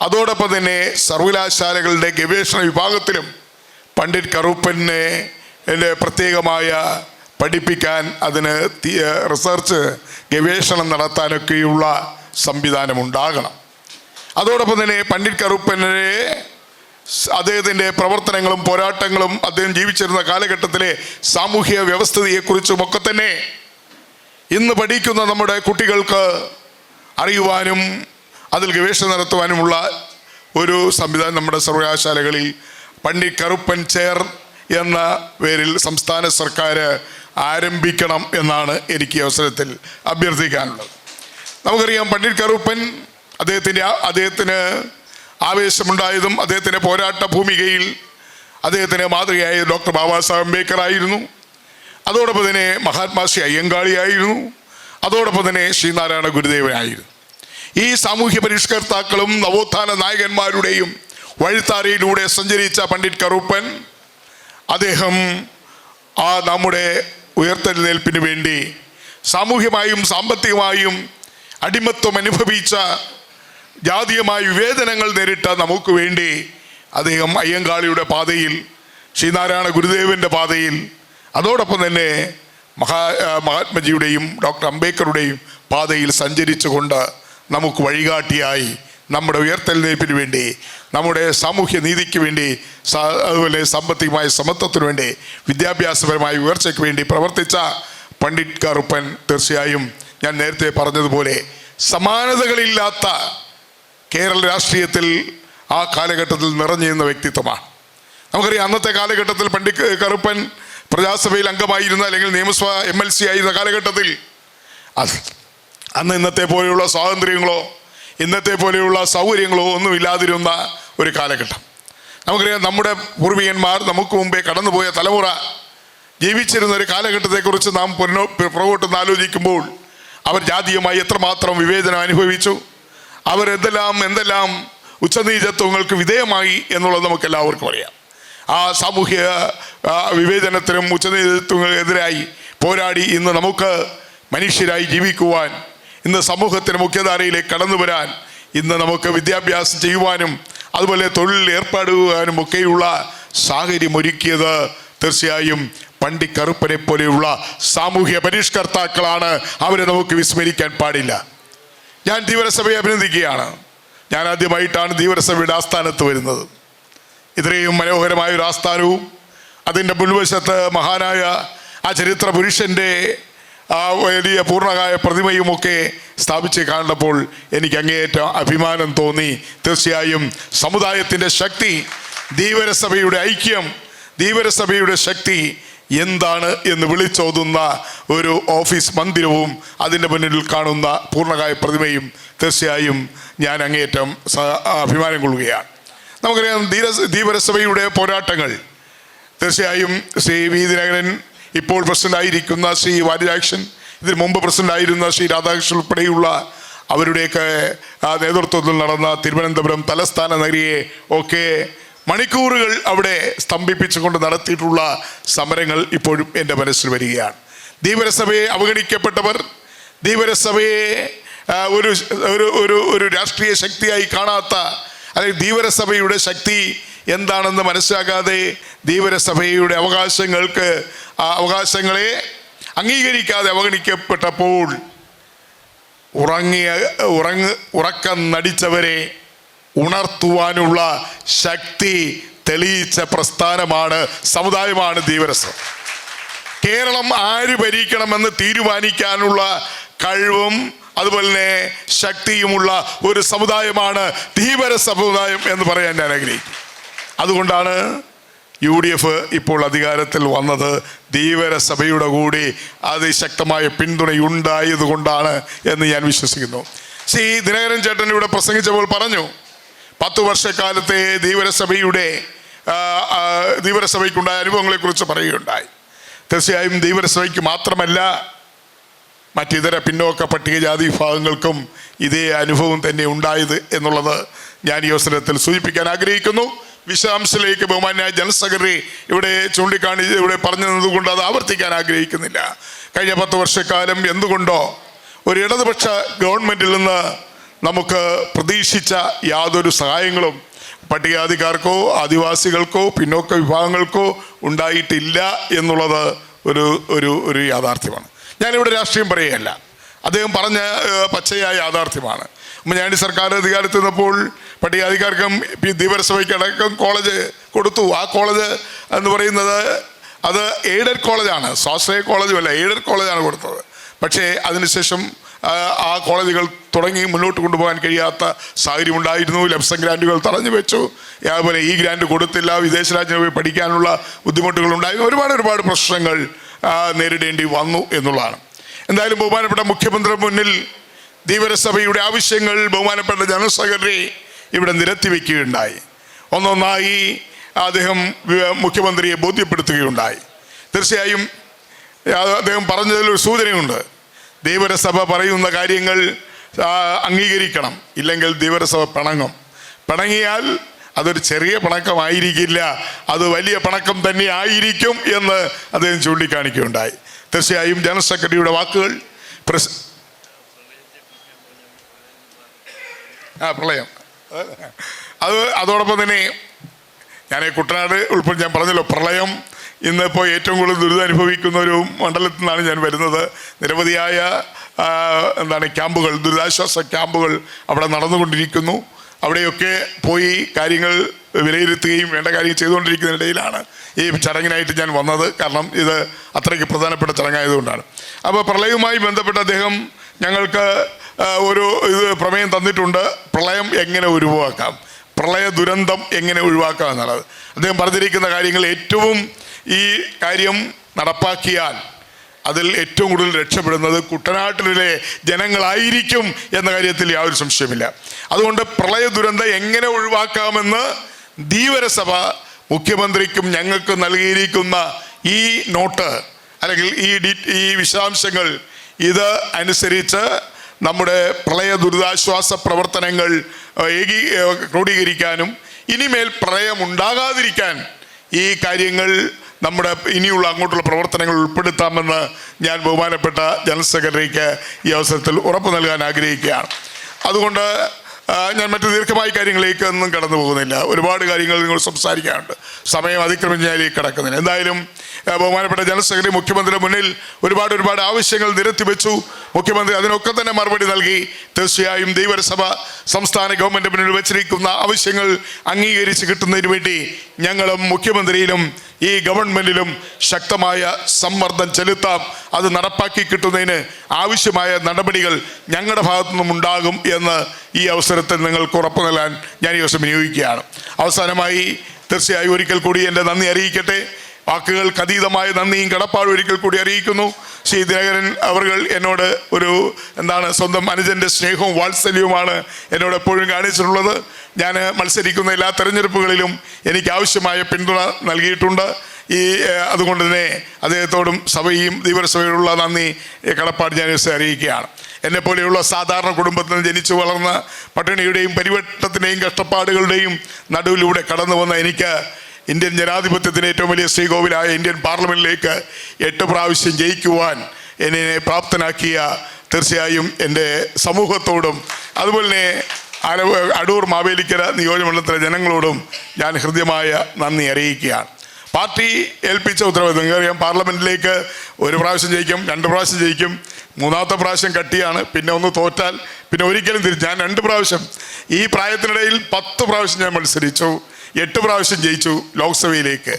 അതോടൊപ്പം തന്നെ സർവകലാശാലകളുടെ ഗവേഷണ വിഭാഗത്തിലും പണ്ഡിറ്റ് കറുപ്പനെ പ്രത്യേകമായ പഠിപ്പിക്കാൻ, അതിന് റിസർച്ച് ഗവേഷണം നടത്താനൊക്കെയുള്ള സംവിധാനമുണ്ടാകണം. അതോടൊപ്പം തന്നെ പണ്ഡിറ്റ് കറുപ്പനെ അദ്ദേഹത്തിൻ്റെ പ്രവർത്തനങ്ങളും പോരാട്ടങ്ങളും അദ്ദേഹം ജീവിച്ചിരുന്ന കാലഘട്ടത്തിലെ സാമൂഹ്യ വ്യവസ്ഥിതിയെക്കുറിച്ചുമൊക്കെ തന്നെ ഇന്ന് പഠിക്കുന്ന നമ്മുടെ കുട്ടികൾക്ക് അറിയുവാനും അതിൽ ഗവേഷണം നടത്തുവാനുമുള്ള ഒരു സംവിധാനം നമ്മുടെ സർവകലാശാലകളിൽ പണ്ഡിറ്റ് കറുപ്പൻ ചെയർ എന്ന പേരിൽ സംസ്ഥാന സർക്കാർ ആരംഭിക്കണം എന്നാണ് എനിക്ക് അവസരത്തിൽ അഭ്യർത്ഥിക്കാനുള്ളത്. നമുക്കറിയാം, പണ്ഡിറ്റ് കറുപ്പൻ അദ്ദേഹത്തിന് ആവേശമുണ്ടായതും അദ്ദേഹത്തിൻ്റെ പോരാട്ട ഭൂമികയിൽ അദ്ദേഹത്തിന് മാതൃകയായ ഡോക്ടർ ബാബാ സാഹേബ് അംബേദ്കർ ആയിരുന്നു. അതോടൊപ്പം തന്നെ മഹാത്മാ ശ്രീ അയ്യങ്കാളിയായിരുന്നു. അതോടൊപ്പം തന്നെ ശ്രീനാരായണ ഗുരുദേവനായിരുന്നു. ഈ സാമൂഹ്യ പരിഷ്കർത്താക്കളും നവോത്ഥാന നായകന്മാരുടെയും വഴിത്താരയിലൂടെ സഞ്ചരിച്ച പണ്ഡിറ്റ് കറുപ്പൻ അദ്ദേഹം നമ്മുടെ ഉയർത്തെഴുന്നേൽപ്പിന് വേണ്ടി സാമൂഹ്യമായും സാമ്പത്തികമായും അടിമത്വം അനുഭവിച്ച, ജാതീയമായ വിവേചനങ്ങൾ നേരിട്ട നമുക്ക് വേണ്ടി അദ്ദേഹം അയ്യങ്കാളിയുടെ പാതയിൽ, ശ്രീനാരായണ ഗുരുദേവൻ്റെ പാതയിൽ, അതോടൊപ്പം തന്നെ മഹാത്മജിയുടെയും ഡോക്ടർ അംബേദ്കറുടെയും പാതയിൽ സഞ്ചരിച്ചുകൊണ്ട് നമുക്ക് വഴികാട്ടിയായി നമ്മുടെ ഉയർത്തെഴുന്നേൽപ്പിന് വേണ്ടി, നമ്മുടെ സാമൂഹ്യ നീതിക്ക് വേണ്ടി, അതുപോലെ സാമ്പത്തികമായ സമത്വത്തിനു വേണ്ടി, വിദ്യാഭ്യാസപരമായ ഉയർച്ചയ്ക്ക് വേണ്ടി പ്രവർത്തിച്ച പണ്ഡിറ്റ് കറുപ്പൻ തീർച്ചയായും ഞാൻ നേരത്തെ പറഞ്ഞതുപോലെ സമാനതകളില്ലാത്ത കേരള രാഷ്ട്രീയത്തിൽ ആ കാലഘട്ടത്തിൽ നിറഞ്ഞിരുന്ന വ്യക്തിത്വമാണ്. നമുക്കറിയാം, അന്നത്തെ കാലഘട്ടത്തിൽ പണ്ഡിറ്റ് കറുപ്പൻ പ്രജാസഭയിൽ അംഗമായിരുന്ന അല്ലെങ്കിൽ നിയമസഭ MLC ആയിരുന്ന കാലഘട്ടത്തിൽ അന്ന് ഇന്നത്തെ പോലെയുള്ള സ്വാതന്ത്ര്യങ്ങളോ ഇന്നത്തെ പോലെയുള്ള സൗകര്യങ്ങളോ ഒന്നുമില്ലാതിരുന്ന ഒരു കാലഘട്ടം. നമുക്കറിയാം, നമ്മുടെ പൂർവികന്മാർ, നമുക്ക് മുമ്പേ കടന്നുപോയ തലമുറ ജീവിച്ചിരുന്ന ഒരു കാലഘട്ടത്തെക്കുറിച്ച് നാം പുറകോട്ടൊന്ന് ആലോചിക്കുമ്പോൾ അവർ ജാതീയമായി എത്രമാത്രം വിവേചനം അനുഭവിച്ചു, അവരെന്തെല്ലാം ഉച്ചനീചത്വങ്ങൾക്ക് വിധേയമായി എന്നുള്ളത് നമുക്ക് എല്ലാവർക്കും അറിയാം. ആ സാമൂഹ്യ വിവേചനത്തിനും ഉച്ചനീചത്വങ്ങൾക്കെതിരായി പോരാടി ഇന്ന് നമുക്ക് മനുഷ്യരായി ജീവിക്കുവാൻ, ഇന്ന് സമൂഹത്തിന് മുഖ്യധാരയിലേക്ക് കടന്നു വരാൻ, ഇന്ന് നമുക്ക് വിദ്യാഭ്യാസം ചെയ്യുവാനും അതുപോലെ തൊഴിലിൽ ഏർപ്പെടുവാനും ഒക്കെയുള്ള സാഹചര്യം ഒരുക്കിയത് തീർച്ചയായും പണ്ഡിറ്റ് കറുപ്പനെ പോലെയുള്ള സാമൂഹ്യ പരിഷ്കർത്താക്കളാണ്. അവരെ നമുക്ക് വിസ്മരിക്കാൻ പാടില്ല. ഞാൻ ധീവരസഭയെ അഭിനന്ദിക്കുകയാണ്. ഞാൻ ആദ്യമായിട്ടാണ് ധീവരസഭയുടെ ആസ്ഥാനത്ത് വരുന്നത്. ഇത്രയും മനോഹരമായൊരു ആസ്ഥാനവും അതിൻ്റെ മുൻവശത്ത് മഹാനായ ആ ചരിത്ര പുരുഷൻ്റെ ആ വലിയ പൂർണ്ണകായ പ്രതിമയുമൊക്കെ സ്ഥാപിച്ച് കാണുമ്പോൾ എനിക്ക് അങ്ങേയറ്റം അഭിമാനം തോന്നി. തീർച്ചയായും സമുദായത്തിൻ്റെ ശക്തി, ധീവരസഭയുടെ ഐക്യം, ധീവരസഭയുടെ ശക്തി എന്താണ് എന്ന് വിളിച്ചോതുന്ന ഒരു ഓഫീസ് മന്ദിരവും അതിൻ്റെ മുന്നിൽ കാണുന്ന പൂർണ്ണകായ പ്രതിമയും തീർച്ചയായും ഞാൻ അങ്ങേയറ്റം അഭിമാനം കൊള്ളുകയാണ്. നമുക്കറിയാം, ധീവരസഭയുടെ പോരാട്ടങ്ങൾ തീർച്ചയായും ശ്രീ വി ദിനകരൻ, ഇപ്പോൾ പ്രസിഡൻ്റായിരിക്കുന്ന ശ്രീ വാര്യരാക്ഷൻ, ഇതിന് മുമ്പ് പ്രസിഡൻ്റായിരുന്ന ശ്രീ രാധാകൃഷ്ണൻ ഉൾപ്പെടെയുള്ള അവരുടെയൊക്കെ നേതൃത്വത്തിൽ നടന്ന തിരുവനന്തപുരം തലസ്ഥാന നഗരിയെ ഒക്കെ മണിക്കൂറുകൾ അവിടെ സ്തംഭിപ്പിച്ചുകൊണ്ട് നടത്തിയിട്ടുള്ള സമരങ്ങൾ ഇപ്പോഴും എൻ്റെ മനസ്സിൽ വരികയാണ്. ധീവരസഭയെ അവഗണിക്കപ്പെട്ടവർ, ധീവരസഭയെ ഒരു രാഷ്ട്രീയ ശക്തിയായി കാണാത്ത, അല്ലെങ്കിൽ ധീവരസഭയുടെ ശക്തി എന്താണെന്ന് മനസ്സിലാക്കാതെ ധീവരസഭയുടെ അവകാശങ്ങളെ അംഗീകരിക്കാതെ അവഗണിക്കപ്പെട്ടപ്പോൾ ഉറക്കം നടിച്ചവരെ ഉണർത്തുവാനുള്ള ശക്തി തെളിയിച്ച പ്രസ്ഥാനമാണ്, സമുദായമാണ് ധീവരസഭ. കേരളം ആര് ഭരിക്കണമെന്ന് തീരുമാനിക്കാനുള്ള കഴിവും അതുപോലെ തന്നെ ശക്തിയുമുള്ള ഒരു സമുദായമാണ് ധീവര സമുദായം എന്ന് പറയാൻ ഞാൻ ആഗ്രഹിക്കും. അതുകൊണ്ടാണ് UDF ഇപ്പോൾ അധികാരത്തിൽ വന്നത്. ധീവര സഭയുടെ കൂടി അതിശക്തമായ പിന്തുണയുണ്ടായത് കൊണ്ടാണ് എന്ന് ഞാൻ വിശ്വസിക്കുന്നു. ശ്രീ ദിനകരൻ ചേട്ടൻ ഇവിടെ പ്രസംഗിച്ചപ്പോൾ പറഞ്ഞു 10 വർഷക്കാലത്തെ ധീവരസഭയ്ക്കുണ്ടായ അനുഭവങ്ങളെക്കുറിച്ച് പറയുകയുണ്ടായി. തീർച്ചയായും ധീവരസഭയ്ക്ക് മാത്രമല്ല മറ്റിതര പിന്നോക്ക പട്ടികജാതി വിഭാഗങ്ങൾക്കും ഇതേ അനുഭവം തന്നെ ഉണ്ടായത് എന്നുള്ളത് ഞാൻ ഈ അവസരത്തിൽ സൂചിപ്പിക്കാൻ ആഗ്രഹിക്കുന്നു. വിശദാംശത്തിലേക്ക് ബഹുമാന്യ ജനറൽ സെക്രട്ടറി ഇവിടെ പറഞ്ഞു തന്നതുകൊണ്ട് അത് ആവർത്തിക്കാൻ ആഗ്രഹിക്കുന്നില്ല. കഴിഞ്ഞ 10 വർഷക്കാലം എന്തുകൊണ്ടോ ഒരു ഇടതുപക്ഷ ഗവൺമെൻറ്റിൽ നിന്ന് നമുക്ക് പ്രതീക്ഷിച്ച യാതൊരു സഹായങ്ങളും പട്ടികജാതിക്കാർക്കോ ആദിവാസികൾക്കോ പിന്നോക്ക വിഭാഗങ്ങൾക്കോ ഉണ്ടായിട്ടില്ല എന്നുള്ളത് ഒരു യാഥാർത്ഥ്യമാണ്. ഞാനിവിടെ രാഷ്ട്രീയം പറയുകയല്ല, അദ്ദേഹം പറഞ്ഞ പച്ചയായ യാഥാർത്ഥ്യമാണ്. ഉമ്മൻചാണ്ടി സർക്കാർ അധികാരത്തിൽ നിന്നപ്പോൾ പട്ടികജാതിക്കാർക്കും ധീവരസഭയ്ക്കടക്കം കോളേജ് കൊടുത്തു. ആ കോളേജ് എന്ന് പറയുന്നത് അത് എയ്ഡഡ് കോളേജാണ്, സ്വാശ്രയ കോളേജുമല്ല, എയ്ഡഡ് കോളേജാണ് കൊടുത്തത്. പക്ഷേ അതിനുശേഷം ആ കോളേജുകൾ തുടങ്ങി മുന്നോട്ട് കൊണ്ടുപോകാൻ കഴിയാത്ത സാഹചര്യം ഉണ്ടായിരുന്നു. ലംസം ഗ്രാൻറ്റുകൾ തടഞ്ഞു വെച്ചു. അതുപോലെ ഈ ഗ്രാൻറ്റ് കൊടുത്തില്ല. വിദേശ രാജ്യങ്ങളിൽ പോയി പഠിക്കാനുള്ള ബുദ്ധിമുട്ടുകൾ ഉണ്ടായിരുന്നു. ഒരുപാട് പ്രശ്നങ്ങൾ നേരിടേണ്ടി വന്നു എന്നുള്ളതാണ്. എന്തായാലും ബഹുമാനപ്പെട്ട മുഖ്യമന്ത്രി മുന്നിൽ ധീവരസഭയുടെ ആവശ്യങ്ങൾ ബഹുമാനപ്പെട്ട ജനറൽ സെക്രട്ടറി ഇവിടെ നിരത്തി വയ്ക്കുകയുണ്ടായി. ഒന്നൊന്നായി അദ്ദേഹം മുഖ്യമന്ത്രിയെ ബോധ്യപ്പെടുത്തുകയുണ്ടായി. തീർച്ചയായും അദ്ദേഹം പറഞ്ഞതിലൊരു സൂചനയുണ്ട്. ധീവരസഭ പറയുന്ന കാര്യങ്ങൾ അംഗീകരിക്കണം, ഇല്ലെങ്കിൽ ധീവരസഭ പിണങ്ങിയാൽ അതൊരു ചെറിയ പിണക്കമായിരിക്കില്ല, അത് വലിയ പിണക്കം തന്നെ ആയിരിക്കും എന്ന് അദ്ദേഹം ചൂണ്ടിക്കാണിക്കുകയുണ്ടായി. തീർച്ചയായും ജനറൽ സെക്രട്ടറിയുടെ വാക്കുകൾ പ്രളയം അതോടൊപ്പം തന്നെ ഞാൻ കുട്ടനാട് ഉൾപ്പെടെ ഞാൻ പറഞ്ഞല്ലോ, പ്രളയം ഇന്നിപ്പോൾ ഏറ്റവും കൂടുതൽ ദുരിതം അനുഭവിക്കുന്ന ഒരു മണ്ഡലത്തിൽ നിന്നാണ് ഞാൻ വരുന്നത്. നിരവധിയായ ക്യാമ്പുകൾ, ദുരിതാശ്വാസ ക്യാമ്പുകൾ അവിടെ നടന്നുകൊണ്ടിരിക്കുന്നു. അവിടെയൊക്കെ പോയി കാര്യങ്ങൾ വിലയിരുത്തുകയും വേണ്ട കാര്യം ചെയ്തുകൊണ്ടിരിക്കുന്നതിനിടയിലാണ് ഈ ചടങ്ങിനായിട്ട് ഞാൻ വന്നത്. കാരണം ഇത് അത്രയ്ക്ക് പ്രധാനപ്പെട്ട ചടങ്ങായതുകൊണ്ടാണ്. അപ്പോൾ പ്രളയവുമായി ബന്ധപ്പെട്ട് അദ്ദേഹം ഞങ്ങൾക്ക് ഇത് പ്രമേയം തന്നിട്ടുണ്ട്. പ്രളയം എങ്ങനെ ഒഴിവാക്കാം, പ്രളയ ദുരന്തം എങ്ങനെ ഒഴിവാക്കാം എന്നുള്ളത്. അദ്ദേഹം പറഞ്ഞിരിക്കുന്ന കാര്യങ്ങൾ ഏറ്റവും ഈ കാര്യം നടപ്പാക്കിയാൽ അതിൽ ഏറ്റവും കൂടുതൽ രക്ഷപ്പെടുന്നത് കുട്ടനാട്ടിലെ ജനങ്ങളായിരിക്കും എന്ന കാര്യത്തിൽ യാതൊരു സംശയമില്ല. അതുകൊണ്ട് പ്രളയ ദുരന്തം എങ്ങനെ ഒഴിവാക്കാമെന്ന് ധീവരസഭ മുഖ്യമന്ത്രിക്കും ഞങ്ങൾക്ക് നൽകിയിരിക്കുന്ന ഈ നോട്ട് അല്ലെങ്കിൽ ഈ വിശദാംശങ്ങൾ ഇത് അനുസരിച്ച് നമ്മുടെ പ്രളയ ദുരിതാശ്വാസ പ്രവർത്തനങ്ങൾ ക്രോഡീകരിക്കാനും ഇനിമേൽ പ്രളയം ഉണ്ടാകാതിരിക്കാൻ ഈ കാര്യങ്ങൾ നമ്മുടെ ഇനിയുള്ള അങ്ങോട്ടുള്ള പ്രവർത്തനങ്ങൾ ഉൾപ്പെടുത്താമെന്ന് ഞാൻ ബഹുമാനപ്പെട്ട ജനറൽ സെക്രട്ടറിക്ക് ഈ അവസരത്തിൽ ഉറപ്പ് നൽകാൻ ആഗ്രഹിക്കുകയാണ്. അതുകൊണ്ട് ഞാൻ മറ്റു ദീർഘമായ കാര്യങ്ങളിലേക്ക് ഒന്നും കടന്നു പോകുന്നില്ല. ഒരുപാട് കാര്യങ്ങൾ നിങ്ങൾ സംസാരിക്കാനുണ്ട്, സമയം അതിക്രമിച്ച് ഞാനിലേക്ക് കിടക്കുന്നില്ല. എന്തായാലും ബഹുമാനപ്പെട്ട ജനറൽ സെക്രട്ടറി മുഖ്യമന്ത്രിയുടെ മുന്നിൽ ഒരുപാട് ആവശ്യങ്ങൾ നിരത്തി വെച്ചു. മുഖ്യമന്ത്രി അതിനൊക്കെ തന്നെ മറുപടി നൽകി. തീർച്ചയായും ധീവരസഭ സംസ്ഥാന ഗവൺമെൻറ് മുന്നിൽ വെച്ചിരിക്കുന്ന ആവശ്യങ്ങൾ അംഗീകരിച്ച് കിട്ടുന്നതിന് വേണ്ടി ഞങ്ങളും മുഖ്യമന്ത്രിയിലും ഈ ഗവൺമെൻറ്റിലും ശക്തമായ സമ്മർദ്ദം ചെലുത്താം. അത് നടപ്പാക്കി കിട്ടുന്നതിന് ആവശ്യമായ നടപടികൾ ഞങ്ങളുടെ ഭാഗത്തുനിന്നും ഉണ്ടാകും എന്ന് ഈ അവസരത്തിൽ നിങ്ങൾക്ക് ഉറപ്പ് നൽകാൻ ഞാൻ ഈ ദിവസം വിനിയോഗിക്കുകയാണ്. അവസാനമായി തീർച്ചയായും ഒരിക്കൽ കൂടി എൻ്റെ നന്ദി അറിയിക്കട്ടെ. വാക്കുകൾക്ക് അതീതമായ നന്ദിയും കടപ്പാടും ഒരിക്കൽ കൂടി അറിയിക്കുന്നു. ശ്രീ ദിനകരൻ അവർ എന്നോട് സ്വന്തം അനുജൻ്റെ സ്നേഹവും വാത്സല്യവുമാണ് എന്നോട് എപ്പോഴും കാണിച്ചിട്ടുള്ളത്. ഞാൻ മത്സരിക്കുന്ന എല്ലാ തെരഞ്ഞെടുപ്പുകളിലും എനിക്ക് ആവശ്യമായ പിന്തുണ നൽകിയിട്ടുണ്ട്. അതുകൊണ്ട് തന്നെ അദ്ദേഹത്തോടും സഭയും ധീവരസഭയോടുള്ള നന്ദി കടപ്പാട് ഞാൻ അറിയിക്കുകയാണ്. എന്നെപ്പോലെയുള്ള സാധാരണ കുടുംബത്തിൽ നിന്ന് ജനിച്ചു വളർന്ന പട്ടിണിയുടെയും പരിവട്ടത്തിൻ്റെയും കഷ്ടപ്പാടുകളുടെയും നടുവിലൂടെ കടന്നു വന്ന എനിക്ക് ഇന്ത്യൻ ജനാധിപത്യത്തിന് ഏറ്റവും വലിയ ശ്രീകോവിലായ ഇന്ത്യൻ പാർലമെൻറ്റിലേക്ക് 8 പ്രാവശ്യം ജയിക്കുവാൻ എന്നെ പ്രാപ്തനാക്കിയ തീർച്ചയായും എൻ്റെ സമൂഹത്തോടും അതുപോലെ തന്നെ അടൂർ മാവേലിക്കര നിയോജകമണ്ഡലത്തിലെ ജനങ്ങളോടും ഞാൻ ഹൃദ്യമായ നന്ദി അറിയിക്കുകയാണ്. പാർട്ടി ഏൽപ്പിച്ച ഉത്തരവാദിത്വം, നിങ്ങൾക്കറിയാം, പാർലമെൻറ്റിലേക്ക് ഒരു പ്രാവശ്യം ജയിക്കും, 2 പ്രാവശ്യം ജയിക്കും, 3ാമത്തെ പ്രാവശ്യം കട്ടിയാണ്, പിന്നെ ഒന്ന് തോറ്റാൽ പിന്നെ ഒരിക്കലും ഞാൻ 2 പ്രാവശ്യം ഈ പ്രായത്തിനിടയിൽ 10 പ്രാവശ്യം ഞാൻ മത്സരിച്ചു, 8 പ്രാവശ്യം ജയിച്ചു ലോക്സഭയിലേക്ക്.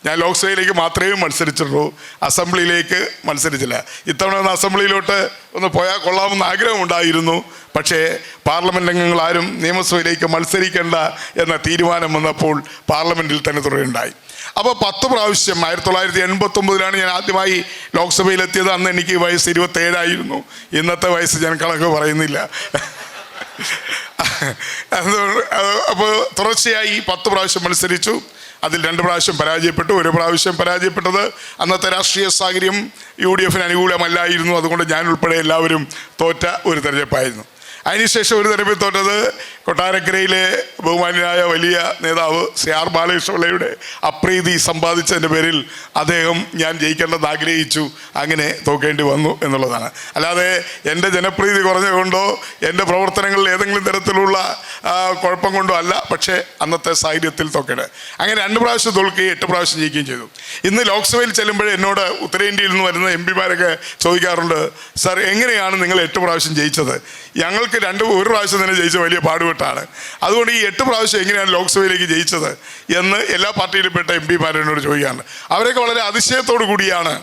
ഞാൻ ലോക്സഭയിലേക്ക് മാത്രമേ മത്സരിച്ചിട്ടുള്ളൂ, അസംബ്ലിയിലേക്ക് മത്സരിച്ചില്ല. ഇത്തവണ ഒന്ന് അസംബ്ലിയിലോട്ട് ഒന്ന് പോയാൽ കൊള്ളാമെന്ന് ആഗ്രഹമുണ്ടായിരുന്നു. പക്ഷേ പാർലമെൻറ്റ് അംഗങ്ങൾ ആരും നിയമസഭയിലേക്ക് മത്സരിക്കേണ്ട എന്ന തീരുമാനം വന്നപ്പോൾ പാർലമെൻറ്റിൽ തന്നെ തുടരുണ്ടായി. അപ്പോൾ 10 പ്രാവശ്യം 1989 ഞാൻ ആദ്യമായി ലോക്സഭയിലെത്തിയത്. അന്ന് എനിക്ക് വയസ്സ് 27 ആയിരുന്നു. ഇന്നത്തെ വയസ്സ് ഞാൻ കണക്ക് പറയുന്നില്ല. അപ്പോൾ തുടർച്ചയായി 10 പ്രാവശ്യം മത്സരിച്ചു. അതിൽ 2 പ്രാവശ്യം പരാജയപ്പെട്ടു. 1 പ്രാവശ്യം പരാജയപ്പെട്ടത് അന്നത്തെ രാഷ്ട്രീയ സാഹചര്യം UDF അനുകൂലമല്ലായിരുന്നു. അതുകൊണ്ട് ഞാൻ ഉൾപ്പെടെ എല്ലാവരും തോറ്റ ഒരു തെരഞ്ഞെടുപ്പായിരുന്നു. അതിനുശേഷം ഒരു തെരഞ്ഞെടുപ്പിൽ തോറ്റത് കൊട്ടാരക്കരയിലെ ബഹുമാന്യനായ വലിയ നേതാവ് CR ബാലകൃഷ്ണപിള്ളയുടെ അപ്രീതി സമ്പാദിച്ചതിൻ്റെ പേരിൽ അദ്ദേഹം ഞാൻ ജയിക്കേണ്ടെന്ന് ആഗ്രഹിച്ചു. അങ്ങനെ തോക്കേണ്ടി വന്നു എന്നുള്ളതാണ്. അല്ലാതെ എൻ്റെ ജനപ്രീതി കുറഞ്ഞുകൊണ്ടോ എൻ്റെ പ്രവർത്തനങ്ങളിൽ ഏതെങ്കിലും തരത്തിലുള്ള കുഴപ്പം കൊണ്ടോ അല്ല. പക്ഷേ അന്നത്തെ സാഹചര്യത്തിൽ തോക്കേണ്ടത്. അങ്ങനെ 2 പ്രാവശ്യം തോൽക്കുകയും 8 പ്രാവശ്യം ജയിക്കുകയും ചെയ്തു. ഇന്ന് ലോക്സഭയിൽ ചെല്ലുമ്പോൾ എന്നോട് ഉത്തരേന്ത്യയിൽ നിന്ന് വരുന്ന MP-മാരൊക്കെ ചോദിക്കാറുണ്ട്, സാർ എങ്ങനെയാണ് നിങ്ങൾ 8 പ്രാവശ്യം ജയിച്ചത്? ഞങ്ങൾക്ക് 1 പ്രാവശ്യം തന്നെ ജയിച്ച വലിയ പാടുപെട്ടാണ്. അതുകൊണ്ട് ഈ 8 പ്രാവശ്യം എങ്ങനെയാണ് ലോക്സഭയിലേക്ക് ജയിച്ചത് എന്ന് എല്ലാ പാർട്ടിയിലും പെട്ട MP-മാർ എന്നോട് ചോദിക്കാറുണ്ട്. അവരൊക്കെ വളരെ അതിശയത്തോടു കൂടിയാണ്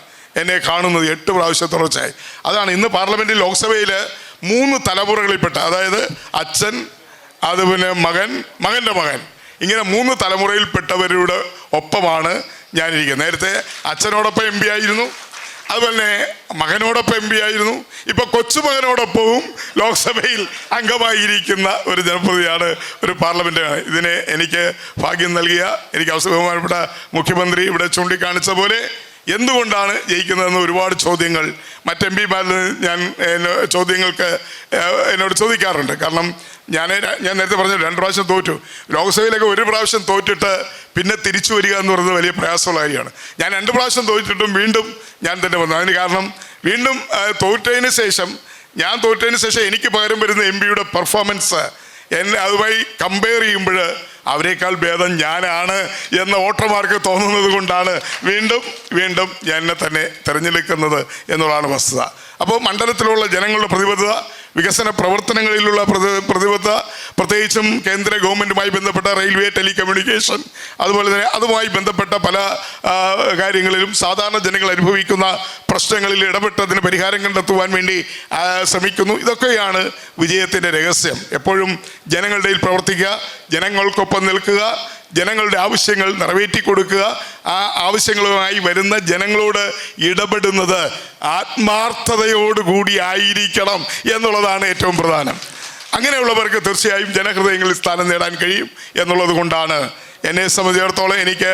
എന്നെ കാണുന്നത് 8 പ്രാവശ്യം തുടർച്ചയായി. അതാണ് ഇന്ന് പാർലമെൻറ്റിൽ ലോക്സഭയിൽ 3 തലമുറകളിൽപ്പെട്ട, അതായത് അച്ഛൻ, അത് പിന്നെ മകൻ്റെ മകൻ, ഇങ്ങനെ 3 തലമുറയിൽപ്പെട്ടവരുടെ ഒപ്പമാണ് ഞാനിരിക്കുന്നത്. നേരത്തെ അച്ഛനോടൊപ്പം MP ആയിരുന്നു, അതുപോലെ മകനോടൊപ്പം MP ആയിരുന്നു, ഇപ്പൊ കൊച്ചുമകനോടൊപ്പവും ലോക്സഭയിൽ അംഗമായിരിക്കുന്ന ഒരു ജനപ്രതിയാണ്, ഒരു പാർലമെന്റാണ്. ഇതിന് എനിക്ക് ഭാഗ്യം നൽകിയ എനിക്ക് ബഹുമാനപ്പെട്ട മുഖ്യമന്ത്രി ഇവിടെ ചൂണ്ടിക്കാണിച്ച പോലെ എന്തുകൊണ്ടാണ് ജയിക്കുന്നതെന്ന് ഒരുപാട് ചോദ്യങ്ങൾ മറ്റ് MP-മാരിൽ ഞാൻ ചോദ്യങ്ങൾക്ക് എന്നോട് ചോദിക്കാറുണ്ട്. കാരണം ഞാൻ നേരത്തെ പറഞ്ഞു 2 പ്രാവശ്യം തോറ്റു. ലോക്സഭയിലൊക്കെ 1 പ്രാവശ്യം തോറ്റിട്ട് പിന്നെ തിരിച്ചു വരിക എന്ന് പറയുന്നത് വലിയ പ്രയാസമുള്ള കാര്യമാണ്. ഞാൻ 2 പ്രാവശ്യം തോറ്റിട്ടും വീണ്ടും ഞാൻ തന്നെ വന്നു. അതിന് കാരണം വീണ്ടും തോറ്റതിന് ശേഷം എനിക്ക് പകരം വരുന്ന MP-യുടെ പെർഫോമൻസ് അതുമായി കമ്പയർ ചെയ്യുമ്പോൾ അവരെക്കാൾ ഭേദം ഞാനാണ് എന്ന വോട്ടർമാർക്ക് തോന്നുന്നത് കൊണ്ടാണ് വീണ്ടും ഞാൻ എന്നെ തന്നെ തിരഞ്ഞെടുക്കുന്നത് എന്നുള്ളതാണ് വസ്തുത. അപ്പോൾ മണ്ഡലത്തിലുള്ള ജനങ്ങളുടെ പ്രതിബദ്ധത, വികസന പ്രവർത്തനങ്ങളിലുള്ള പ്രതിബദ്ധത, പ്രത്യേകിച്ചും കേന്ദ്ര ഗവൺമെൻറ്റുമായി ബന്ധപ്പെട്ട റെയിൽവേ, ടെലികമ്മ്യൂണിക്കേഷൻ, അതുപോലെ തന്നെ അതുമായി ബന്ധപ്പെട്ട പല കാര്യങ്ങളിലും സാധാരണ ജനങ്ങൾ അനുഭവിക്കുന്ന പ്രശ്നങ്ങളിൽ ഇടപെട്ടതിന് പരിഹാരം കണ്ടെത്തുവാൻ വേണ്ടി ശ്രമിക്കുന്നു. ഇതൊക്കെയാണ് വിജയത്തിൻ്റെ രഹസ്യം. എപ്പോഴും ജനങ്ങളുടെ ഇടയിൽ പ്രവർത്തിക്കുക, ജനങ്ങൾക്കൊപ്പം നിൽക്കുക, ജനങ്ങളുടെ ആവശ്യങ്ങൾ നിറവേറ്റി കൊടുക്കുക, ആ ആവശ്യങ്ങളുമായി വരുന്ന ജനങ്ങളോട് ഇടപെടുന്നത് ആത്മാർത്ഥതയോടുകൂടി ആയിരിക്കണം എന്നുള്ളതാണ് ഏറ്റവും പ്രധാനം. അങ്ങനെയുള്ളവർക്ക് തീർച്ചയായും ജനഹൃദയങ്ങളിൽ സ്ഥാനം നേടാൻ കഴിയും എന്നുള്ളത് കൊണ്ടാണ് എന്നെ സംബന്ധിച്ചിടത്തോളം എനിക്ക്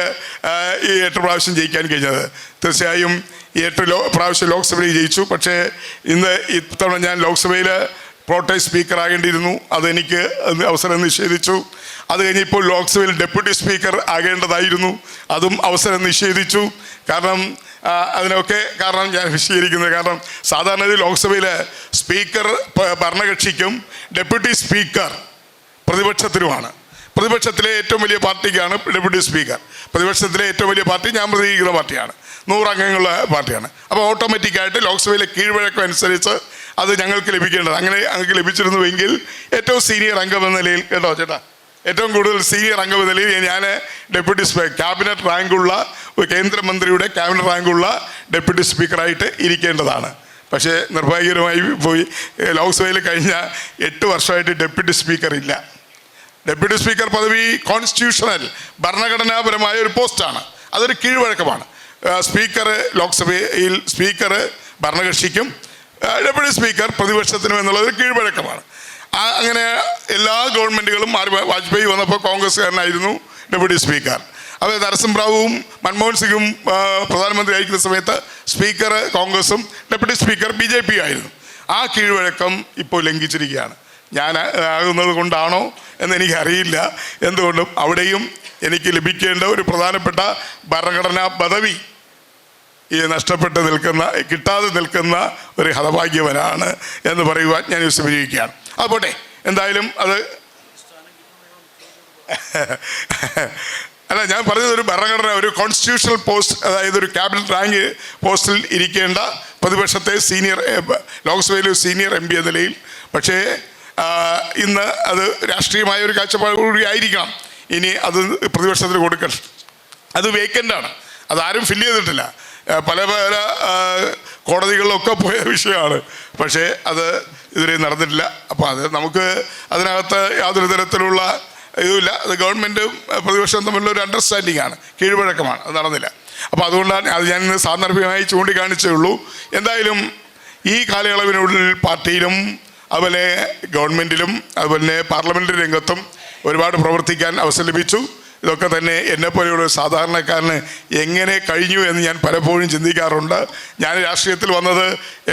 ഈ 8 പ്രാവശ്യം ജയിക്കാൻ കഴിഞ്ഞത്. തീർച്ചയായും ഈ 8 പ്രാവശ്യം ലോക്സഭയിൽ ജയിച്ചു. പക്ഷേ ഇത്തവണ ഞാൻ ലോക്സഭയിൽ പ്രോട്ടേം സ്പീക്കർ ആകേണ്ടിയിരുന്നു. അതെനിക്ക് അവസരം നിഷേധിച്ചു. അത് കഴിഞ്ഞിപ്പോൾ ലോക്സഭയിൽ ഡെപ്യൂട്ടി സ്പീക്കർ ആകേണ്ടതായിരുന്നു, അതും അവസരം നിഷേധിച്ചു. കാരണം കാരണം ഞാൻ വിശദീകരിക്കുന്നത്, കാരണം സാധാരണ ലോക്സഭയിൽ സ്പീക്കർ ഭരണകക്ഷിക്കും ഡെപ്യൂട്ടി സ്പീക്കർ പ്രതിപക്ഷത്തിനുമാണ്. പ്രതിപക്ഷത്തിലെ ഏറ്റവും വലിയ പാർട്ടിക്കാണ് ഡെപ്യൂട്ടി സ്പീക്കർ. പ്രതിപക്ഷത്തിലെ ഏറ്റവും വലിയ പാർട്ടി ഞാൻ പ്രതിനിധീകരിക്കുന്ന പാർട്ടിയാണ്, 100 അംഗങ്ങളുള്ള പാർട്ടിയാണ്. അപ്പോൾ ഓട്ടോമാറ്റിക്കായിട്ട് ലോക്സഭയിലെ കീഴ്വഴക്കം അനുസരിച്ച് അത് ഞങ്ങൾക്ക് ലഭിക്കേണ്ടത്. അങ്ങനെ ഞങ്ങൾക്ക് ലഭിച്ചിരുന്നുവെങ്കിൽ ഏറ്റവും സീനിയർ അംഗം എന്ന നിലയിൽ, കേട്ടോ ചേട്ടാ, ഏറ്റവും കൂടുതൽ സീനിയർ അംഗം എന്ന നിലയിൽ ഞാൻ ഡെപ്യൂട്ടി സ്പീക്കർ, ക്യാബിനറ്റ് റാങ്കുള്ള ഒരു കേന്ദ്രമന്ത്രിയുടെ ക്യാബിനറ്റ് റാങ്കുള്ള ഡെപ്യൂട്ടി സ്പീക്കറായിട്ട് ഇരിക്കേണ്ടതാണ്. പക്ഷേ നിർഭാഗ്യകരമായി പോയി ലോക്സഭയിൽ കഴിഞ്ഞ 8 വർഷമായിട്ട് ഡെപ്യൂട്ടി സ്പീക്കർ ഇല്ല. ഡെപ്യൂട്ടി സ്പീക്കർ പദവി കോൺസ്റ്റിറ്റ്യൂഷണൽ ഭരണഘടനാപരമായ ഒരു പോസ്റ്റാണ്, അതൊരു കീഴ്വഴക്കമാണ്. ലോക്സഭയിൽ സ്പീക്കർ ഭരണകക്ഷിക്കും ഡെപ്യൂട്ടി സ്പീക്കർ പ്രതിപക്ഷത്തിനും എന്നുള്ളത് കീഴ്വഴക്കമാണ്. അങ്ങനെ എല്ലാ ഗവൺമെൻറ്റുകളും വാജ്പേയി വന്നപ്പോൾ കോൺഗ്രസ്സുകാരനായിരുന്നു ഡെപ്യൂട്ടി സ്പീക്കർ. അത് നരസിംഹറാവുവും മൻമോഹൻ സിംഗും പ്രധാനമന്ത്രി ആയിരിക്കുന്ന സമയത്ത് സ്പീക്കർ കോൺഗ്രസും ഡെപ്യൂട്ടി സ്പീക്കർ BJP ആയിരുന്നു. ആ കീഴ്വഴക്കം ഇപ്പോൾ ലംഘിച്ചിരിക്കുകയാണ്. ഞാൻ ആകുന്നത് കൊണ്ടാണോ എന്നെനിക്കറിയില്ല. എന്തുകൊണ്ടും അവിടെയും എനിക്ക് ലഭിക്കേണ്ട ഒരു പ്രധാനപ്പെട്ട ഭരണഘടനാ പദവി കിട്ടാതെ നിൽക്കുന്ന ഒരു ഹതഭാഗ്യവനാണ് എന്ന് പറയുവാൻ ഞാൻ വിസ്മരിക്കുകയാണ്. അതുപോട്ടെ, എന്തായാലും അത് അല്ല, ഞാൻ പറഞ്ഞത് ഒരു ഭരണഘടന, ഒരു കോൺസ്റ്റിറ്റ്യൂഷണൽ പോസ്റ്റ്, അതായത് ഒരു ക്യാബിനറ്റ് റാങ്ക് പോസ്റ്റിൽ ഇരിക്കേണ്ട പ്രതിപക്ഷത്തെ ലോക്സഭയിലെ സീനിയർ MP എന്ന നിലയിൽ. പക്ഷേ ഇന്ന് അത് രാഷ്ട്രീയമായ ഒരു കാഴ്ചപ്പാടുകൂടി ആയിരിക്കണം ഇനി അത് പ്രതിപക്ഷത്തിന് കൊടുക്കണം. അത് വേക്കൻ്റാണ്, അതാരും ഫില്ല് ചെയ്തിട്ടില്ല. പല കോടതികളിലൊക്കെ പോയ വിഷയമാണ്. പക്ഷേ അത് ഇതുവരെ നടന്നിട്ടില്ല. അപ്പോൾ അത് നമുക്ക് അതിനകത്ത് യാതൊരു തരത്തിലുള്ള ഇതുമില്ല. അത് ഗവൺമെൻറ്റും പ്രതിപക്ഷവും തമ്മിലുള്ള ഒരു അണ്ടർസ്റ്റാൻഡിംഗ് ആണ്, കീഴ്വഴക്കമാണ്. അത് നടന്നില്ല. അപ്പോൾ അതുകൊണ്ടാണ് അത് ഞാൻ ഇന്ന് സാന്ദർഭികമായി ചൂണ്ടിക്കാണിച്ചേ ഉള്ളൂ. എന്തായാലും ഈ കാലയളവിനുള്ളിൽ പാർട്ടിയിലും അതുപോലെ ഗവൺമെൻറ്റിലും അതുപോലെ പാർലമെൻ്ററി രംഗത്തും ഒരുപാട് പ്രവർത്തിക്കാൻ അവസരം ലഭിച്ചു. ഇതൊക്കെ തന്നെ എന്നെപ്പോലെയുള്ള സാധാരണക്കാരന് എങ്ങനെ കഴിഞ്ഞു എന്ന് ഞാൻ പലപ്പോഴും ചിന്തിക്കാറുണ്ട്. ഞാൻ രാഷ്ട്രീയത്തിൽ വന്നത്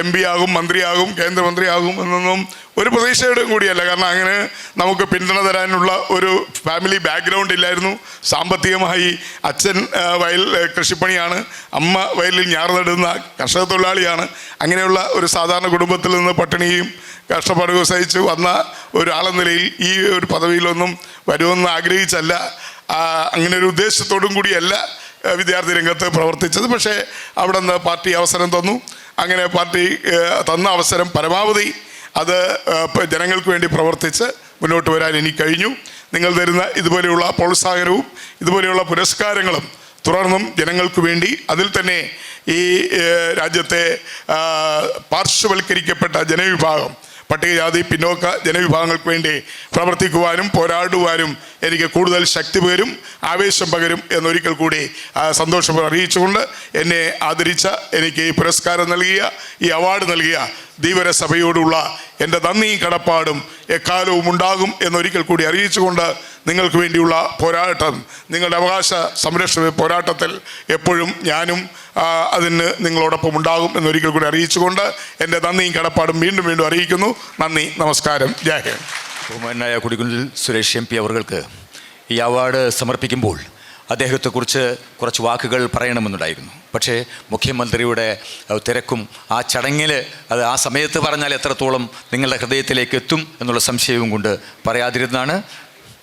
MP ആകും, മന്ത്രിയാകും, കേന്ദ്രമന്ത്രിയാകും എന്നൊന്നും ഒരു പ്രതീക്ഷയുടെയും കൂടിയല്ല. കാരണം അങ്ങനെ നമുക്ക് പിന്തുണ തരാനുള്ള ഒരു ഫാമിലി ബാക്ക്ഗ്രൗണ്ട് ഇല്ലായിരുന്നു. സാമ്പത്തികമായി അച്ഛൻ കൃഷിപ്പണിയാണ്, അമ്മ വയലിൽ ഞാർന്നിടുന്ന കർഷക തൊഴിലാളിയാണ്. അങ്ങനെയുള്ള ഒരു സാധാരണ കുടുംബത്തിൽ നിന്ന് പട്ടിണിയും കഷ്ടപ്പാടുകൾ സഹിച്ച് വന്ന ഒരാളെന്ന നിലയിൽ ഈ ഒരു പദവിയിലൊന്നും വരുമെന്ന് ആഗ്രഹിച്ചല്ല, അങ്ങനെ ഒരു ഉദ്ദേശത്തോടും കൂടിയല്ല വിദ്യാർത്ഥി രംഗത്ത് പ്രവർത്തിച്ചത്. പക്ഷേ അവിടെ നിന്ന് പാർട്ടി അവസരം തന്നു. അങ്ങനെ പാർട്ടി തന്ന അവസരം പരമാവധി അത് ജനങ്ങൾക്ക് വേണ്ടി പ്രവർത്തിച്ച് മുന്നോട്ട് വരാൻ എനിക്ക് കഴിഞ്ഞു. നിങ്ങൾ തരുന്ന ഇതുപോലെയുള്ള പ്രോത്സാഹനവും ഇതുപോലെയുള്ള പുരസ്കാരങ്ങളും തുടർന്നും ജനങ്ങൾക്ക് വേണ്ടി, അതിൽ തന്നെ ഈ രാജ്യത്തെ പാർശ്വവൽക്കരിക്കപ്പെട്ട ജനവിഭാഗം, പട്ടികജാതി പിന്നോക്ക ജനവിഭാഗങ്ങൾക്ക് വേണ്ടി പ്രവർത്തിക്കുവാനും പോരാടുവാനും എനിക്ക് കൂടുതൽ ശക്തി പകരും, ആവേശം പകരും എന്നൊരിക്കൽ കൂടി സന്തോഷം അറിയിച്ചുകൊണ്ട് എന്നെ ആദരിച്ച, എനിക്ക് ഈ പുരസ്കാരം നൽകിയ, ഈ അവാർഡ് നൽകിയ ധീവര സഭയോടുള്ള എൻ്റെ നന്ദിയും കടപ്പാടും എക്കാലവും ഉണ്ടാകും എന്നൊരിക്കൽ കൂടി അറിയിച്ചുകൊണ്ട് നിങ്ങൾക്ക് വേണ്ടിയുള്ള പോരാട്ടം, നിങ്ങളുടെ അവകാശ സംരക്ഷണ പോരാട്ടത്തിൽ എപ്പോഴും ഞാനും അതിന് നിങ്ങളോടൊപ്പം ഉണ്ടാകും എന്നൊരിക്കൽ കൂടി അറിയിച്ചുകൊണ്ട് എൻ്റെ നന്ദിയും കടപ്പാടും വീണ്ടും വീണ്ടും അറിയിക്കുന്നു. നന്ദി, നമസ്കാരം, ജയ് ഹിന്ദ്. ബഹുമാനായ കൊടിക്കുന്നിൽ സുരേഷ് MP അവർക്ക് ഈ അവാർഡ് സമർപ്പിക്കുമ്പോൾ അദ്ദേഹത്തെക്കുറിച്ച് കുറച്ച് വാക്കുകൾ പറയണമെന്നുണ്ടായിരുന്നു. പക്ഷേ മുഖ്യമന്ത്രിയുടെ തിരക്കും ആ ചടങ്ങിൽ അത് ആ സമയത്ത് പറഞ്ഞാൽ എത്രത്തോളം നിങ്ങളുടെ ഹൃദയത്തിലേക്ക് എത്തും എന്നുള്ള സംശയവും കൊണ്ട് പറയാതിരുന്നാണ്.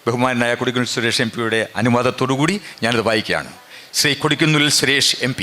ബഹുമാനായ കൊടിക്കുന്നിൽ സുരേഷ് MP അനുവാദത്തോടുകൂടി ഞാനത് വായിക്കുകയാണ്. ശ്രീ കൊടിക്കുന്നിൽ സുരേഷ് MP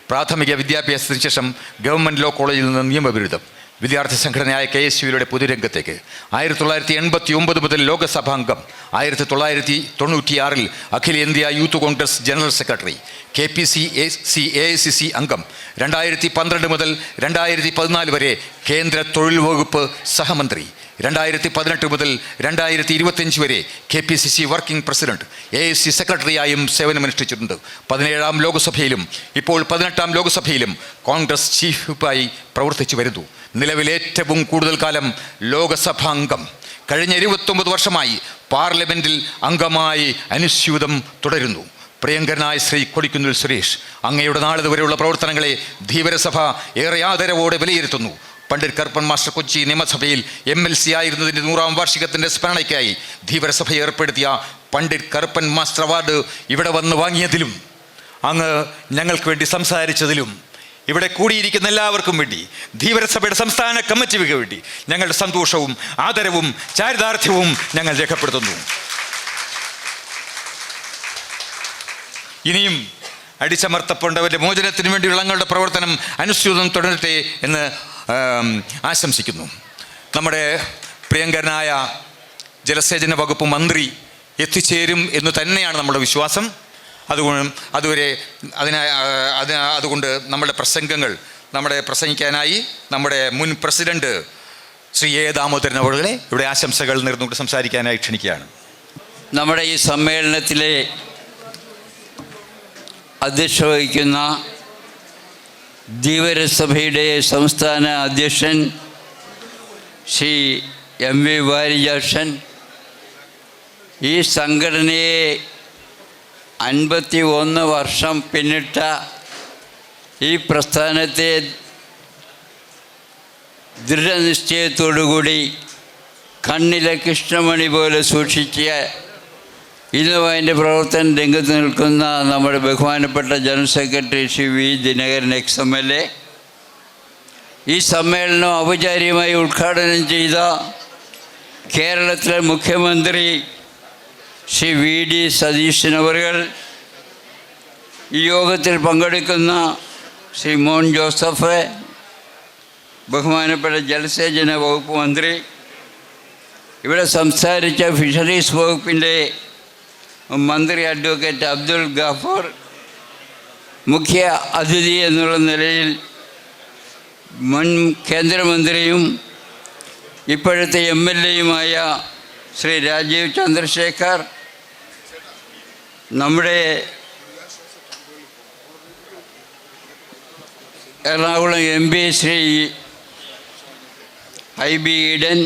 പ്രാഥമിക വിദ്യാഭ്യാസത്തിന് ശേഷം ഗവൺമെൻറ് ലോ കോളേജിൽ നിന്ന് നിയമബിരുദം, വിദ്യാർത്ഥി സംഘടനയായ KSUവിലൂടെ പൊതുരംഗത്തേക്ക് 1989 മുതൽ ലോകസഭാംഗം, 1996 അഖിലേന്ത്യാ youth Congress general secretary, KPCC അംഗം, 2012 മുതൽ 2014 വരെ കേന്ദ്ര തൊഴിൽ വകുപ്പ് സഹമന്ത്രി, 2018 മുതൽ 2025 വരെ KPCC വർക്കിംഗ് പ്രസിഡന്റ്, AIC സെക്രട്ടറിയായും സേവനമനുഷ്ഠിച്ചിട്ടുണ്ട്. 17ാം ലോകസഭയിലും ഇപ്പോൾ 18ാം ലോകസഭയിലും കോൺഗ്രസ് ചീഫ് വിപ്പായി പ്രവർത്തിച്ചു വരുന്നു. നിലവിലേറ്റവും കൂടുതൽ കാലം ലോകസഭാംഗം, കഴിഞ്ഞ 29 വർഷമായി പാർലമെൻറ്റിൽ അംഗമായി അനുസ്യൂതം തുടരുന്നു. പ്രിയങ്കരനായ ശ്രീ കൊടിക്കുന്നിൽ സുരേഷ്, അങ്ങയുടെ നാളിതുവരെയുള്ള പ്രവർത്തനങ്ങളെ ധീവരസഭ ഏറെ ആദരവോടെ വിലയിരുത്തുന്നു. പണ്ഡിറ്റ് കറുപ്പൻ മാസ്റ്റർ കൊച്ചി നിയമസഭയിൽ MLC ആയിരുന്നതിൻ്റെ 100ാം വാർഷികത്തിൻ്റെ സ്മരണയ്ക്കായി ധീവരസഭ ഏർപ്പെടുത്തിയ പണ്ഡിറ്റ് കറുപ്പൻ മാസ്റ്റർ അവാർഡ് ഇവിടെ വന്ന് വാങ്ങിയതിലും അങ്ങ് ഞങ്ങൾക്ക് വേണ്ടി സംസാരിച്ചതിലും ഇവിടെ കൂടിയിരിക്കുന്ന എല്ലാവർക്കും വേണ്ടി, ധീവരസഭയുടെ സംസ്ഥാന കമ്മിറ്റിക്ക് വേണ്ടി ഞങ്ങളുടെ സന്തോഷവും ആദരവും ചാരിതാർത്ഥ്യവും ഞങ്ങൾ രേഖപ്പെടുത്തുന്നു. ഇനിയും അടിച്ചമർത്തപ്പെട്ടവരുടെ മോചനത്തിന് വേണ്ടിയുള്ള ഞങ്ങളുടെ പ്രവർത്തനം അനുസ്യൂതം തുടരട്ടെ എന്ന് ആശംസിക്കുന്നു. നമ്മുടെ പ്രിയങ്കരനായ ജലസേചന വകുപ്പ് മന്ത്രി എത്തിച്ചേരും എന്ന് തന്നെയാണ് നമ്മുടെ വിശ്വാസം. അതുകൊണ്ട് നമ്മുടെ പ്രസംഗങ്ങൾ പ്രസംഗിക്കാനായി നമ്മുടെ മുൻ പ്രസിഡന്റ് ശ്രീ A. ദാമോദരൻ അവരുടെ ഇവിടെ ആശംസകൾ നേർന്നുകൊണ്ട് സംസാരിക്കാനായി ക്ഷണിക്കുകയാണ്. നമ്മുടെ ഈ സമ്മേളനത്തിലെ അധ്യക്ഷത വഹിക്കുന്ന ധീവരസഭയുടെ സംസ്ഥാന അധ്യക്ഷൻ ശ്രീ MV വാരിജാക്ഷൻ, ഈ സംഘടനയെ 51 വർഷം പിന്നിട്ട ഈ പ്രസ്ഥാനത്തെ ദൃഢനിശ്ചയത്തോടുകൂടി കണ്ണിലെ കൃഷ്ണമണി പോലെ സൂക്ഷിച്ച, ഇന്നും അതിൻ്റെ പ്രവർത്തന രംഗത്ത് നിൽക്കുന്ന നമ്മുടെ ബഹുമാനപ്പെട്ട general secretary Shri V. Dinakaran XMLA, ഈ സമ്മേളനം ഔപചാരികമായി ഉദ്ഘാടനം ചെയ്ത കേരളത്തിലെ മുഖ്യമന്ത്രി ശ്രീ വി ഡി സതീശൻ അവர்கள், ഈ യോഗത്തിൽ പങ്കെടുക്കുന്ന ശ്രീ മോൻ ജോസഫ്, ബഹുമാനപ്പെട്ട ജലസേചന വകുപ്പ് മന്ത്രി, ഇവിടെ സംസാരിച്ച ഫിഷറീസ് വകുപ്പിൻ്റെ മന്ത്രി അഡ്വക്കേറ്റ് അബ്ദുൽ ഗഫൂർ, മുഖ്യ അതിഥി എന്നുള്ള നിലയിൽ മുൻ കേന്ദ്രമന്ത്രിയും ഇപ്പോഴത്തെ MLA-യുമായ ശ്രീ രാജീവ് ചന്ദ്രശേഖർ, നമ്മുടെ എറണാകുളം MP ശ്രീ ഹൈബി ഈഡൻ,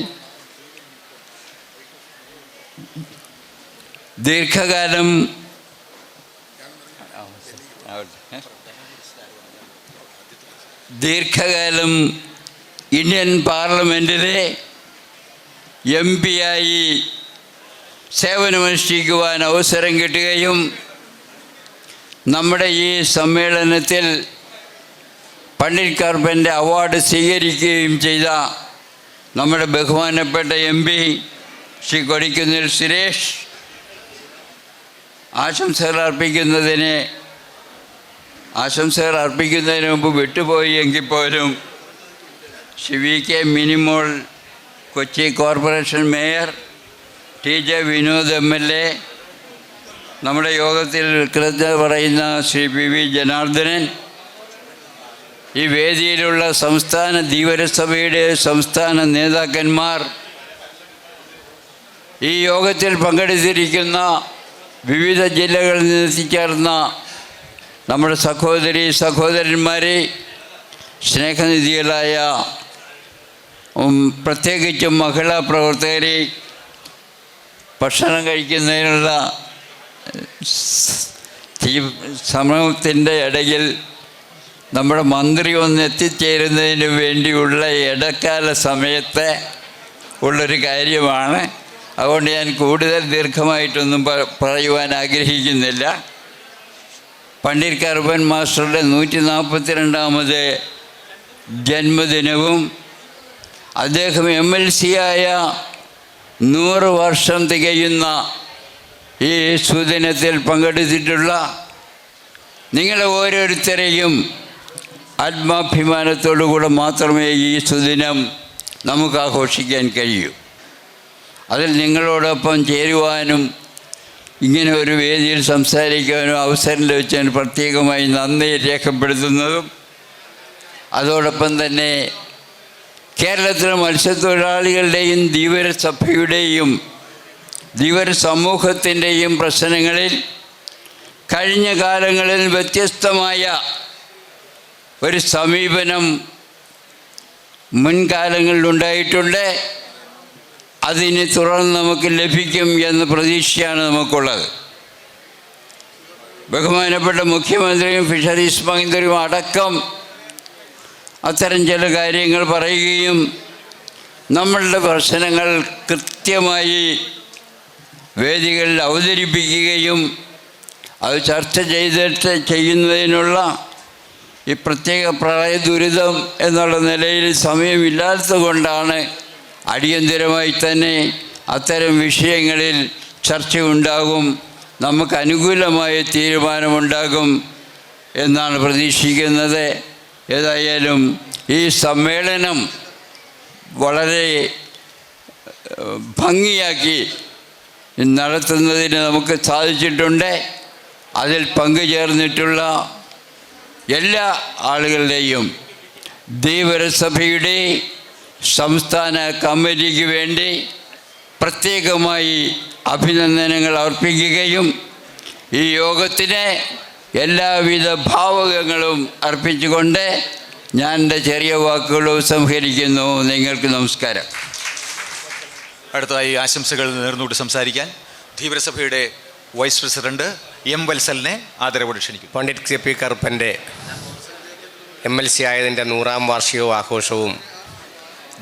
ദീർഘകാലം ഇന്ത്യൻ പാർലമെൻറ്റിലെ MP-ആയി സേവനമനുഷ്ഠിക്കുവാൻ അവസരം കിട്ടുകയും നമ്മുടെ ഈ സമ്മേളനത്തിൽ പണ്ഡിറ്റ് കാർപ്പൻ്റെ അവാർഡ് സ്വീകരിക്കുകയും ചെയ്ത നമ്മുടെ ബഹുമാനപ്പെട്ട MP ശ്രീ കൊടിക്കുന്നിൽ സുരേഷ്, ആശംസകൾ അർപ്പിക്കുന്നതിന് മുമ്പ് വിട്ടുപോയി എങ്കിൽ പോലും Shri VK Minimol, Kochi corporation mayor, TJ Vinod MLA, നമ്മുടെ യോഗത്തിൽ കൃതജ്ഞത പറയുന്ന ശ്രീ PV ജനാർദ്ദനൻ, ഈ വേദിയിലുള്ള സംസ്ഥാന ധീവരസഭയുടെ സംസ്ഥാന നേതാക്കന്മാർ, ഈ യോഗത്തിൽ പങ്കെടുത്തിരിക്കുന്ന വിവിധ ജില്ലകളിൽ നിന്ന് എത്തിച്ചേർന്ന നമ്മുടെ സഹോദരന്മാരെ, സ്നേഹനിധികളായ പ്രത്യേകിച്ചും മഹിളാ പ്രവർത്തകരെ, ഭക്ഷണം കഴിക്കുന്നതിനുള്ള സമയത്തിൻ്റെ ഇടയിൽ നമ്മുടെ മന്ത്രി ഒന്ന് എത്തിച്ചേരുന്നതിന് വേണ്ടിയുള്ള ഇടക്കാല സമയത്തെ ഉള്ളൊരു കാര്യമാണ്. അതുകൊണ്ട് ഞാൻ കൂടുതൽ ദീർഘമായിട്ടൊന്നും പറയുവാൻ ആഗ്രഹിക്കുന്നില്ല. പണ്ഡിറ്റ് കാർപ്പൻ മാസ്റ്ററുടെ 142ാമത് ജന്മദിനവും അദ്ദേഹം MLC-ആയ 100 വർഷം തികയുന്ന ഈ സുദിനത്തിൽ പങ്കെടുത്തിട്ടുള്ള നിങ്ങളെ ഓരോരുത്തരെയും ആത്മാഭിമാനത്തോടുകൂടെ മാത്രമേ ഈ സുദിനം നമുക്ക് ആഘോഷിക്കാൻ കഴിയൂ. അതിൽ നിങ്ങളോടൊപ്പം ചേരുവാനും ഇങ്ങനെ ഒരു വേദിയിൽ സംസാരിക്കാനും അവസരം ലഭിച്ചതിന് പ്രത്യേകമായി നന്ദി രേഖപ്പെടുത്തുന്നതും, അതോടൊപ്പം തന്നെ കേരളത്തിലെ മത്സ്യത്തൊഴിലാളികളുടെയും ധീവരസഭയുടെയും ധീവര സമൂഹത്തിൻ്റെയും പ്രശ്നങ്ങളിൽ കഴിഞ്ഞ കാലങ്ങളിൽ വ്യത്യസ്തമായ ഒരു സമീപനം മുൻകാലങ്ങളിലുണ്ടായിട്ടുണ്ട്. അതിനെ തുടർന്ന് നമുക്ക് ലഭിക്കും എന്ന പ്രതീക്ഷയാണ് നമുക്കുള്ളത്. ബഹുമാനപ്പെട്ട മുഖ്യമന്ത്രിയും ഫിഷറീസ് മന്ത്രിയും അടക്കം അത്തരം ചില കാര്യങ്ങൾ പറയുകയും നമ്മളുടെ പ്രശ്നങ്ങൾ കൃത്യമായി വേദികളിൽ അവതരിപ്പിക്കുകയും അത് ചർച്ച ചെയ്യുന്നതിനുള്ള ഈ പ്രത്യേക പ്രളയ ദുരിതം എന്നുള്ള നിലയിൽ സമയമില്ലാത്തത് കൊണ്ടാണ് അടിയന്തിരമായി തന്നെ അത്തരം വിഷയങ്ങളിൽ ചർച്ചയുണ്ടാകും, നമുക്ക് അനുകൂലമായ തീരുമാനമുണ്ടാകും എന്നാണ് പ്രതീക്ഷിക്കുന്നത്. ഏതായാലും ഈ സമ്മേളനം വളരെ ഭംഗിയാക്കി നടത്തുന്നതിന് നമുക്ക് സാധിച്ചിട്ടുണ്ട്. അതിൽ പങ്കുചേർന്നിട്ടുള്ള എല്ലാ ആളുകളുടെയും ധീവരസഭയുടെ സംസ്ഥാന കമ്മിറ്റിക്ക് വേണ്ടി പ്രത്യേകമായി അഭിനന്ദനങ്ങൾ അർപ്പിക്കുകയും ഈ യോഗത്തിന് എല്ലാവിധ ഭാവുകങ്ങളും അർപ്പിച്ചുകൊണ്ട് ഞാൻ എൻ്റെ ചെറിയ വാക്കുകൾ സംഹരിക്കുന്നു. നിങ്ങൾക്ക് നമസ്കാരം. അടുത്തതായി ആശംസകൾ നേർന്നുകൊണ്ട് സംസാരിക്കാൻ ധീവരസഭയുടെ വൈസ് പ്രസിഡന്റ് M. വത്സലിനെ ആദരവോടെ ക്ഷണിക്കുന്നു. പണ്ഡിറ്റ് KP കറുപ്പൻ്റെ MLC ആയതിൻ്റെ 100ാം വാർഷികവും ആഘോഷവും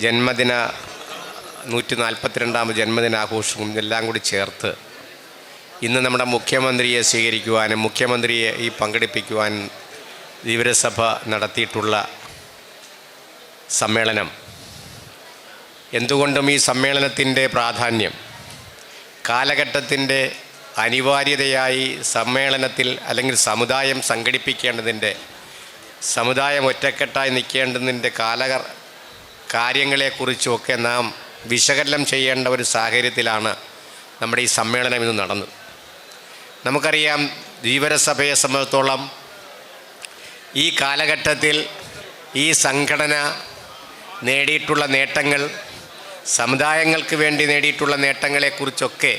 142ാമത് ജന്മദിനാഘോഷവും ഇതെല്ലാം കൂടി ചേർത്ത് ഇന്ന് നമ്മുടെ മുഖ്യമന്ത്രിയെ സ്വീകരിക്കുവാനും മുഖ്യമന്ത്രിയെ ഈ പങ്കെടുപ്പിക്കുവാൻ ധീവരസഭ നടത്തിയിട്ടുള്ള സമ്മേളനം, എന്തുകൊണ്ടും ഈ സമ്മേളനത്തിൻ്റെ പ്രാധാന്യം കാലഘട്ടത്തിൻ്റെ അനിവാര്യതയായി സമ്മേളനത്തിൽ അല്ലെങ്കിൽ സമുദായം സംഘടിപ്പിക്കേണ്ടതിൻ്റെ, സമുദായം ഒറ്റക്കെട്ടായി നിൽക്കേണ്ടതിൻ്റെ കാര്യങ്ങളെക്കുറിച്ചുമൊക്കെ നാം വിശകലനം ചെയ്യേണ്ട ഒരു സാഹചര്യത്തിലാണ് നമ്മുടെ ഈ സമ്മേളനം ഇന്ന് നടന്നത്. നമുക്കറിയാം, ധീവരസഭയെ സംബന്ധിച്ചിടത്തോളം ഈ കാലഘട്ടത്തിൽ ഈ സംഘടന നേടിയിട്ടുള്ള നേട്ടങ്ങൾ, സമുദായങ്ങൾക്ക് വേണ്ടി നേടിയിട്ടുള്ള നേട്ടങ്ങളെക്കുറിച്ചൊക്കെ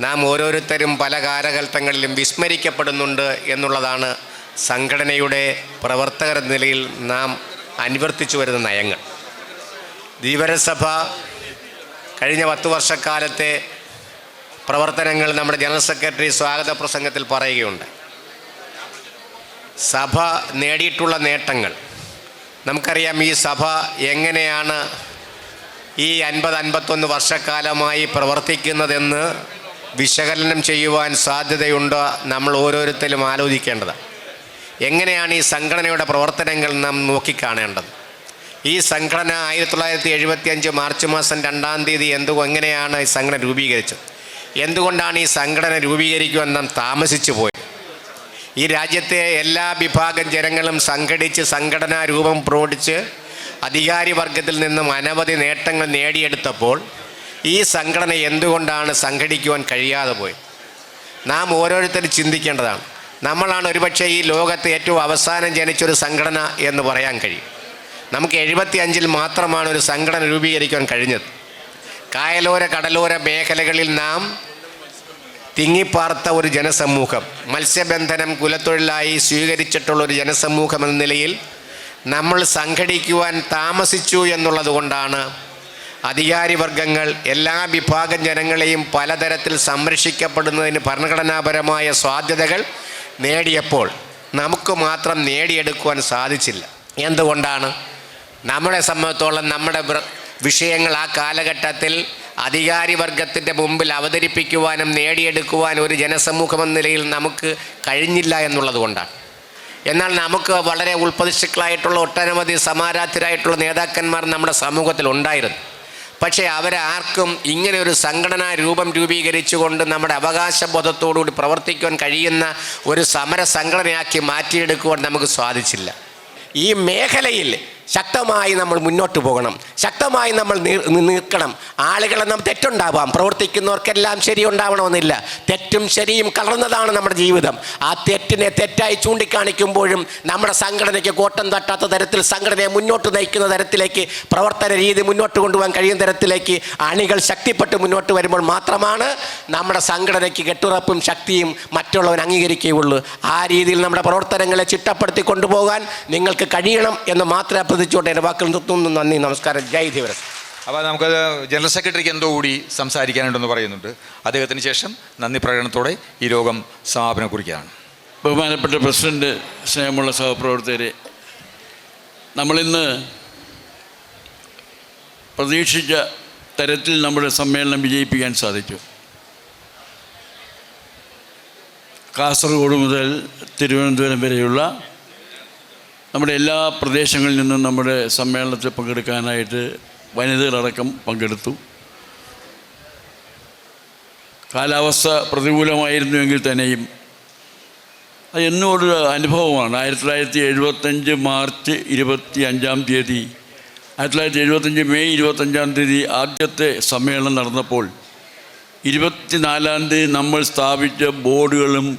നാം ഓരോരുത്തരും പല കാലഘട്ടങ്ങളിലും വിസ്മരിക്കപ്പെടുന്നുണ്ട് എന്നുള്ളതാണ് സംഘടനയുടെ പ്രവർത്തകർ എന്ന നിലയിൽ നാം അനുവർത്തിച്ചു വരുന്ന നയങ്ങൾ. ധീവരസഭ കഴിഞ്ഞ 10 വർഷക്കാലത്തെ പ്രവർത്തനങ്ങൾ നമ്മുടെ ജനറൽ സെക്രട്ടറി സ്വാഗത പ്രസംഗത്തിൽ പറയുകയുണ്ട്. സഭ നേടിയിട്ടുള്ള നേട്ടങ്ങൾ നമുക്കറിയാം. ഈ സഭ എങ്ങനെയാണ് ഈ 50-51 വർഷക്കാലമായി പ്രവർത്തിക്കുന്നതെന്ന് വിശകലനം ചെയ്യുവാൻ സാധ്യതയുണ്ട്. നമ്മൾ ഓരോരുത്തരും ആലോചിക്കേണ്ടത് എങ്ങനെയാണ് ഈ സംഘടനയുടെ പ്രവർത്തനങ്ങൾ നാം നോക്കിക്കാണേണ്ടത്. ഈ സംഘടന 1975 മാർച്ച് മാസം 2-ാം തീയതി എങ്ങനെയാണ് ഈ സംഘടന രൂപീകരിച്ചത്? എന്തുകൊണ്ടാണ് ഈ സംഘടന രൂപീകരിക്കുവാൻ നാം താമസിച്ചു പോയത്? ഈ രാജ്യത്തെ എല്ലാ വിഭാഗം ജനങ്ങളും സംഘടിച്ച് സംഘടനാ രൂപം പ്രകടിച്ച് അധികാരി വർഗത്തിൽ നിന്നും അനവധി നേട്ടങ്ങൾ നേടിയെടുത്തപ്പോൾ ഈ സംഘടന എന്തുകൊണ്ടാണ് സംഘടിക്കുവാൻ കഴിയാതെ പോയത്? നാം ഓരോരുത്തരും ചിന്തിക്കേണ്ടതാണ്. നമ്മളാണ് ഒരുപക്ഷെ ഈ ലോകത്ത് ഏറ്റവും അവസാനം ജനിച്ചൊരു സംഘടന എന്ന് പറയാൻ കഴിയും. നമുക്ക് 75-ൽ മാത്രമാണ് ഒരു സംഘടന രൂപീകരിക്കാൻ കഴിഞ്ഞത്. കായലോര കടലോര മേഖലകളിൽ നാം തിങ്ങിപ്പാർത്ത ഒരു ജനസമൂഹം, മത്സ്യബന്ധനം കുലത്തൊഴിലായി സ്വീകരിച്ചിട്ടുള്ള ഒരു ജനസമൂഹം എന്ന നിലയിൽ നമ്മൾ സംഘടിക്കുവാൻ താമസിച്ചു എന്നുള്ളത് കൊണ്ടാണ് അധികാരി വർഗങ്ങൾ എല്ലാ വിഭാഗം ജനങ്ങളെയും പലതരത്തിൽ സംരക്ഷിക്കപ്പെടുന്നതിന് ഭരണഘടനാപരമായ സാധ്യതകൾ നേടിയപ്പോൾ നമുക്ക് മാത്രം നേടിയെടുക്കുവാൻ സാധിച്ചില്ല. എന്തുകൊണ്ടാണ്? നമ്മളെ സംബന്ധിച്ചോളം നമ്മുടെ വിഷയങ്ങൾ ആ കാലഘട്ടത്തിൽ അധികാരി വർഗത്തിൻ്റെ മുമ്പിൽ അവതരിപ്പിക്കുവാനും നേടിയെടുക്കുവാനും ഒരു ജനസമൂഹം എന്ന നിലയിൽ നമുക്ക് കഴിഞ്ഞില്ല എന്നുള്ളത് കൊണ്ടാണ്. എന്നാൽ നമുക്ക് വളരെ ഉൾപ്രതിഷ്ഠികളായിട്ടുള്ള ഒട്ടനവധി സമാരാധ്യരായിട്ടുള്ള നേതാക്കന്മാർ നമ്മുടെ സമൂഹത്തിൽ ഉണ്ടായിരുന്നു. പക്ഷേ അവരാർക്കും ഇങ്ങനെ ഒരു സംഘടനാ രൂപം രൂപീകരിച്ചുകൊണ്ട് നമ്മുടെ അവകാശബോധത്തോടുകൂടി പ്രവർത്തിക്കുവാൻ കഴിയുന്ന ഒരു സമര സംഘടനയാക്കി മാറ്റിയെടുക്കുവാൻ നമുക്ക് സാധിച്ചില്ല. ഈ മേഖലയിൽ ശക്തമായി നമ്മൾ മുന്നോട്ട് പോകണം, ശക്തമായി നമ്മൾ നിൽക്കണം. ആളുകളെ നാം തെറ്റുണ്ടാവാം, പ്രവർത്തിക്കുന്നവർക്കെല്ലാം ശരിയുണ്ടാവണമെന്നില്ല. തെറ്റും ശരിയും കലർന്നതാണ് നമ്മുടെ ജീവിതം. ആ തെറ്റിനെ തെറ്റായി ചൂണ്ടിക്കാണിക്കുമ്പോഴും നമ്മുടെ സംഘടനയ്ക്ക് കോട്ടം തട്ടാത്ത തരത്തിൽ സംഘടനയെ മുന്നോട്ട് നയിക്കുന്ന തരത്തിലേക്ക് പ്രവർത്തന രീതി മുന്നോട്ട് കൊണ്ടുപോകാൻ കഴിയുന്ന തരത്തിലേക്ക് അണികൾ ശക്തിപ്പെട്ട് മുന്നോട്ട് വരുമ്പോൾ മാത്രമാണ് നമ്മുടെ സംഘടനയ്ക്ക് കെട്ടുറപ്പും ശക്തിയും മറ്റുള്ളവർ അംഗീകരിക്കുകയുള്ളൂ. ആ രീതിയിൽ നമ്മുടെ പ്രവർത്തനങ്ങളെ ചിട്ടപ്പെടുത്തി കൊണ്ടുപോകാൻ നിങ്ങൾക്ക് കഴിയണം എന്ന് മാത്രമേ പ്രതിച്ചുകൊണ്ട് എൻ്റെ വാക്കുകൾ നിർത്തുന്നു. നന്ദി, നമസ്കാരം. ജയ് ധീവരസ്. അപ്പോൾ നമുക്ക് ജനറൽ സെക്രട്ടറിക്ക് എന്തോ കൂടി സംസാരിക്കാനുണ്ടെന്ന് പറയുന്നുണ്ട്. അദ്ദേഹത്തിന് ശേഷം നന്ദി പ്രകടനത്തോടെ ഈ യോഗം സമാപനം കുറിക്കുകയാണ്. ബഹുമാനപ്പെട്ട പ്രസിഡന്റ്, സ്നേഹമുള്ള സഹപ്രവർത്തകരെ, നമ്മളിന്ന് പ്രതീക്ഷിച്ച തരത്തിൽ നമ്മുടെ സമ്മേളനം വിജയിപ്പിക്കാൻ സാധിച്ചു. കാസർഗോഡ് മുതൽ തിരുവനന്തപുരം വരെയുള്ള നമ്മുടെ എല്ലാ പ്രദേശങ്ങളിൽ നിന്നും നമ്മുടെ സമ്മേളനത്തിൽ പങ്കെടുക്കാനായിട്ട് വനിതകളടക്കം പങ്കെടുത്തു. കാലാവസ്ഥ പ്രതികൂലമായിരുന്നുവെങ്കിൽ തന്നെയും അത് എന്നോട് അനുഭവമാണ്. 1975 മാർച്ച് 25-ാം തീയതി 1975 മെയ് 25-ാം തീയതി ആദ്യത്തെ സമ്മേളനം നടന്നപ്പോൾ 24-ാം തീയതി നമ്മൾ സ്ഥാപിച്ച ബോർഡുകളും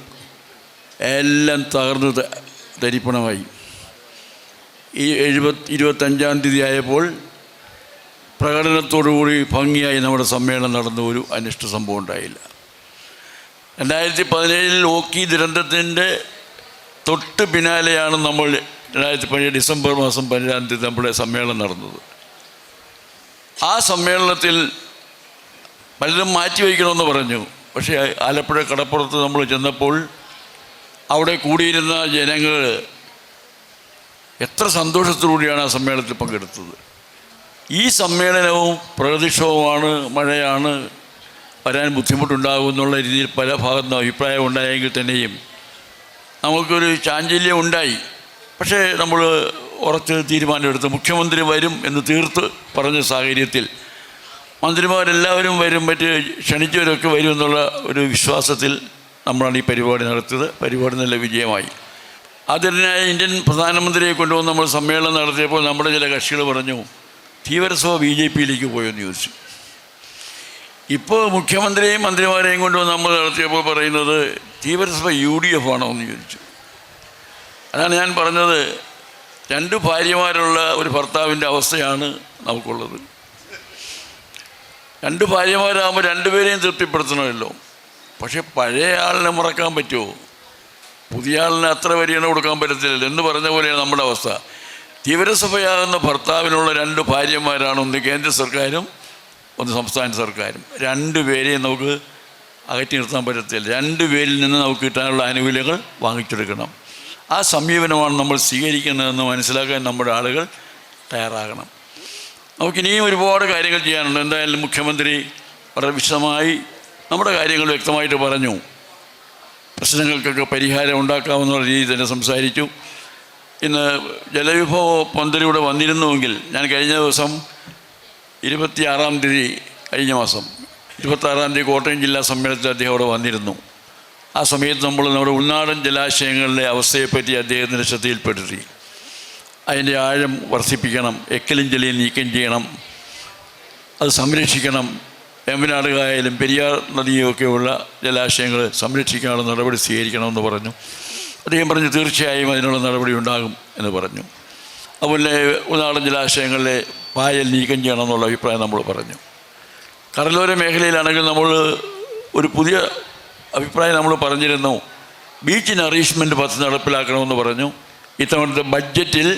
എല്ലാം തകർന്ന് തരിപ്പണമായി. ഈ 25-ാം തീയതി ആയപ്പോൾ പ്രകടനത്തോടുകൂടി ഭംഗിയായി നമ്മുടെ സമ്മേളനം നടന്ന ഒരു അനിഷ്ട സംഭവം ഉണ്ടായില്ല. 2017 ഓക്കി ദുരന്തത്തിൻ്റെ തൊട്ട് പിന്നാലെയാണ് നമ്മൾ 2017 ഡിസംബർ മാസം 12-ാം തീയതി നമ്മുടെ സമ്മേളനം നടന്നത്. ആ സമ്മേളനത്തിൽ പലരും മാറ്റിവെക്കണമെന്ന് പറഞ്ഞു. പക്ഷേ ആലപ്പുഴ കടപ്പുറത്ത് നമ്മൾ ചെന്നപ്പോൾ അവിടെ കൂടിയിരുന്ന ജനങ്ങൾ എത്ര സന്തോഷത്തോടുകൂടിയാണ് ആ സമ്മേളനത്തിൽ പങ്കെടുത്തത്. ഈ സമ്മേളനവും പ്രകൃതിക്ഷോഭമാണ്, മഴയാണ്, വരാൻ ബുദ്ധിമുട്ടുണ്ടാകുമെന്നുള്ള രീതിയിൽ പല ഭാഗത്തുനിന്നും അഭിപ്രായം ഉണ്ടായെങ്കിൽ തന്നെയും നമുക്കൊരു ചാഞ്ചല്യം ഉണ്ടായി. പക്ഷേ നമ്മൾ ഉറച്ച് തീരുമാനമെടുത്ത് മുഖ്യമന്ത്രി വരും എന്ന് തീർത്ത് പറഞ്ഞ സാഹചര്യത്തിൽ മന്ത്രിമാരെല്ലാവരും വരും, മറ്റ് ക്ഷണിച്ചവരൊക്കെ വരും എന്നുള്ള ഒരു വിശ്വാസത്തിൽ നമ്മളാണ് ഈ പരിപാടി നടത്തിയത്. പരിപാടി നല്ല വിജയമായി. അതിനായി ഇന്ത്യൻ പ്രധാനമന്ത്രിയെ കൊണ്ടുവന്ന് നമ്മൾ സമ്മേളനം നടത്തിയപ്പോൾ നമ്മുടെ ചില കക്ഷികൾ പറഞ്ഞു, തീവ്രസഭ BJP-യിലേക്ക് പോയെന്ന് ചോദിച്ചു. ഇപ്പോൾ മുഖ്യമന്ത്രിയെയും മന്ത്രിമാരെയും കൊണ്ടുവന്ന് നമ്മൾ നടത്തിയപ്പോൾ പറയുന്നത് തീവ്രസഭ UDF ആണോ എന്ന് ചോദിച്ചു. അതാണ് ഞാൻ പറഞ്ഞത്, 2 ഭാര്യമാരുള്ള ഒരു ഭർത്താവിൻ്റെ അവസ്ഥയാണ് നമുക്കുള്ളത്. 2 ഭാര്യമാരാകുമ്പോൾ 2 പേരെയും തൃപ്തിപ്പെടുത്തണമല്ലോ. പക്ഷേ പഴയ ആളിനെ മറക്കാൻ പറ്റുമോ? പുതിയ ആളിന് അത്ര പരിഗണന കൊടുക്കാൻ പറ്റത്തില്ലല്ലോ എന്ന് പറഞ്ഞ പോലെയാണ് നമ്മുടെ അവസ്ഥ. തീവ്രസഭയാകുന്ന ഭർത്താവിനുള്ള 2 ഭാര്യമാരാണ്, ഒന്ന് കേന്ദ്ര സർക്കാരും ഒന്ന് സംസ്ഥാന സർക്കാരും. 2 പേരെയും നമുക്ക് അകറ്റി നിർത്താൻ പറ്റത്തില്ല. 2 പേരിൽ നിന്ന് നമുക്ക് കിട്ടാനുള്ള ആനുകൂല്യങ്ങൾ വാങ്ങിച്ചെടുക്കണം. ആ സമീപനമാണ് നമ്മൾ സ്വീകരിക്കുന്നതെന്ന് മനസ്സിലാക്കാൻ നമ്മുടെ ആളുകൾ തയ്യാറാകണം. നമുക്കിനിയും ഒരുപാട് കാര്യങ്ങൾ ചെയ്യാനുണ്ട്. എന്തായാലും മുഖ്യമന്ത്രി വളരെ വിശദമായി നമ്മുടെ കാര്യങ്ങൾ വ്യക്തമായിട്ട് പറഞ്ഞു. പ്രശ്നങ്ങൾക്കൊക്കെ പരിഹാരം ഉണ്ടാക്കാവുന്ന രീതിയിൽ തന്നെ സംസാരിച്ചു. ഇന്ന് ജലവിഭവ മന്ത്രിയുടെ വന്നിരുന്നുവെങ്കിൽ, ഞാൻ കഴിഞ്ഞ ദിവസം 26-ാം തീയതി കഴിഞ്ഞ മാസം 26-ാം തീയതി കോട്ടയം ജില്ലാ സമ്മേളനത്തിൽ അദ്ദേഹം അവിടെ വന്നിരുന്നു. ആ സമയത്ത് നമ്മൾ നമ്മുടെ ഉൾനാടൻ ജലാശയങ്ങളിലെ അവസ്ഥയെപ്പറ്റി അദ്ദേഹത്തിൻ്റെ ശ്രദ്ധയിൽപ്പെടുത്തി. അതിൻ്റെ ആഴം വർദ്ധിപ്പിക്കണം, എക്കലും ജലയും നീക്കം ചെയ്യണം, അത് സംരക്ഷിക്കണം. വേമ്പനാട് കായലും പെരിയാർ നദിയുമൊക്കെയുള്ള ജലാശയങ്ങൾ സംരക്ഷിക്കാനുള്ള നടപടി സ്വീകരിക്കണമെന്ന് പറഞ്ഞു. അദ്ദേഹം പറഞ്ഞു തീർച്ചയായും അതിനുള്ള നടപടി ഉണ്ടാകും എന്ന് പറഞ്ഞു. അതുപോലെ ഉൾനാടൻ ജലാശയങ്ങളിലെ പായൽ നീക്കം ചെയ്യണമെന്നുള്ള അഭിപ്രായം നമ്മൾ പറഞ്ഞു. കടലോര മേഖലയിലാണെങ്കിൽ നമ്മൾ ഒരു പുതിയ അഭിപ്രായം നമ്മൾ പറഞ്ഞിരുന്നു. ബീച്ച് നറീഷ്മെൻറ്റ് പദ്ധതി നടപ്പിലാക്കണമെന്ന് പറഞ്ഞു. ഇത്തവണത്തെ ബഡ്ജറ്റിൽ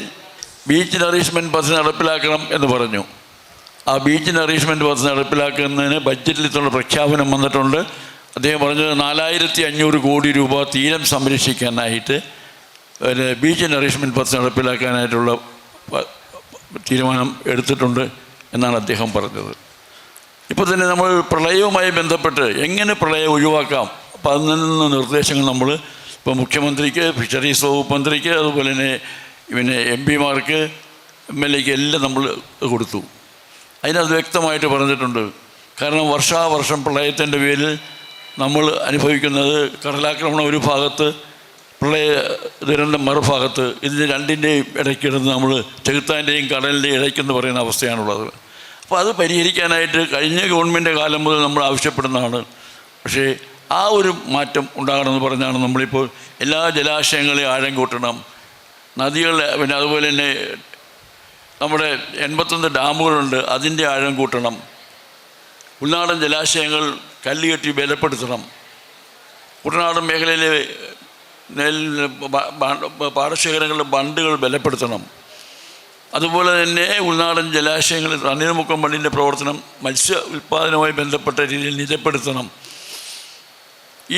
ബീച്ച് നറീഷ്മെൻറ്റ് പദ്ധതി നടപ്പിലാക്കണം എന്ന് പറഞ്ഞു. ആ ബീച്ച് നറീഷ്മെൻറ്റ് പദ്ധതി നടപ്പിലാക്കുന്നതിന് ബഡ്ജറ്റിൽ ഇത്തവണ പ്രഖ്യാപനം വന്നിട്ടുണ്ട്. അദ്ദേഹം പറഞ്ഞത് 4500 കോടി രൂപ തീരം സംരക്ഷിക്കാനായിട്ട് ബീച്ച് നറീഷ്മെൻറ്റ് പദ്ധതി നടപ്പിലാക്കാനായിട്ടുള്ള തീരുമാനം എടുത്തിട്ടുണ്ട് എന്നാണ് അദ്ദേഹം പറഞ്ഞത്. ഇപ്പോൾ തന്നെ നമ്മൾ പ്രളയവുമായി ബന്ധപ്പെട്ട് എങ്ങനെ പ്രളയം ഒഴിവാക്കാം, അപ്പോൾ അതിൽ നിന്ന് നിർദ്ദേശങ്ങൾ നമ്മൾ ഇപ്പോൾ മുഖ്യമന്ത്രിക്ക്, ഫിഷറീസ് വകുപ്പ് മന്ത്രിക്ക്, അതുപോലെ തന്നെ പിന്നെ MP-മാർക്ക്, MLA-ക്ക് എല്ലാം നമ്മൾ കൊടുത്തു. അതിനത് വ്യക്തമായിട്ട് പറഞ്ഞിട്ടുണ്ട്. കാരണം വർഷാവർഷം പ്രളയത്തിൻ്റെ പേരിൽ നമ്മൾ അനുഭവിക്കുന്നത് കടലാക്രമണം ഒരു ഭാഗത്ത്, പ്രളയ ദുരന്തം മറുഭാഗത്ത്. ഇതിന് രണ്ടിൻ്റെയും ഇടയ്ക്കിടന്ന് നമ്മൾ ചെകുത്താൻ്റെയും കടലിൻ്റെയും ഇടയ്ക്കെന്ന് പറയുന്ന അവസ്ഥയാണുള്ളത്. അപ്പോൾ അത് പരിഹരിക്കാനായിട്ട് കഴിഞ്ഞ ഗവൺമെൻറ് കാലം മുതൽ നമ്മൾ ആവശ്യപ്പെടുന്നതാണ്. പക്ഷേ ആ ഒരു മാറ്റം ഉണ്ടാകണമെന്ന് പറഞ്ഞാണ് നമ്മളിപ്പോൾ എല്ലാ ജലാശയങ്ങളെയും ആഴം കൂട്ടണം, നദികളെ, പിന്നെ അതുപോലെ തന്നെ നമ്മുടെ 81 ഡാമുകളുണ്ട്, അതിൻ്റെ ആഴം കൂട്ടണം, ഉൾനാടൻ ജലാശയങ്ങൾ കല്ലുകെട്ടി ബലപ്പെടുത്തണം, കുട്ടനാടൻ മേഖലയിലെ പാടശേഖരങ്ങളിലെ ബണ്ടുകൾ ബലപ്പെടുത്തണം, അതുപോലെ തന്നെ ഉൾനാടൻ ജലാശയങ്ങളിൽ തണ്ണീർമുക്കം ബണ്ടിൻ്റെ പ്രവർത്തനം മത്സ്യ ഉൽപ്പാദനവുമായി ബന്ധപ്പെട്ട രീതിയിൽ നിജപ്പെടുത്തണം.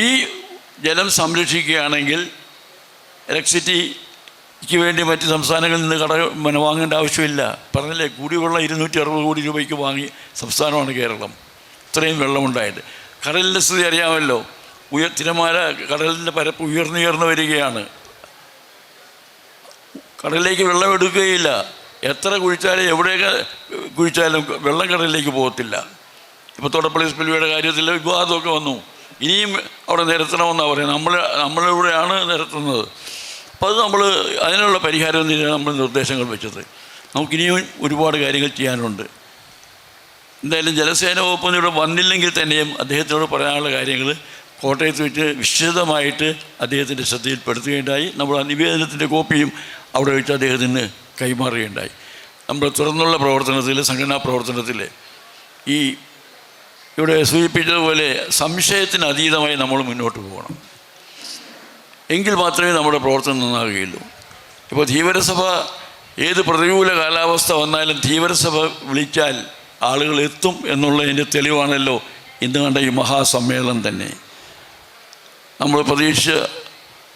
ഈ ജലം സംരക്ഷിക്കുകയാണെങ്കിൽ ഇലക്ട്രിസിറ്റിക്ക് വേണ്ടി മറ്റ് സംസ്ഥാനങ്ങളിൽ നിന്ന് വാങ്ങേണ്ട ആവശ്യമില്ല. പറഞ്ഞില്ലേ, കുടിവെള്ളം 260 കോടി രൂപയ്ക്ക് വാങ്ങി സംസ്ഥാനമാണ് കേരളം. ഇത്രയും വെള്ളമുണ്ടായിട്ട്. കടലിൻ്റെ സ്ഥിതി അറിയാമല്ലോ, തിരമാല കടലിൻ്റെ പരപ്പ് ഉയർന്നു വരികയാണ്. കടലിലേക്ക് വെള്ളം എടുക്കുകയില്ല. എത്ര കുഴിച്ചാലും എവിടെയൊക്കെ കുഴിച്ചാലും വെള്ളം കടലിലേക്ക് പോകത്തില്ല. ഇപ്പോൾ തോട്ടപ്പള്ളി സ്പിൽവേയുടെ കാര്യത്തിൽ വിവാദമൊക്കെ വന്നു. ഇനിയും അവിടെ നിരത്തണമെന്നാണ് പറയുന്നത്. നമ്മളിവിടെയാണ് നിരത്തുന്നത്. അപ്പോൾ അത് നമ്മൾ അതിനുള്ള പരിഹാരം തന്നെയാണ് നമ്മൾ നിർദ്ദേശങ്ങൾ വെച്ചത്. നമുക്കിനിയും ഒരുപാട് കാര്യങ്ങൾ ചെയ്യാനുണ്ട്. എന്തായാലും ജലസേന വകുപ്പ് ഇവിടെ വന്നില്ലെങ്കിൽ തന്നെയും അദ്ദേഹത്തിനോട് പറയാനുള്ള കാര്യങ്ങൾ കോട്ടയത്ത് വെച്ച് വിശദമായിട്ട് അദ്ദേഹത്തിൻ്റെ ശ്രദ്ധയിൽപ്പെടുത്തുകയുണ്ടായി. നമ്മൾ ആ നിവേദനത്തിൻ്റെ കോപ്പിയും അവിടെ വെച്ച് അദ്ദേഹത്തിന് കൈമാറുകയുണ്ടായി. നമ്മൾ തുറന്നുള്ള പ്രവർത്തനത്തിൽ, സംഘടനാ പ്രവർത്തനത്തിൽ ഈ ഇവിടെ സൂചിപ്പിച്ചതുപോലെ സംശയത്തിന് അതീതമായി നമ്മൾ മുന്നോട്ട് പോകണം. എങ്കിൽ മാത്രമേ നമ്മുടെ പ്രവർത്തനം നന്നാകുകയുള്ളൂ. ഇപ്പോൾ ധീവരസഭ, ഏത് പ്രതികൂല കാലാവസ്ഥ വന്നാലും ധീവരസഭ വിളിച്ചാൽ ആളുകൾ എത്തും എന്നുള്ളതിൻ്റെ തെളിവാണല്ലോ ഇന്ന് കണ്ട ഈ മഹാസമ്മേളനം തന്നെ. നമ്മൾ പ്രതീക്ഷിച്ച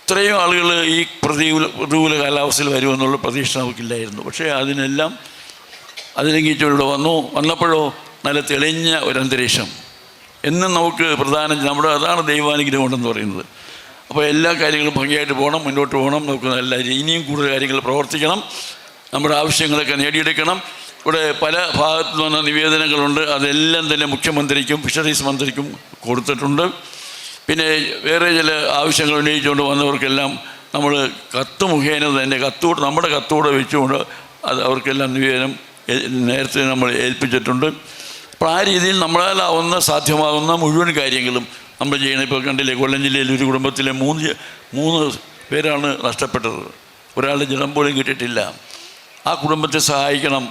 ഇത്രയും ആളുകൾ ഈ പ്രതികൂല കാലാവസ്ഥയിൽ വരുമെന്നുള്ള പ്രതീക്ഷ നമുക്കില്ലായിരുന്നു. പക്ഷേ അതിലെങ്കിച്ചിവിടെ വന്നപ്പോഴോ നല്ല തെളിഞ്ഞ ഒരന്തരീക്ഷം. എന്നും നമുക്ക് അതാണ് ദൈവാനുഗ്രഹം ഉണ്ടെന്ന് പറയുന്നത്. അപ്പോൾ എല്ലാ കാര്യങ്ങളും ഭംഗിയായിട്ട് പോകണം, മുന്നോട്ട് പോകണം. നമുക്ക് നല്ല ഇനിയും കൂടുതൽ കാര്യങ്ങൾ പ്രവർത്തിക്കണം, നമ്മുടെ ആവശ്യങ്ങളൊക്കെ നേടിയെടുക്കണം. ഇവിടെ പല ഭാഗത്തു നിന്ന് നിവേദനങ്ങളുണ്ട്. അതെല്ലാം തന്നെ മുഖ്യമന്ത്രിക്കും ഫിഷറീസ് മന്ത്രിക്കും കൊടുത്തിട്ടുണ്ട്. പിന്നെ വേറെ ചില ആവശ്യങ്ങൾ ഉന്നയിച്ചുകൊണ്ട് വന്നവർക്കെല്ലാം നമ്മൾ കത്ത് മുഖേന തന്നെ നമ്മുടെ കത്തോടെ വെച്ചുകൊണ്ട് അത് അവർക്കെല്ലാം നിവേദനം നേരത്തെ നമ്മൾ ഏൽപ്പിച്ചിട്ടുണ്ട്. അപ്പോൾ ആ രീതിയിൽ നമ്മളാലാവുന്ന സാധ്യമാകുന്ന മുഴുവൻ കാര്യങ്ങളും നമ്മൾ ചെയ്യണം. ഇപ്പോൾ കണ്ടില്ലേ, കൊല്ലം ജില്ലയിൽ ഒരു കുടുംബത്തിലെ മൂന്ന് പേരാണ് നഷ്ടപ്പെട്ടത്. ഒരാളുടെ ജനം പോലും കിട്ടിയിട്ടില്ല. ആ കുടുംബത്തെ സഹായിക്കണം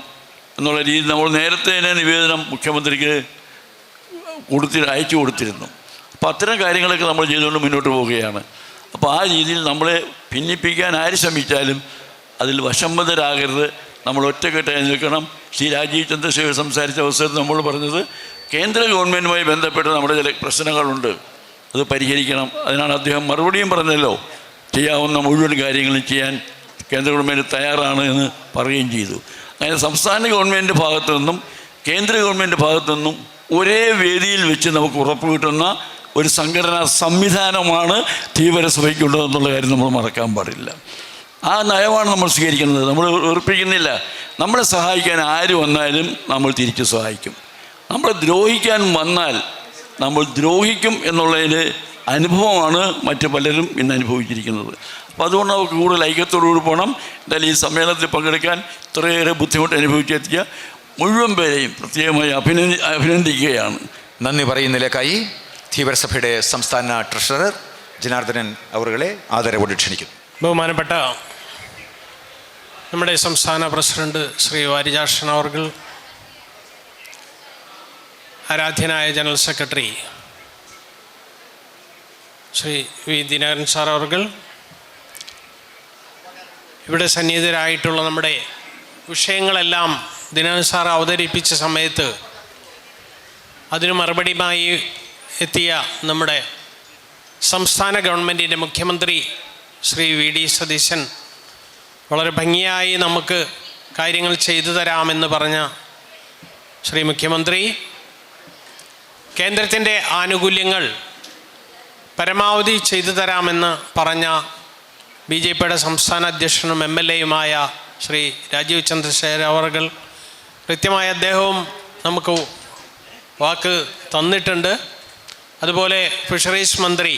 എന്നുള്ള രീതിയിൽ നമ്മൾ നേരത്തെ തന്നെ നിവേദനം മുഖ്യമന്ത്രിക്ക് അയച്ചു കൊടുത്തിരുന്നു. അപ്പോൾ അത്തരം കാര്യങ്ങളൊക്കെ നമ്മൾ ചെയ്തുകൊണ്ട് മുന്നോട്ട് പോവുകയാണ്. അപ്പോൾ ആ രീതിയിൽ നമ്മളെ ഭിന്നിപ്പിക്കാൻ ആര് ശ്രമിച്ചാലും അതിൽ വശംവദരാകരുത്. നമ്മൾ ഒറ്റക്കെട്ടായി നിൽക്കണം. ശ്രീ രാജീവ് ചന്ദ്രശേഖർ സംസാരിച്ച അവസരത്തിൽ നമ്മൾ പറഞ്ഞത് കേന്ദ്ര ഗവൺമെൻറ്റുമായി ബന്ധപ്പെട്ട് നമ്മുടെ ചില പ്രശ്നങ്ങളുണ്ട്, അത് പരിഹരിക്കണം. അതിനാണ് അദ്ദേഹം മറുപടിയും പറഞ്ഞല്ലോ, ചെയ്യാവുന്ന മുഴുവൻ കാര്യങ്ങളും ചെയ്യാൻ കേന്ദ്ര ഗവൺമെൻറ് തയ്യാറാണ് എന്ന് പറയുകയും ചെയ്തു. അങ്ങനെ സംസ്ഥാന ഗവൺമെൻറ് ഭാഗത്തു നിന്നും കേന്ദ്ര ഗവൺമെൻറ് ഭാഗത്തു നിന്നും ഒരേ വേദിയിൽ വെച്ച് നമുക്ക് ഉറപ്പ് കിട്ടുന്ന ഒരു സംഘടനാ സംവിധാനമാണ് ധീവരസഭയ്ക്കുള്ളതെന്നുള്ള കാര്യം നമ്മൾ മറക്കാൻ പാടില്ല. ആ നയമാണ് നമ്മൾ സ്വീകരിക്കുന്നത്. നമ്മൾ ഉറപ്പിക്കുന്നില്ല. നമ്മളെ സഹായിക്കാൻ ആര് വന്നാലും നമ്മൾ തിരിച്ച് സഹായിക്കും. നമ്മളെ ദ്രോഹിക്കാൻ വന്നാൽ നമ്മൾ ദ്രോഹിക്കും എന്നുള്ളതിൻ്റെ അനുഭവമാണ് മറ്റു പലരും ഇന്ന് അനുഭവിച്ചിരിക്കുന്നത്. അപ്പോൾ അതുകൊണ്ട് നമുക്ക് കൂടുതൽ ഐക്യത്തോടുകൂടി പോകണം. എന്തായാലും ഈ സമ്മേളനത്തിൽ പങ്കെടുക്കാൻ ഇത്രയേറെ ബുദ്ധിമുട്ട് അനുഭവിച്ചെത്തിയ മുഴുവൻ പേരെയും പ്രത്യേകമായി അഭിനന്ദിക്കുകയാണ്. നന്ദി പറയുന്നതിലേക്കായി ധീവരസഭയുടെ സംസ്ഥാന ട്രഷറർ ജനാർദ്ദനൻ അവറുകളെ ആദരവോടെ ക്ഷണിക്കുന്നു. ബഹുമാനപ്പെട്ട നമ്മുടെ സംസ്ഥാന പ്രസിഡന്റ് ശ്രീ വാരിജാക്ഷൻ അവർകൾ, ആരാധ്യനായ general secretary Shri V Dinakaran sir അവർകൾ, ഇവിടെ സന്നിഹിതരായിട്ടുള്ള നമ്മുടെ വിഷയങ്ങളെല്ലാം ദിനകരൻ സാർ അവതരിപ്പിച്ച സമയത്ത് അതിന് മറുപടിയുമായി എത്തിയ നമ്മുടെ സംസ്ഥാന ഗവൺമെൻറ്റിൻ്റെ മുഖ്യമന്ത്രി ശ്രീ വി ഡി സതീശൻ വളരെ ഭംഗിയായി നമുക്ക് കാര്യങ്ങൾ ചെയ്തു തരാമെന്ന് പറഞ്ഞ ശ്രീ മുഖ്യമന്ത്രി, കേന്ദ്രത്തിൻ്റെ ആനുകൂല്യങ്ങൾ പരമാവധി ചെയ്തു തരാമെന്ന് പറഞ്ഞ BJPയുടെ സംസ്ഥാന അധ്യക്ഷനും MLAയുമായ ശ്രീ രാജീവ് ചന്ദ്രശേഖർ അവർകൾ, കൃത്യമായ അദ്ദേഹവും നമുക്ക് വാക്ക് തന്നിട്ടുണ്ട്. അതുപോലെ ഫിഷറീസ് മന്ത്രി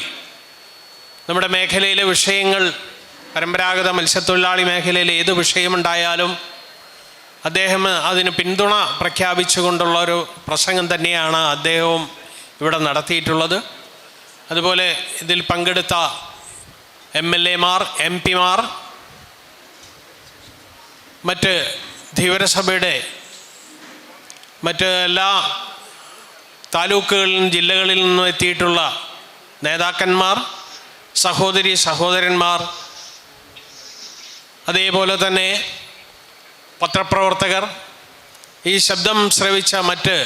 നമ്മുടെ മേഖലയിലെ വിഷയങ്ങൾ, പരമ്പരാഗത മത്സ്യത്തൊഴിലാളി മേഖലയിൽ ഏത് വിഷയമുണ്ടായാലും അദ്ദേഹം അതിന് പിന്തുണ പ്രഖ്യാപിച്ചുകൊണ്ടുള്ളൊരു പ്രസംഗം തന്നെയാണ് അദ്ദേഹവും ഇവിടെ നടത്തിയിട്ടുള്ളത്. അതുപോലെ ഇതിൽ പങ്കെടുത്ത MLAമാർ, MP മാർ, മറ്റ് ധീവരസഭയുടെ മറ്റ് എല്ലാ താലൂക്കുകളിലും ജില്ലകളിൽ നിന്നും എത്തിയിട്ടുള്ള നേതാക്കന്മാർ, സഹോദരന്മാർ, അതേപോലെ തന്നെ പത്രപ്രവർത്തകർ, ഈ ശബ്ദം ശ്രവിച്ച മറ്റ്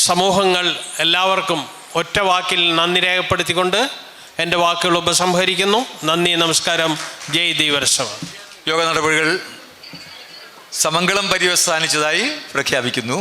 സമൂഹങ്ങൾ, എല്ലാവർക്കും ഒറ്റ വാക്കിൽ നന്ദി രേഖപ്പെടുത്തിക്കൊണ്ട് എൻ്റെ വാക്കുകൾ ഉപസംഹരിക്കുന്നു. നന്ദി, നമസ്കാരം. ജയ് ധീവരസഭ. യോഗ നടപടികൾ സമംഗളം പര്യവസാനിച്ചതായി പ്രഖ്യാപിക്കുന്നു.